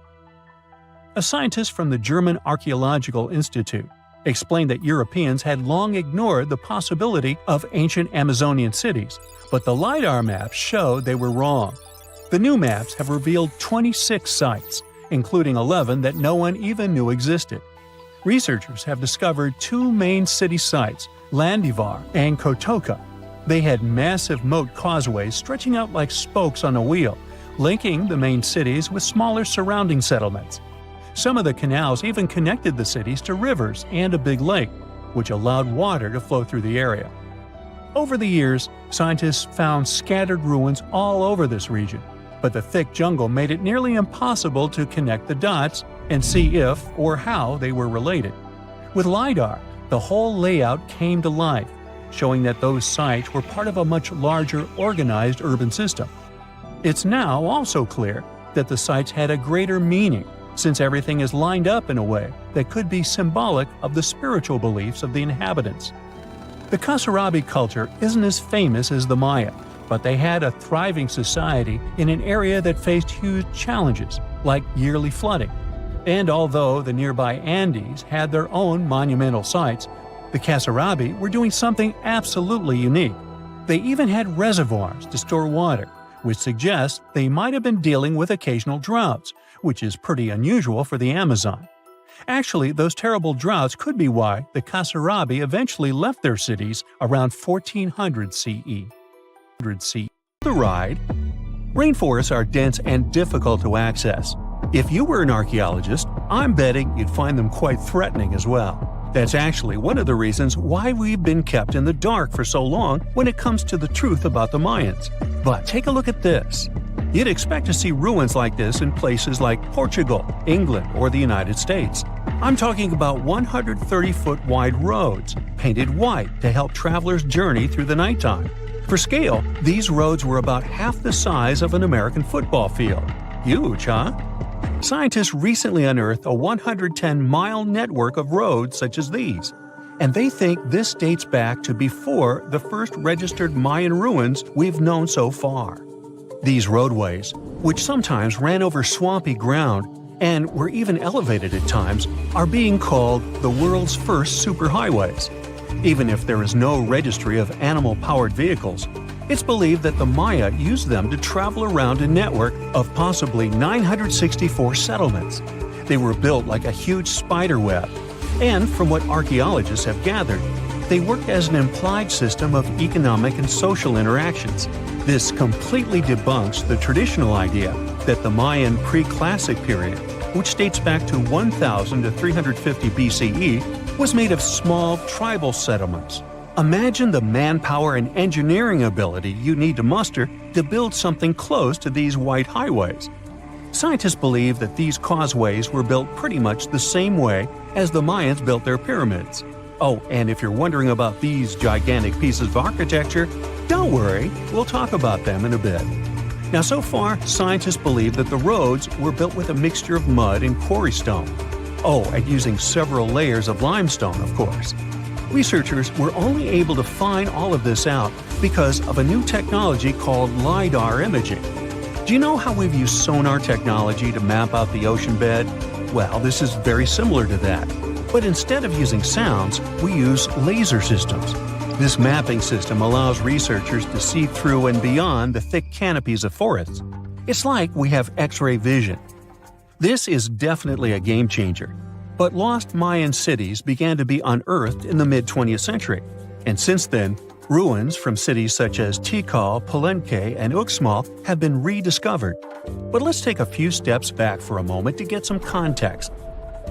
A scientist from the German Archaeological Institute explained that Europeans had long ignored the possibility of ancient Amazonian cities, but the lidar maps show they were wrong. The new maps have revealed 26 sites, including 11 that no one even knew existed. Researchers have discovered two main city sites, Landivar and Kotoka. They had massive moat causeways stretching out like spokes on a wheel, linking the main cities with smaller surrounding settlements. Some of the canals even connected the cities to rivers and a big lake, which allowed water to flow through the area. Over the years, scientists found scattered ruins all over this region, but the thick jungle made it nearly impossible to connect the dots and see if or how they were related. With LiDAR, the whole layout came to life, showing that those sites were part of a much larger organized urban system. It's now also clear that the sites had a greater meaning, since everything is lined up in a way that could be symbolic of the spiritual beliefs of the inhabitants. The Kasarabi culture isn't as famous as the Maya, but they had a thriving society in an area that faced huge challenges, like yearly flooding. And although the nearby Andes had their own monumental sites, the Kasarabi were doing something absolutely unique. They even had reservoirs to store water, which suggests they might have been dealing with occasional droughts, which is pretty unusual for the Amazon. Actually, those terrible droughts could be why the Kasarabi eventually left their cities around 1400 CE. The ride. Rainforests are dense and difficult to access. If you were an archaeologist, I'm betting you'd find them quite threatening as well. That's actually one of the reasons why we've been kept in the dark for so long when it comes to the truth about the Mayans. But take a look at this. You'd expect to see ruins like this in places like Portugal, England, or the United States. I'm talking about 130-foot wide roads, painted white to help travelers journey through the nighttime. For scale, these roads were about half the size of an American football field. Huge, huh? Scientists recently unearthed a 110-mile network of roads such as these, and they think this dates back to before the first registered Mayan ruins we've known so far. These roadways, which sometimes ran over swampy ground and were even elevated at times, are being called the world's first superhighways. Even if there is no registry of animal-powered vehicles, it's believed that the Maya used them to travel around a network of possibly 964 settlements. They were built like a huge spider web, and from what archaeologists have gathered, they worked as an implied system of economic and social interactions. This completely debunks the traditional idea that the Mayan pre-classic period, which dates back to 1000 to 350 BCE, was made of small tribal settlements. Imagine the manpower and engineering ability you need to muster to build something close to these white highways. Scientists believe that these causeways were built pretty much the same way as the Mayans built their pyramids. Oh, and if you're wondering about these gigantic pieces of architecture, don't worry, we'll talk about them in a bit. Now, so far, scientists believe that the roads were built with a mixture of mud and quarry stone. Oh, and using several layers of limestone, of course. Researchers were only able to find all of this out because of a new technology called lidar imaging. Do you know how we've used sonar technology to map out the ocean bed? Well, this is very similar to that. But instead of using sounds, we use laser systems. This mapping system allows researchers to see through and beyond the thick canopies of forests. It's like we have X-ray vision. This is definitely a game changer. But lost Mayan cities began to be unearthed in the mid-20th century, and since then, ruins from cities such as Tikal, Palenque, and Uxmal have been rediscovered. But let's take a few steps back for a moment to get some context.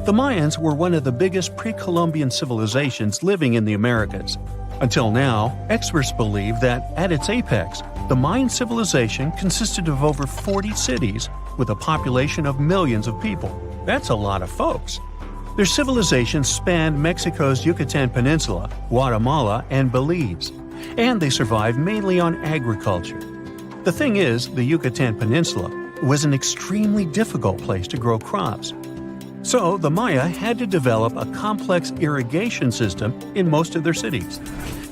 The Mayans were one of the biggest pre-Columbian civilizations living in the Americas. Until now, experts believe that, at its apex, the Mayan civilization consisted of over 40 cities with a population of millions of people. That's a lot of folks. Their civilization spanned Mexico's Yucatan Peninsula, Guatemala, and Belize, and they survived mainly on agriculture. The thing is, the Yucatan Peninsula was an extremely difficult place to grow crops. So the Maya had to develop a complex irrigation system in most of their cities.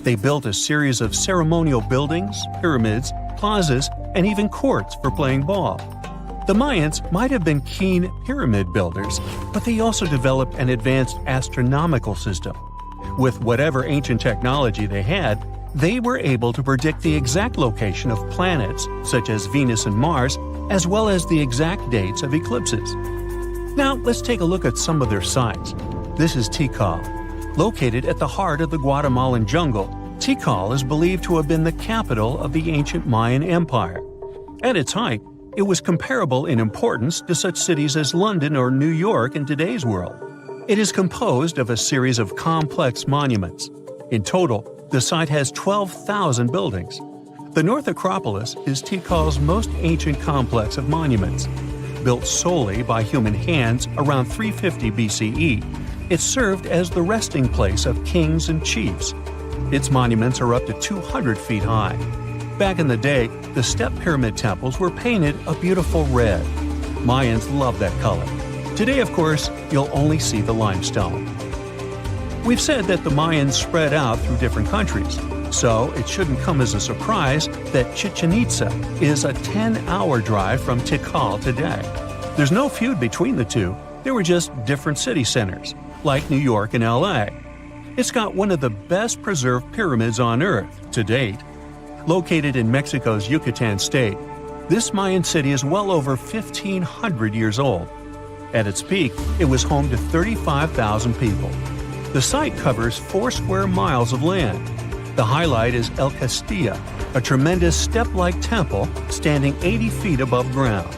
They built a series of ceremonial buildings, pyramids, plazas, and even courts for playing ball. The Mayans might have been keen pyramid builders, but they also developed an advanced astronomical system. With whatever ancient technology they had, they were able to predict the exact location of planets, such as Venus and Mars, as well as the exact dates of eclipses. Now, let's take a look at some of their sites. This is Tikal. Located at the heart of the Guatemalan jungle, Tikal is believed to have been the capital of the ancient Mayan Empire. At its height, it was comparable in importance to such cities as London or New York in today's world. It is composed of a series of complex monuments. In total, the site has 12,000 buildings. The North Acropolis is Tikal's most ancient complex of monuments. Built solely by human hands around 350 BCE, it served as the resting place of kings and chiefs. Its monuments are up to 200 feet high. Back in the day, the step pyramid temples were painted a beautiful red. Mayans loved that color. Today, of course, you'll only see the limestone. We've said that the Mayans spread out through different countries, so it shouldn't come as a surprise that Chichen Itza is a 10-hour drive from Tikal today. There's no feud between the two, they were just different city centers, like New York and LA. It's got one of the best preserved pyramids on Earth to date. Located in Mexico's Yucatan state, this Mayan city is well over 1,500 years old. At its peak, it was home to 35,000 people. The site covers 4 square miles of land. The highlight is El Castillo, a tremendous step-like temple standing 80 feet above ground.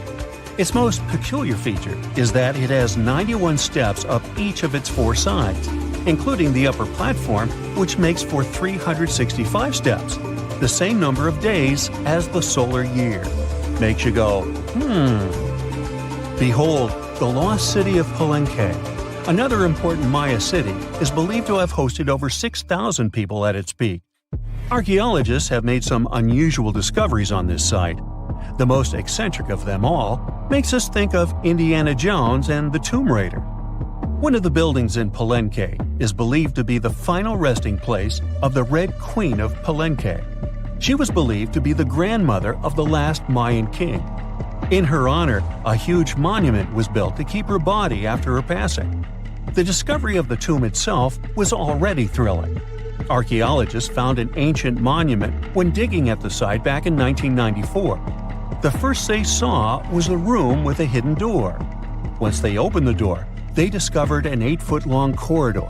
Its most peculiar feature is that it has 91 steps up each of its 4 sides, including the upper platform, which makes for 365 steps, the same number of days as the solar year. Makes you go, Behold, the lost city of Palenque. Another important Maya city is believed to have hosted over 6,000 people at its peak. Archaeologists have made some unusual discoveries on this site. The most eccentric of them all makes us think of Indiana Jones and the Tomb Raider. One of the buildings in Palenque is believed to be the final resting place of the Red Queen of Palenque. She was believed to be the grandmother of the last Mayan king. In her honor, a huge monument was built to keep her body after her passing. The discovery of the tomb itself was already thrilling. Archaeologists found an ancient monument when digging at the site back in 1994. The first they saw was a room with a hidden door. Once they opened the door, they discovered an 8-foot-long corridor.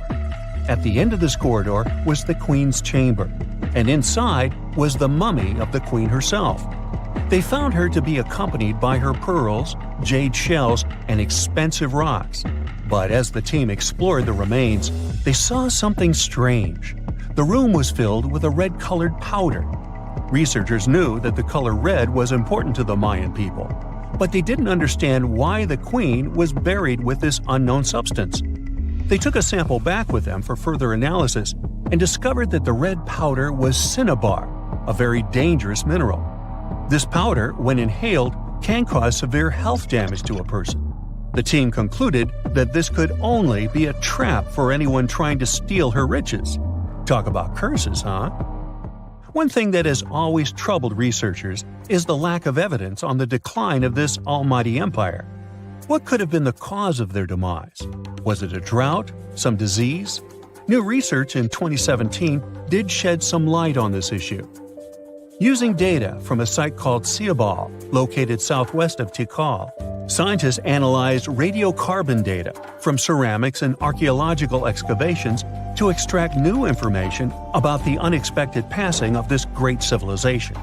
At the end of this corridor was the queen's chamber, and inside was the mummy of the queen herself. They found her to be accompanied by her pearls, jade shells, and expensive rocks. But as the team explored the remains, they saw something strange. The room was filled with a red-colored powder. Researchers knew that the color red was important to the Mayan people, but they didn't understand why the queen was buried with this unknown substance. They took a sample back with them for further analysis and discovered that the red powder was cinnabar, a very dangerous mineral. This powder, when inhaled, can cause severe health damage to a person. The team concluded that this could only be a trap for anyone trying to steal her riches. Talk about curses, huh? One thing that has always troubled researchers is the lack of evidence on the decline of this almighty empire. What could have been the cause of their demise? Was it a drought? Some disease? New research in 2017 did shed some light on this issue. Using data from a site called Ciabal, located southwest of Tikal, scientists analyzed radiocarbon data from ceramics and archaeological excavations to extract new information about the unexpected passing of this great civilization.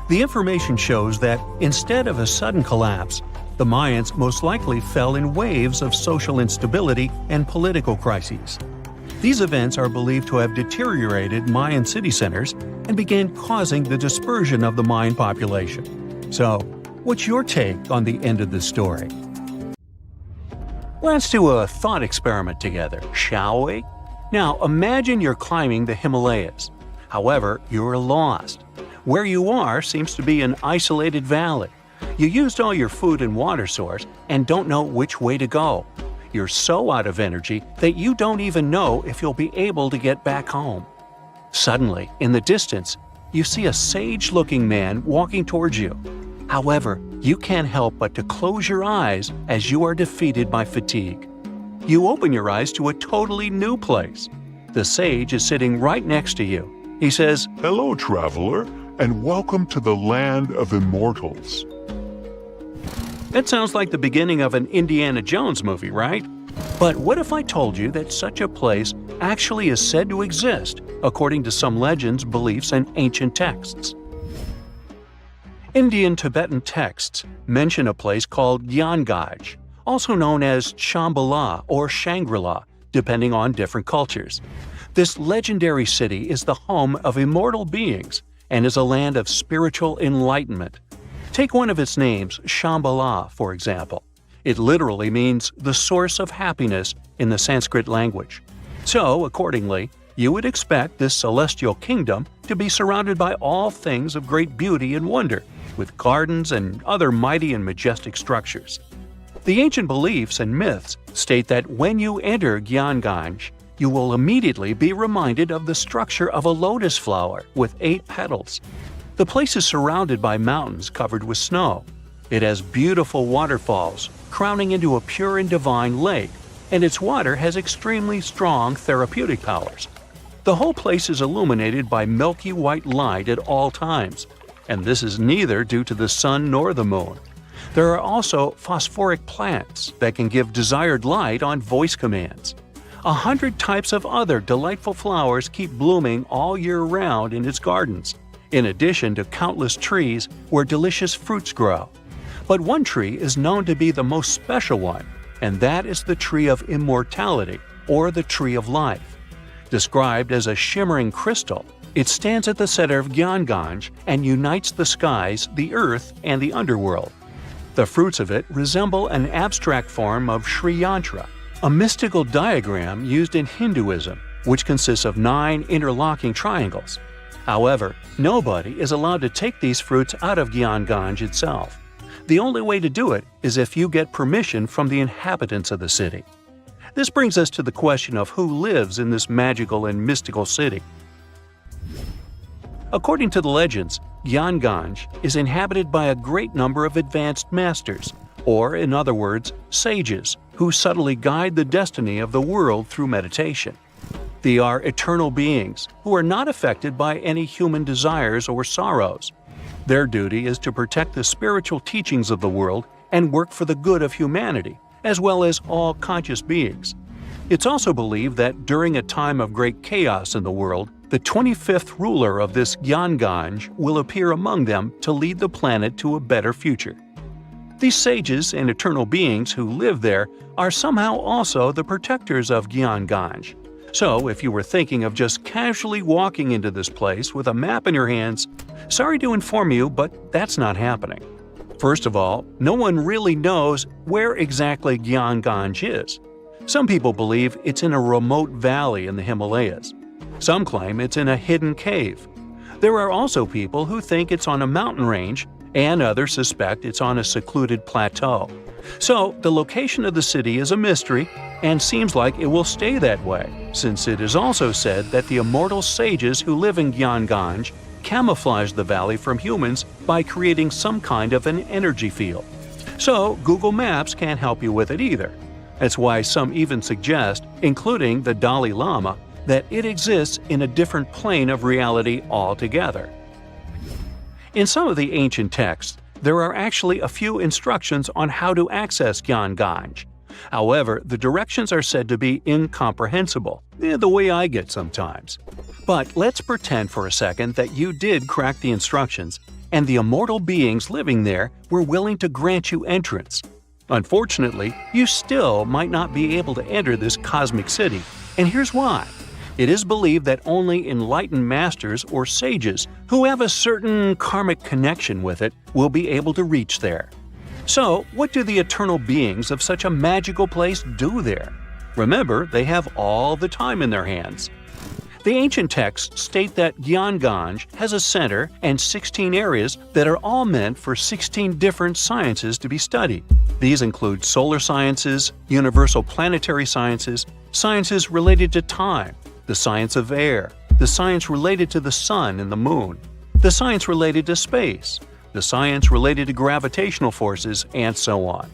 The information shows that instead of a sudden collapse, the Mayans most likely fell in waves of social instability and political crises. These events are believed to have deteriorated Mayan city centers and began causing the dispersion of the Mayan population. So, what's your take on the end of this story? Let's do a thought experiment together, shall we? Now, imagine you're climbing the Himalayas. However, you're lost. Where you are seems to be an isolated valley. You used all your food and water source and don't know which way to go. You're so out of energy that you don't even know if you'll be able to get back home. Suddenly, in the distance, you see a sage-looking man walking towards you. However, you can't help but to close your eyes as you are defeated by fatigue. You open your eyes to a totally new place. The sage is sitting right next to you. He says, "Hello, traveler, and welcome to the land of immortals." That sounds like the beginning of an Indiana Jones movie, right? But what if I told you that such a place actually is said to exist, according to some legends, beliefs, and ancient texts? Indian Tibetan texts mention a place called Gyangai, also known as Shambala or Shangri-La, depending on different cultures. This legendary city is the home of immortal beings and is a land of spiritual enlightenment. Take one of its names, Shambala, for example. It literally means the source of happiness in the Sanskrit language. So, accordingly, you would expect this celestial kingdom to be surrounded by all things of great beauty and wonder, with gardens and other mighty and majestic structures. The ancient beliefs and myths state that when you enter Gyangai, you will immediately be reminded of the structure of a lotus flower with 8 petals. The place is surrounded by mountains covered with snow. It has beautiful waterfalls, crowning into a pure and divine lake, and its water has extremely strong therapeutic powers. The whole place is illuminated by milky white light at all times, and this is neither due to the sun nor the moon. There are also phosphoric plants that can give desired light on voice commands. 100 types of other delightful flowers keep blooming all year round in its gardens, in addition to countless trees where delicious fruits grow. But one tree is known to be the most special one, and that is the tree of immortality, or the tree of life. Described as a shimmering crystal, it stands at the center of Gyangai and unites the skies, the earth, and the underworld. The fruits of it resemble an abstract form of Sri Yantra, a mystical diagram used in Hinduism, which consists of 9 interlocking triangles. However, nobody is allowed to take these fruits out of Gyangai itself. The only way to do it is if you get permission from the inhabitants of the city. This brings us to the question of who lives in this magical and mystical city. According to the legends, Gyangai is inhabited by a great number of advanced masters, or in other words, sages, who subtly guide the destiny of the world through meditation. They are eternal beings who are not affected by any human desires or sorrows. Their duty is to protect the spiritual teachings of the world and work for the good of humanity, as well as all conscious beings. It's also believed that during a time of great chaos in the world, the 25th ruler of this Gyangai will appear among them to lead the planet to a better future. These sages and eternal beings who live there are somehow also the protectors of Gyangai. So, if you were thinking of just casually walking into this place with a map in your hands, sorry to inform you, but that's not happening. First of all, no one really knows where exactly Gyangai is. Some people believe it's in a remote valley in the Himalayas. Some claim it's in a hidden cave. There are also people who think it's on a mountain range, and others suspect it's on a secluded plateau. So, the location of the city is a mystery and seems like it will stay that way, since it is also said that the immortal sages who live in Gyangai camouflage the valley from humans by creating some kind of an energy field. So, Google Maps can't help you with it either. That's why some even suggest, including the Dalai Lama, that it exists in a different plane of reality altogether. In some of the ancient texts, there are actually a few instructions on how to access Gyangai. However, the directions are said to be incomprehensible, the way I get sometimes. But let's pretend for a second that you did crack the instructions, and the immortal beings living there were willing to grant you entrance. Unfortunately, you still might not be able to enter this cosmic city, and here's why. It is believed that only enlightened masters or sages who have a certain karmic connection with it will be able to reach there. So, what do the eternal beings of such a magical place do there? Remember, they have all the time in their hands. The ancient texts state that Gyangai has a center and 16 areas that are all meant for 16 different sciences to be studied. These include solar sciences, universal planetary sciences, sciences related to time, the science of air, the science related to the sun and the moon, the science related to space, the science related to gravitational forces, and so on.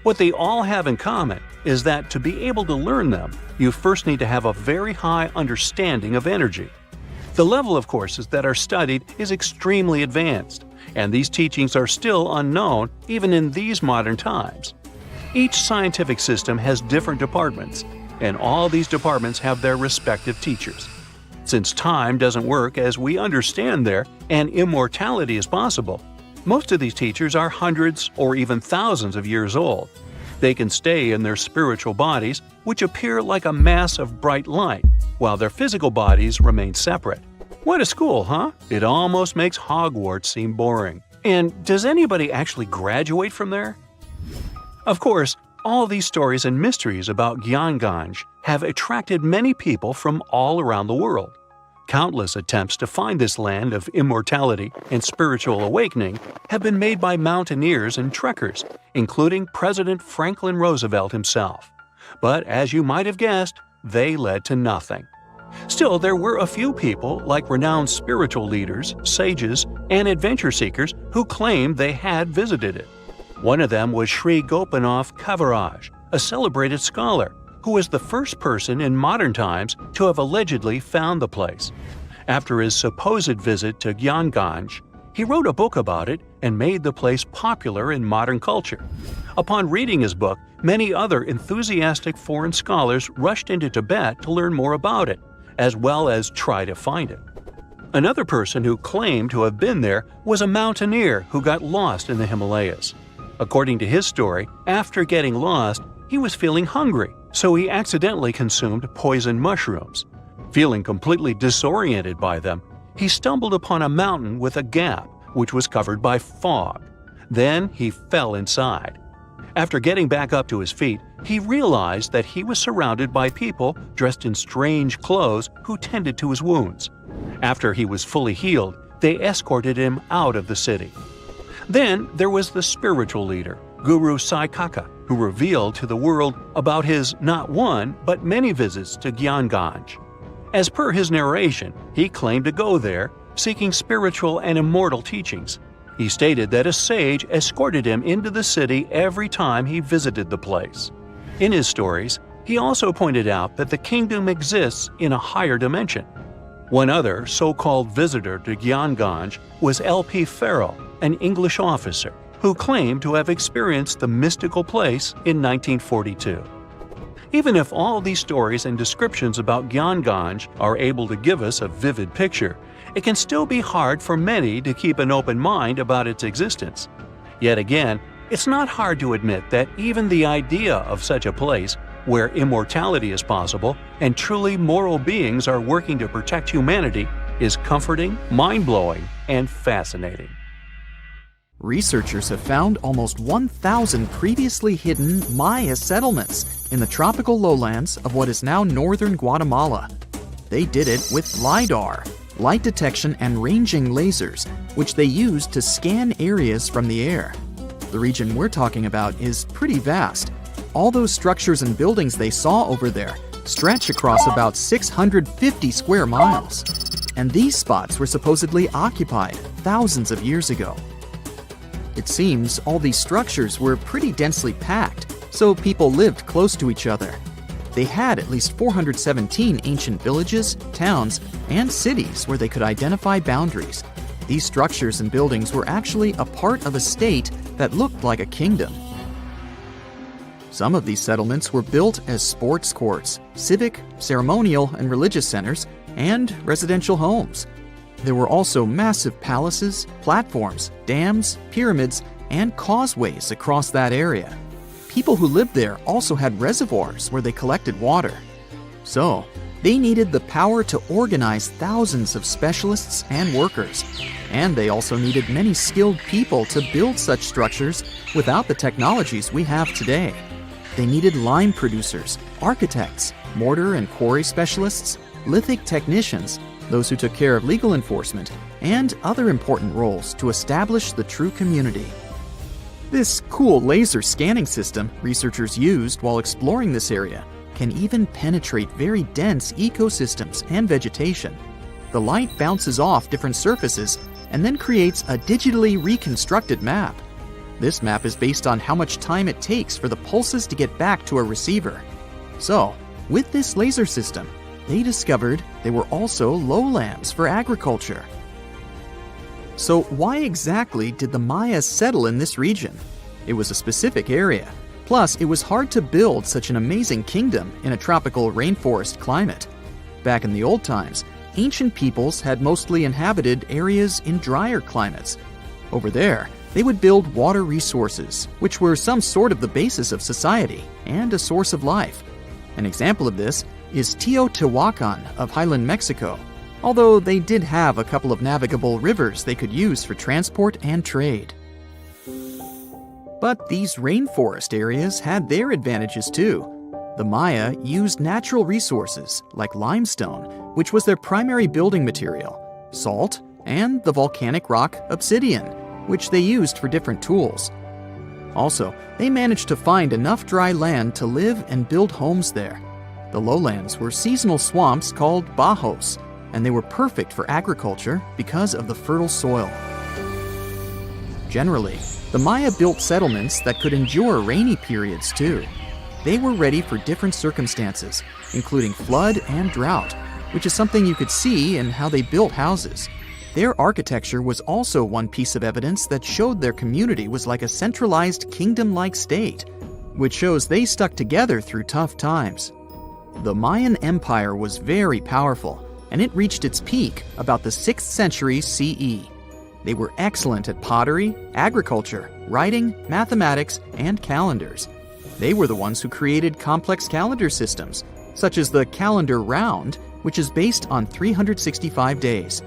What they all have in common is that to be able to learn them, you first need to have a very high understanding of energy. The level of courses that are studied is extremely advanced, and these teachings are still unknown even in these modern times. Each scientific system has different departments, and all these departments have their respective teachers. Since time doesn't work as we understand there, and immortality is possible, most of these teachers are hundreds or even thousands of years old. They can stay in their spiritual bodies, which appear like a mass of bright light, while their physical bodies remain separate. What a school, huh? It almost makes Hogwarts seem boring. And does anybody actually graduate from there? Of course, all these stories and mysteries about Gyanganj have attracted many people from all around the world. Countless attempts to find this land of immortality and spiritual awakening have been made by mountaineers and trekkers, including President Franklin Roosevelt himself. But as you might have guessed, they led to nothing. Still, there were a few people, like renowned spiritual leaders, sages, and adventure seekers, who claimed they had visited it. One of them was Sri Gopinath Kaviraj, a celebrated scholar, who was the first person in modern times to have allegedly found the place. After his supposed visit to Gyanganj, he wrote a book about it and made the place popular in modern culture. Upon reading his book, many other enthusiastic foreign scholars rushed into Tibet to learn more about it, as well as try to find it. Another person who claimed to have been there was a mountaineer who got lost in the Himalayas. According to his story, after getting lost, he was feeling hungry, so he accidentally consumed poisoned mushrooms. Feeling completely disoriented by them, he stumbled upon a mountain with a gap, which was covered by fog. Then he fell inside. After getting back up to his feet, he realized that he was surrounded by people dressed in strange clothes who tended to his wounds. After he was fully healed, they escorted him out of the city. Then there was the spiritual leader, Guru Sai Kaka, who revealed to the world about his not one, but many visits to Gyanganj. As per his narration, he claimed to go there, seeking spiritual and immortal teachings. He stated that a sage escorted him into the city every time he visited the place. In his stories, he also pointed out that the kingdom exists in a higher dimension. One other so-called visitor to Gyanganj was L.P. Farrell, an English officer, who claimed to have experienced the mystical place in 1942. Even if all these stories and descriptions about Gyanganj are able to give us a vivid picture, it can still be hard for many to keep an open mind about its existence. Yet again, it's not hard to admit that even the idea of such a place, where immortality is possible and truly moral beings are working to protect humanity, is comforting, mind-blowing, and fascinating. Researchers have found almost 1,000 previously hidden Maya settlements in the tropical lowlands of what is now northern Guatemala. They did it with lidar, light detection and ranging lasers, which they used to scan areas from the air. The region we're talking about is pretty vast. All those structures and buildings they saw over there stretch across about 650 square miles. And these spots were supposedly occupied thousands of years ago. It seems all these structures were pretty densely packed, so people lived close to each other. They had at least 417 ancient villages, towns, and cities where they could identify boundaries. These structures and buildings were actually a part of a state that looked like a kingdom. Some of these settlements were built as sports courts, civic, ceremonial, and religious centers, and residential homes. There were also massive palaces, platforms, dams, pyramids, and causeways across that area. People who lived there also had reservoirs where they collected water. So, they needed the power to organize thousands of specialists and workers. And they also needed many skilled people to build such structures without the technologies we have today. They needed lime producers, architects, mortar and quarry specialists, lithic technicians, those who took care of legal enforcement, and other important roles to establish the true community. This cool laser scanning system researchers used while exploring this area can even penetrate very dense ecosystems and vegetation. The light bounces off different surfaces and then creates a digitally reconstructed map. This map is based on how much time it takes for the pulses to get back to a receiver. So, with this laser system, they discovered there were also lowlands for agriculture. So why exactly did the Maya settle in this region? It was a specific area. Plus, it was hard to build such an amazing kingdom in a tropical rainforest climate. Back in the old times, ancient peoples had mostly inhabited areas in drier climates. Over there, they would build water resources, which were some sort of the basis of society and a source of life. An example of this is Teotihuacan of Highland Mexico, although they did have a couple of navigable rivers they could use for transport and trade. But these rainforest areas had their advantages too. The Maya used natural resources like limestone, which was their primary building material, salt, and the volcanic rock obsidian, which they used for different tools. Also, they managed to find enough dry land to live and build homes there. The lowlands were seasonal swamps called bajos, and they were perfect for agriculture because of the fertile soil. Generally, the Maya built settlements that could endure rainy periods too. They were ready for different circumstances, including flood and drought, which is something you could see in how they built houses. Their architecture was also one piece of evidence that showed their community was like a centralized kingdom-like state, which shows they stuck together through tough times. The Mayan Empire was very powerful, and it reached its peak about the 6th century CE. They were excellent at pottery, agriculture, writing, mathematics, and calendars. They were the ones who created complex calendar systems, such as the calendar round, which is based on 365 days.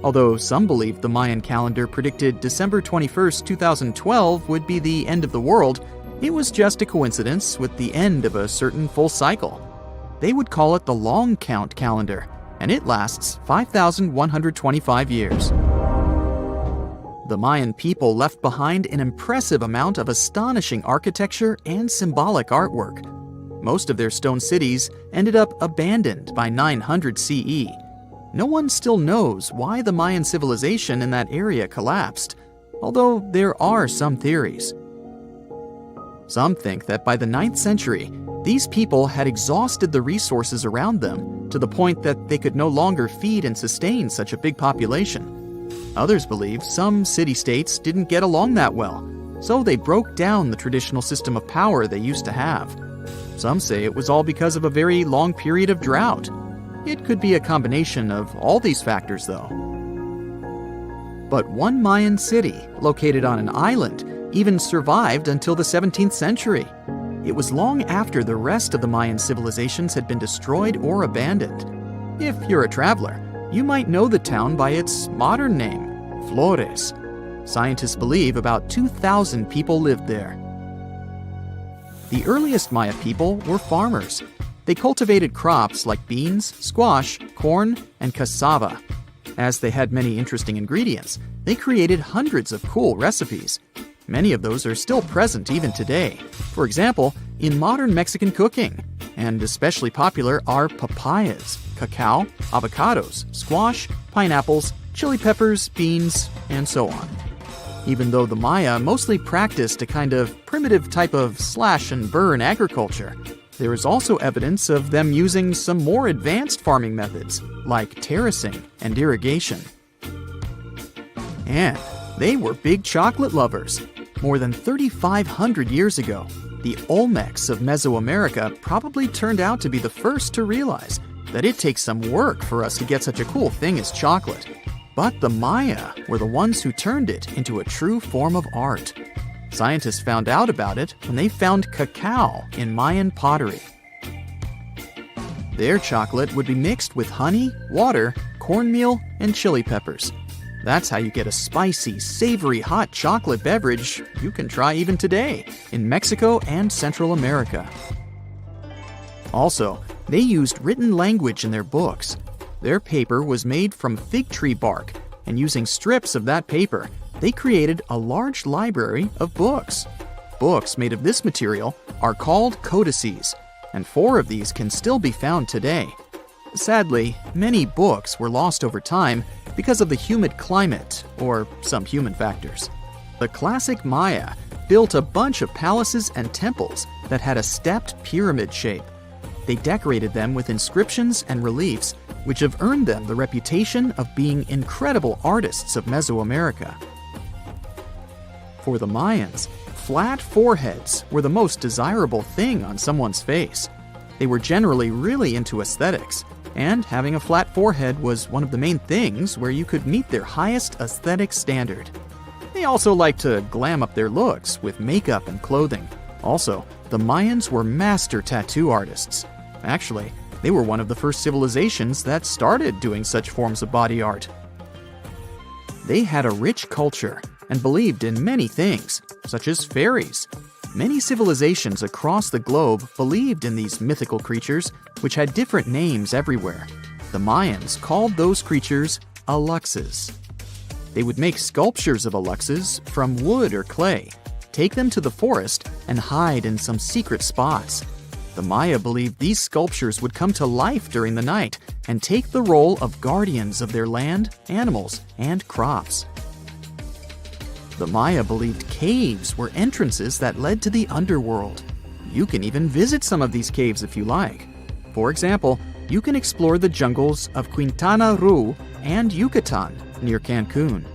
Although some believe the Mayan calendar predicted December 21, 2012 would be the end of the world, it was just a coincidence with the end of a certain full cycle. They would call it the long count calendar, and it lasts 5,125 years. The Mayan people left behind an impressive amount of astonishing architecture and symbolic artwork. Most of their stone cities ended up abandoned by 900 CE. No one still knows why the Mayan civilization in that area collapsed, although there are some theories. Some think that by the 9th century, these people had exhausted the resources around them to the point that they could no longer feed and sustain such a big population. Others believe some city-states didn't get along that well, so they broke down the traditional system of power they used to have. Some say it was all because of a very long period of drought. It could be a combination of all these factors, though. But one Mayan city, located on an island, even survived until the 17th century. It was long after the rest of the Mayan civilizations had been destroyed or abandoned. If you're a traveler, you might know the town by its modern name, Flores. Scientists believe about 2,000 people lived there. The earliest Maya people were farmers. They cultivated crops like beans, squash, corn, and cassava. As they had many interesting ingredients, they created hundreds of cool recipes. Many of those are still present even today. For example, in modern Mexican cooking. And especially popular are papayas, cacao, avocados, squash, pineapples, chili peppers, beans, and so on. Even though the Maya mostly practiced a kind of primitive type of slash-and-burn agriculture, there is also evidence of them using some more advanced farming methods, like terracing and irrigation. And they were big chocolate lovers. More than 3,500 years ago, the Olmecs of Mesoamerica probably turned out to be the first to realize that it takes some work for us to get such a cool thing as chocolate. But the Maya were the ones who turned it into a true form of art. Scientists found out about it when they found cacao in Mayan pottery. Their chocolate would be mixed with honey, water, cornmeal, and chili peppers. That's how you get a spicy, savory, hot chocolate beverage you can try even today in Mexico and Central America. Also, they used written language in their books. Their paper was made from fig tree bark, and using strips of that paper, they created a large library of books. Books made of this material are called codices, and 4 of these can still be found today. Sadly, many books were lost over time because of the humid climate or some human factors. The classic Maya built a bunch of palaces and temples that had a stepped pyramid shape. They decorated them with inscriptions and reliefs, which have earned them the reputation of being incredible artists of Mesoamerica. For the Mayans, flat foreheads were the most desirable thing on someone's face. They were generally really into aesthetics, and having a flat forehead was one of the main things where you could meet their highest aesthetic standard. They also liked to glam up their looks with makeup and clothing. Also, the Mayans were master tattoo artists. Actually, they were one of the first civilizations that started doing such forms of body art. They had a rich culture and believed in many things, such as fairies. Many civilizations across the globe believed in these mythical creatures, which had different names everywhere. The Mayans called those creatures aluxes. They would make sculptures of aluxes from wood or clay, take them to the forest, and hide in some secret spots. The Maya believed these sculptures would come to life during the night and take the role of guardians of their land, animals, and crops. The Maya believed caves were entrances that led to the underworld. You can even visit some of these caves if you like. For example, you can explore the jungles of Quintana Roo and Yucatan near Cancun.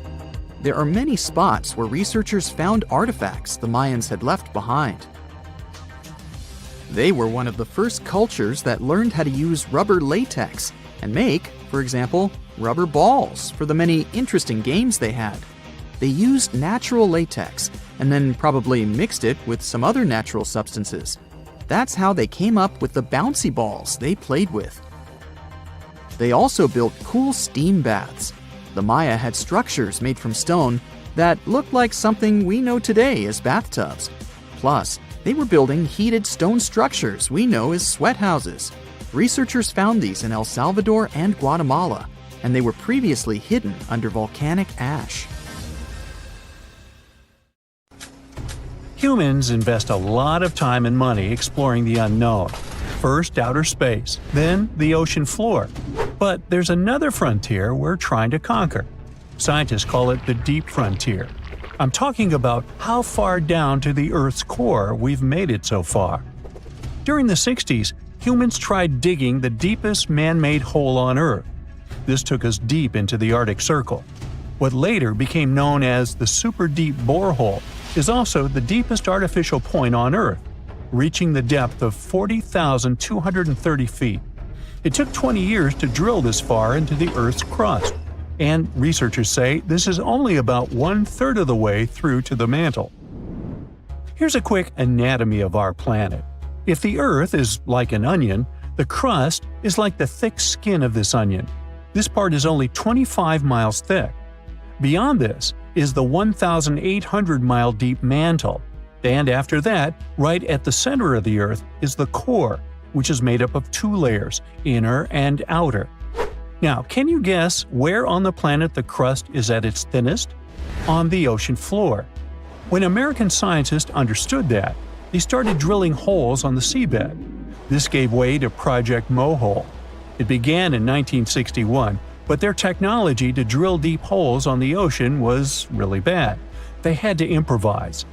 There are many spots where researchers found artifacts the Mayans had left behind. They were one of the first cultures that learned how to use rubber latex and make, for example, rubber balls for the many interesting games they had. They used natural latex and then probably mixed it with some other natural substances. That's how they came up with the bouncy balls they played with. They also built cool steam baths. The Maya had structures made from stone that looked like something we know today as bathtubs. Plus, they were building heated stone structures we know as sweat houses. Researchers found these in El Salvador and Guatemala, and they were previously hidden under volcanic ash. Humans invest a lot of time and money exploring the unknown. First outer space, then the ocean floor. But there's another frontier we're trying to conquer. Scientists call it the deep frontier. I'm talking about how far down to the Earth's core we've made it so far. During the 60s, humans tried digging the deepest man-made hole on Earth. This took us deep into the Arctic Circle. What later became known as the super deep borehole is also the deepest artificial point on Earth, reaching the depth of 40,230 feet. It took 20 years to drill this far into the Earth's crust, and researchers say this is only about 1/3 of the way through to the mantle. Here's a quick anatomy of our planet. If the Earth is like an onion, the crust is like the thick skin of this onion. This part is only 25 miles thick. Beyond this is the 1,800-mile deep mantle, and after that, right at the center of the Earth, is the core, which is made up of 2 layers, inner and outer. Now, can you guess where on the planet the crust is at its thinnest? On the ocean floor. When American scientists understood that, they started drilling holes on the seabed. This gave way to Project Mohole. It began in 1961, but their technology to drill deep holes on the ocean was really bad. They had to improvise.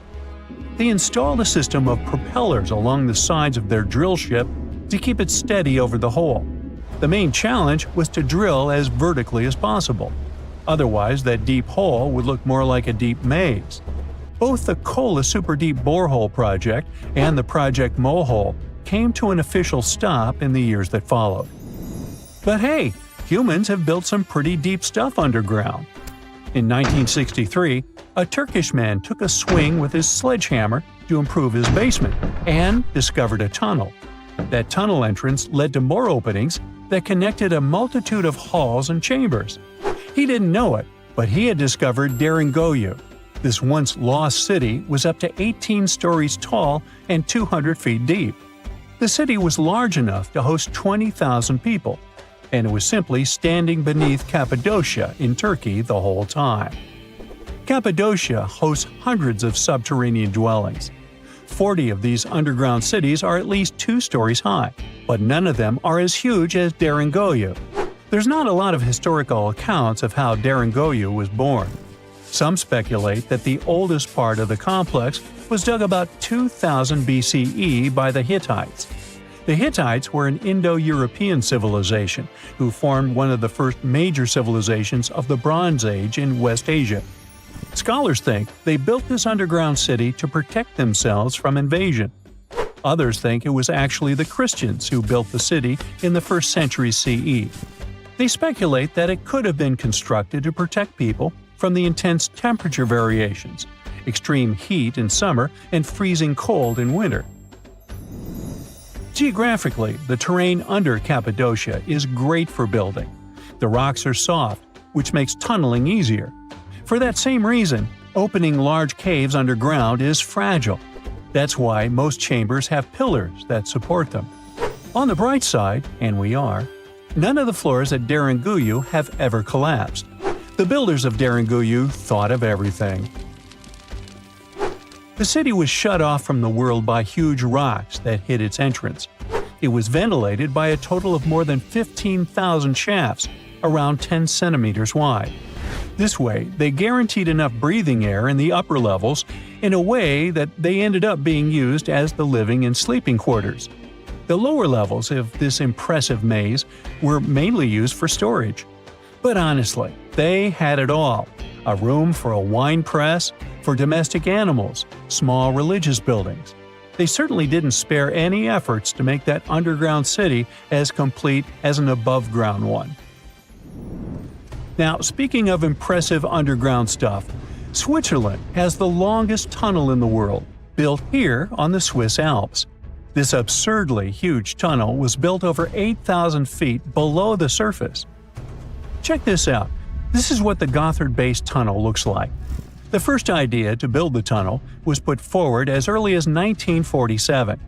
They installed a system of propellers along the sides of their drill ship to keep it steady over the hole. The main challenge was to drill as vertically as possible. Otherwise, that deep hole would look more like a deep maze. Both the Kola Super Deep Borehole project and the Project Mohole came to an official stop in the years that followed. But hey, humans have built some pretty deep stuff underground. In 1963, a Turkish man took a swing with his sledgehammer to improve his basement and discovered a tunnel. That tunnel entrance led to more openings that connected a multitude of halls and chambers. He didn't know it, but he had discovered Darinkuyu. This once lost city was up to 18 stories tall and 200 feet deep. The city was large enough to host 20,000 people, and it was simply standing beneath Cappadocia in Turkey the whole time. Cappadocia hosts hundreds of subterranean dwellings. 40 of these underground cities are at least 2 stories high, but none of them are as huge as Darinkuyu. There's not a lot of historical accounts of how Darinkuyu was born. Some speculate that the oldest part of the complex was dug about 2000 BCE by the Hittites. The Hittites were an Indo-European civilization who formed one of the first major civilizations of the Bronze Age in West Asia. Scholars think they built this underground city to protect themselves from invasion. Others think it was actually the Christians who built the city in the 1st century CE. They speculate that it could have been constructed to protect people from the intense temperature variations, extreme heat in summer and freezing cold in winter. Geographically, the terrain under Cappadocia is great for building. The rocks are soft, which makes tunneling easier. For that same reason, opening large caves underground is fragile. That's why most chambers have pillars that support them. On the bright side, and we are, none of the floors at Darinkuyu have ever collapsed. The builders of Darinkuyu thought of everything. The city was shut off from the world by huge rocks that hid its entrance. It was ventilated by a total of more than 15,000 shafts, around 10 centimeters wide. This way, they guaranteed enough breathing air in the upper levels in a way that they ended up being used as the living and sleeping quarters. The lower levels of this impressive maze were mainly used for storage. But honestly, they had it all: a room for a wine press, for domestic animals, small religious buildings. They certainly didn't spare any efforts to make that underground city as complete as an above-ground one. Now, speaking of impressive underground stuff, Switzerland has the longest tunnel in the world, built here on the Swiss Alps. This absurdly huge tunnel was built over 8,000 feet below the surface. Check this out. This is what the Gotthard-based tunnel looks like. The first idea to build the tunnel was put forward as early as 1947,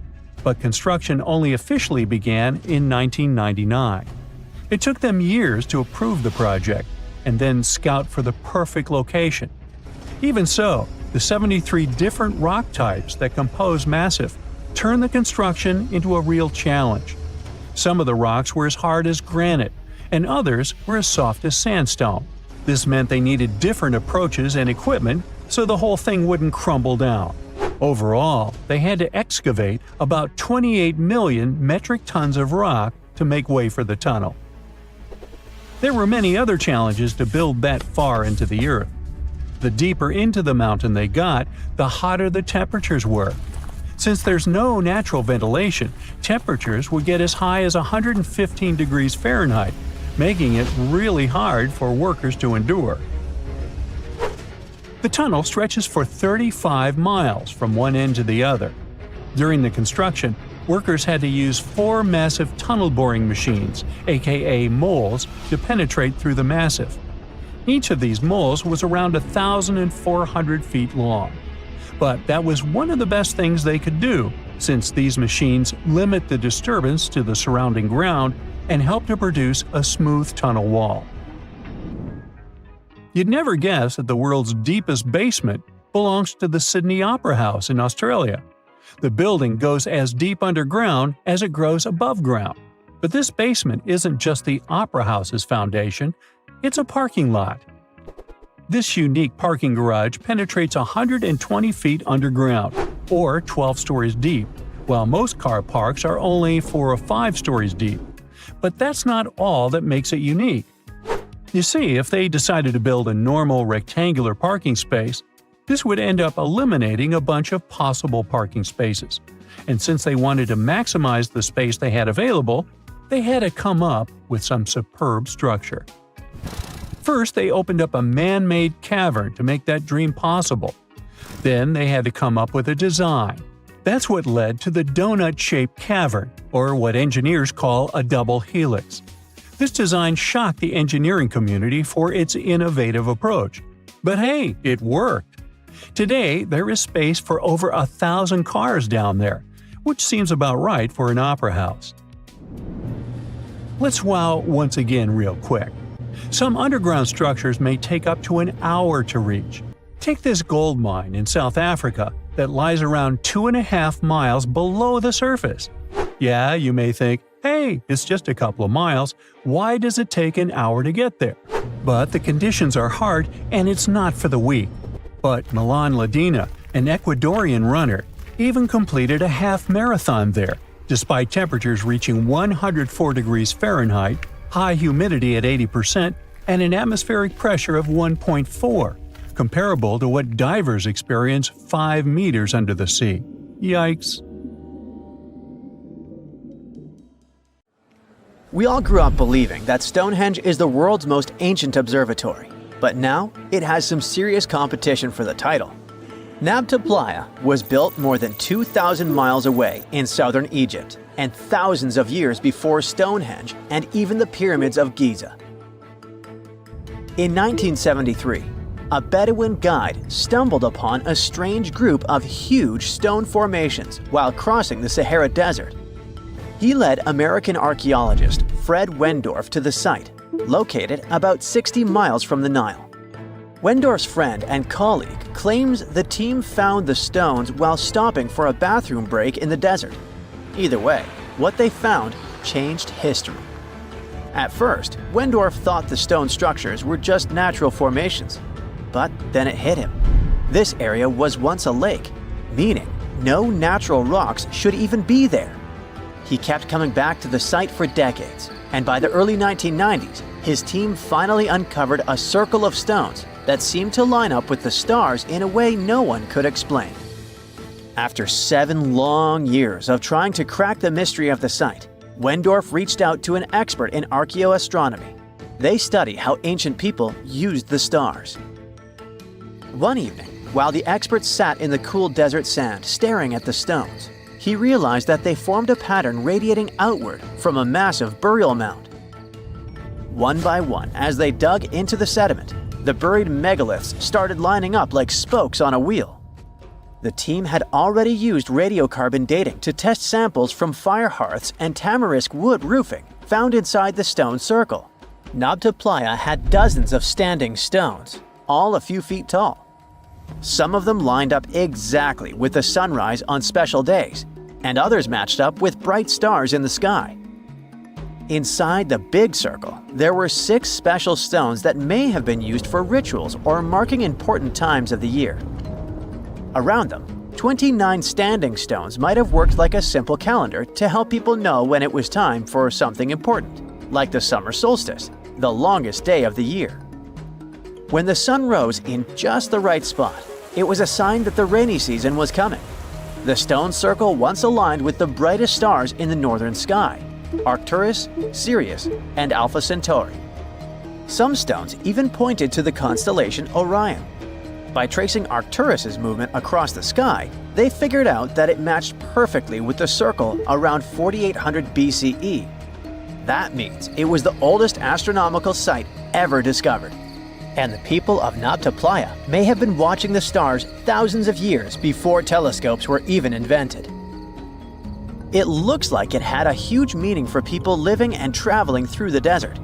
but construction only officially began in 1999. It took them years to approve the project and then scout for the perfect location. Even so, the 73 different rock types that compose Massif turned the construction into a real challenge. Some of the rocks were as hard as granite, and others were as soft as sandstone. This meant they needed different approaches and equipment so the whole thing wouldn't crumble down. Overall, they had to excavate about 28 million metric tons of rock to make way for the tunnel. There were many other challenges to build that far into the earth. The deeper into the mountain they got, the hotter the temperatures were. Since there's no natural ventilation, temperatures would get as high as 115 degrees Fahrenheit, making it really hard for workers to endure. The tunnel stretches for 35 miles from one end to the other. During the construction, workers had to use 4 massive tunnel boring machines, aka moles, to penetrate through the massif. Each of these moles was around 1,400 feet long. But that was one of the best things they could do, since these machines limit the disturbance to the surrounding ground and help to produce a smooth tunnel wall. You'd never guess that the world's deepest basement belongs to the Sydney Opera House in Australia. The building goes as deep underground as it grows above ground. But this basement isn't just the Opera House's foundation, it's a parking lot. This unique parking garage penetrates 120 feet underground, or 12 stories deep, while most car parks are only 4 or 5 stories deep. But that's not all that makes it unique. You see, if they decided to build a normal rectangular parking space, this would end up eliminating a bunch of possible parking spaces. And since they wanted to maximize the space they had available, they had to come up with some superb structure. First, they opened up a man-made cavern to make that dream possible. Then they had to come up with a design. That's what led to the donut-shaped cavern, or what engineers call a double helix. This design shocked the engineering community for its innovative approach. But hey, it worked! Today, there is space for over 1,000 cars down there, which seems about right for an opera house. Let's wow once again real quick. Some underground structures may take up to an hour to reach. Take this gold mine in South Africa, that lies around 2.5 miles below the surface. Yeah, you may think, hey, it's just a couple of miles, why does it take an hour to get there? But the conditions are hard and it's not for the weak. But Milan Ladina, an Ecuadorian runner, even completed a half marathon there, despite temperatures reaching 104 degrees Fahrenheit, high humidity at 80%, and an atmospheric pressure of 1.4, comparable to what divers experience 5 meters under the sea. Yikes. We all grew up believing that Stonehenge is the world's most ancient observatory, but now it has some serious competition for the title. Nabla Playa was built more than 2,000 miles away in southern Egypt and thousands of years before Stonehenge and even the pyramids of Giza. In 1973, a Bedouin guide stumbled upon a strange group of huge stone formations while crossing the Sahara Desert. He led American archaeologist Fred Wendorf to the site, located about 60 miles from the Nile. Wendorf's friend and colleague claims the team found the stones while stopping for a bathroom break in the desert. Either way, what they found changed history. At first, Wendorf thought the stone structures were just natural formations. But then it hit him. This area was once a lake, meaning no natural rocks should even be there. He kept coming back to the site for decades, and by the early 1990s, his team finally uncovered a circle of stones that seemed to line up with the stars in a way no one could explain. After 7 long years of trying to crack the mystery of the site, Wendorf reached out to an expert in archaeoastronomy. They study how ancient people used the stars. One evening, while the expert sat in the cool desert sand staring at the stones, he realized that they formed a pattern radiating outward from a massive burial mound. One by one, as they dug into the sediment, the buried megaliths started lining up like spokes on a wheel. The team had already used radiocarbon dating to test samples from fire hearths and tamarisk wood roofing found inside the stone circle. Nabla Playa had dozens of standing stones, all a few feet tall. Some of them lined up exactly with the sunrise on special days, and others matched up with bright stars in the sky. Inside the big circle, there were 6 special stones that may have been used for rituals or marking important times of the year. Around them, 29 standing stones might have worked like a simple calendar to help people know when it was time for something important, like the summer solstice, the longest day of the year. When the sun rose in just the right spot, it was a sign that the rainy season was coming. The stone circle once aligned with the brightest stars in the northern sky: Arcturus, Sirius, and Alpha Centauri. Some stones even pointed to the constellation Orion. By tracing Arcturus's movement across the sky, they figured out that it matched perfectly with the circle around 4800 BCE. That means it was the oldest astronomical site ever discovered. And the people of Nabla Playa may have been watching the stars thousands of years before telescopes were even invented. It looks like it had a huge meaning for people living and traveling through the desert.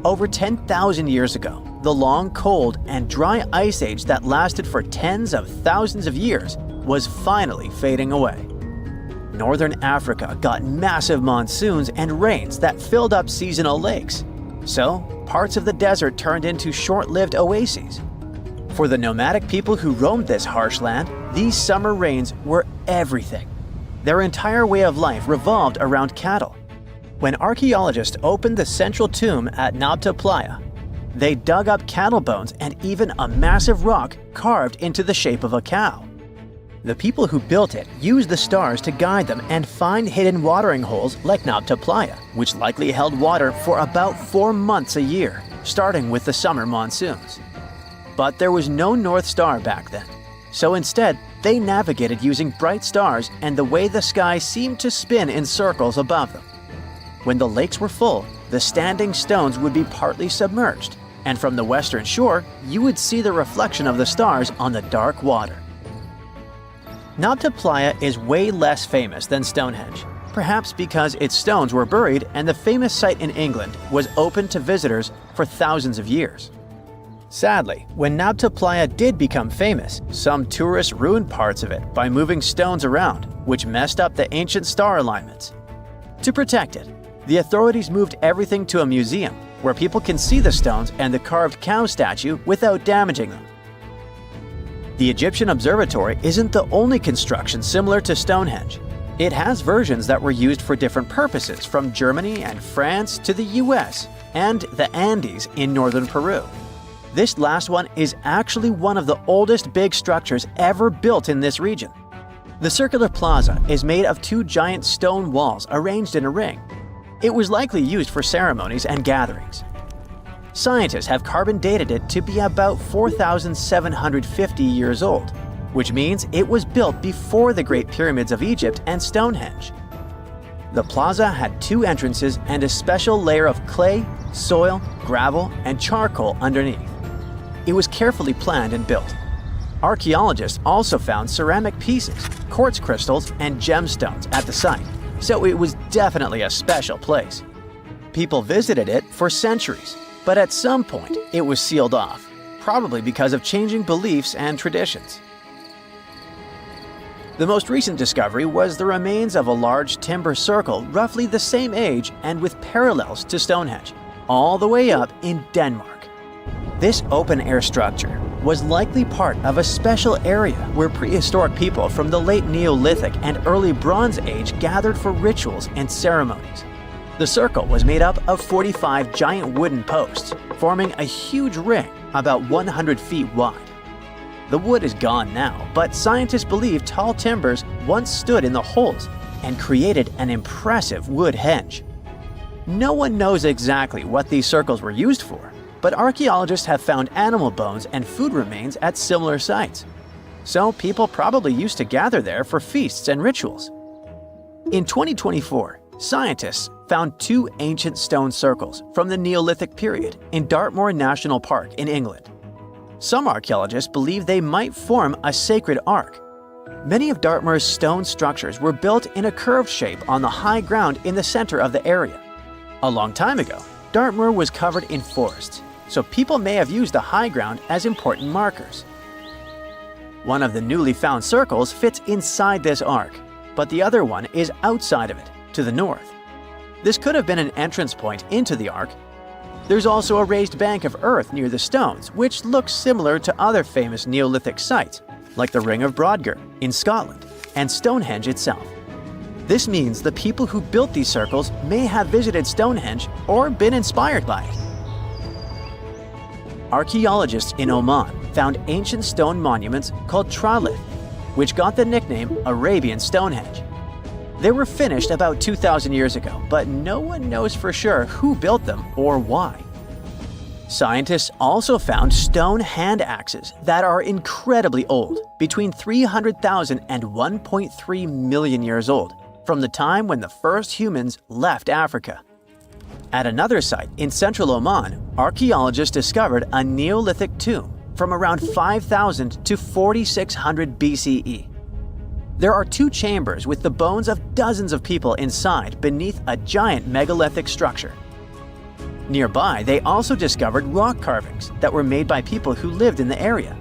Over 10,000 years ago, the long, cold, and dry ice age that lasted for tens of thousands of years was finally fading away. Northern Africa got massive monsoons and rains that filled up seasonal lakes. So, parts of the desert turned into short-lived oases. For the nomadic people who roamed this harsh land, these summer rains were everything. Their entire way of life revolved around cattle. When archaeologists opened the central tomb at Nabla Playa, they dug up cattle bones and even a massive rock carved into the shape of a cow. The people who built it used the stars to guide them and find hidden watering holes like Nabla Playa, which likely held water for about 4 months a year, starting with the summer monsoons. But there was no North Star back then, so instead they navigated using bright stars and the way the sky seemed to spin in circles above them. When the lakes were full, the standing stones would be partly submerged, and from the western shore, you would see the reflection of the stars on the dark water. Nabla Playa is way less famous than Stonehenge, perhaps because its stones were buried and the famous site in England was open to visitors for thousands of years. Sadly, when Nabla Playa did become famous, some tourists ruined parts of it by moving stones around, which messed up the ancient star alignments. To protect it, the authorities moved everything to a museum where people can see the stones and the carved cow statue without damaging them. The Egyptian Observatory isn't the only construction similar to Stonehenge. It has versions that were used for different purposes, from Germany and France to the US and the Andes in northern Peru. This last one is actually one of the oldest big structures ever built in this region. The circular plaza is made of two giant stone walls arranged in a ring. It was likely used for ceremonies and gatherings. Scientists have carbon dated it to be about 4,750 years old, which means it was built before the Great Pyramids of Egypt and Stonehenge. The plaza had two entrances and a special layer of clay, soil, gravel, and charcoal underneath. It was carefully planned and built. Archaeologists also found ceramic pieces, quartz crystals, and gemstones at the site, so it was definitely a special place. People visited it for centuries, but at some point it was sealed off, probably because of changing beliefs and traditions. The most recent discovery was the remains of a large timber circle roughly the same age and with parallels to Stonehenge, all the way up in Denmark. This open-air structure was likely part of a special area where prehistoric people from the late Neolithic and early Bronze Age gathered for rituals and ceremonies. The circle was made up of 45 giant wooden posts, forming a huge ring about 100 feet wide. The wood is gone now, but scientists believe tall timbers once stood in the holes and created an impressive wood henge. No one knows exactly what these circles were used for, but archaeologists have found animal bones and food remains at similar sites. So people probably used to gather there for feasts and rituals. In 2024, scientists found two ancient stone circles from the Neolithic period in Dartmoor National Park in England. Some archaeologists believe they might form a sacred ark. Many of Dartmoor's stone structures were built in a curved shape on the high ground in the center of the area. A long time ago, Dartmoor was covered in forests, so people may have used the high ground as important markers. One of the newly found circles fits inside this ark, but the other one is outside of it, to the north. This could have been an entrance point into the ark. There's also a raised bank of earth near the stones, which looks similar to other famous Neolithic sites, like the Ring of Brodgar in Scotland and Stonehenge itself. This means the people who built these circles may have visited Stonehenge or been inspired by it. Archaeologists in Oman found ancient stone monuments called tralith, which got the nickname Arabian Stonehenge. They were finished about 2,000 years ago, but no one knows for sure who built them or why. Scientists also found stone hand axes that are incredibly old, between 300,000 and 1.3 million years old, from the time when the first humans left Africa. At another site in central Oman, archaeologists discovered a Neolithic tomb from around 5,000 to 4,600 BCE. There are two chambers with the bones of dozens of people inside beneath a giant megalithic structure. Nearby, they also discovered rock carvings that were made by people who lived in the area.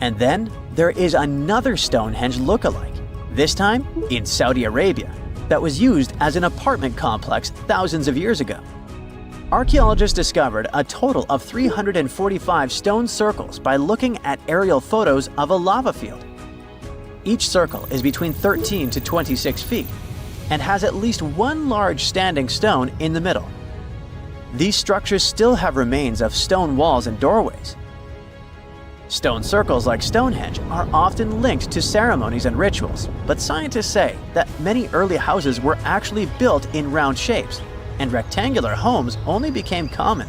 And then there is another Stonehenge look-alike, this time in Saudi Arabia, that was used as an apartment complex thousands of years ago. Archaeologists discovered a total of 345 stone circles by looking at aerial photos of a lava field. Each circle is between 13 to 26 feet and has at least one large standing stone in the middle. These structures still have remains of stone walls and doorways. Stone circles like Stonehenge are often linked to ceremonies and rituals, but scientists say that many early houses were actually built in round shapes, and rectangular homes only became common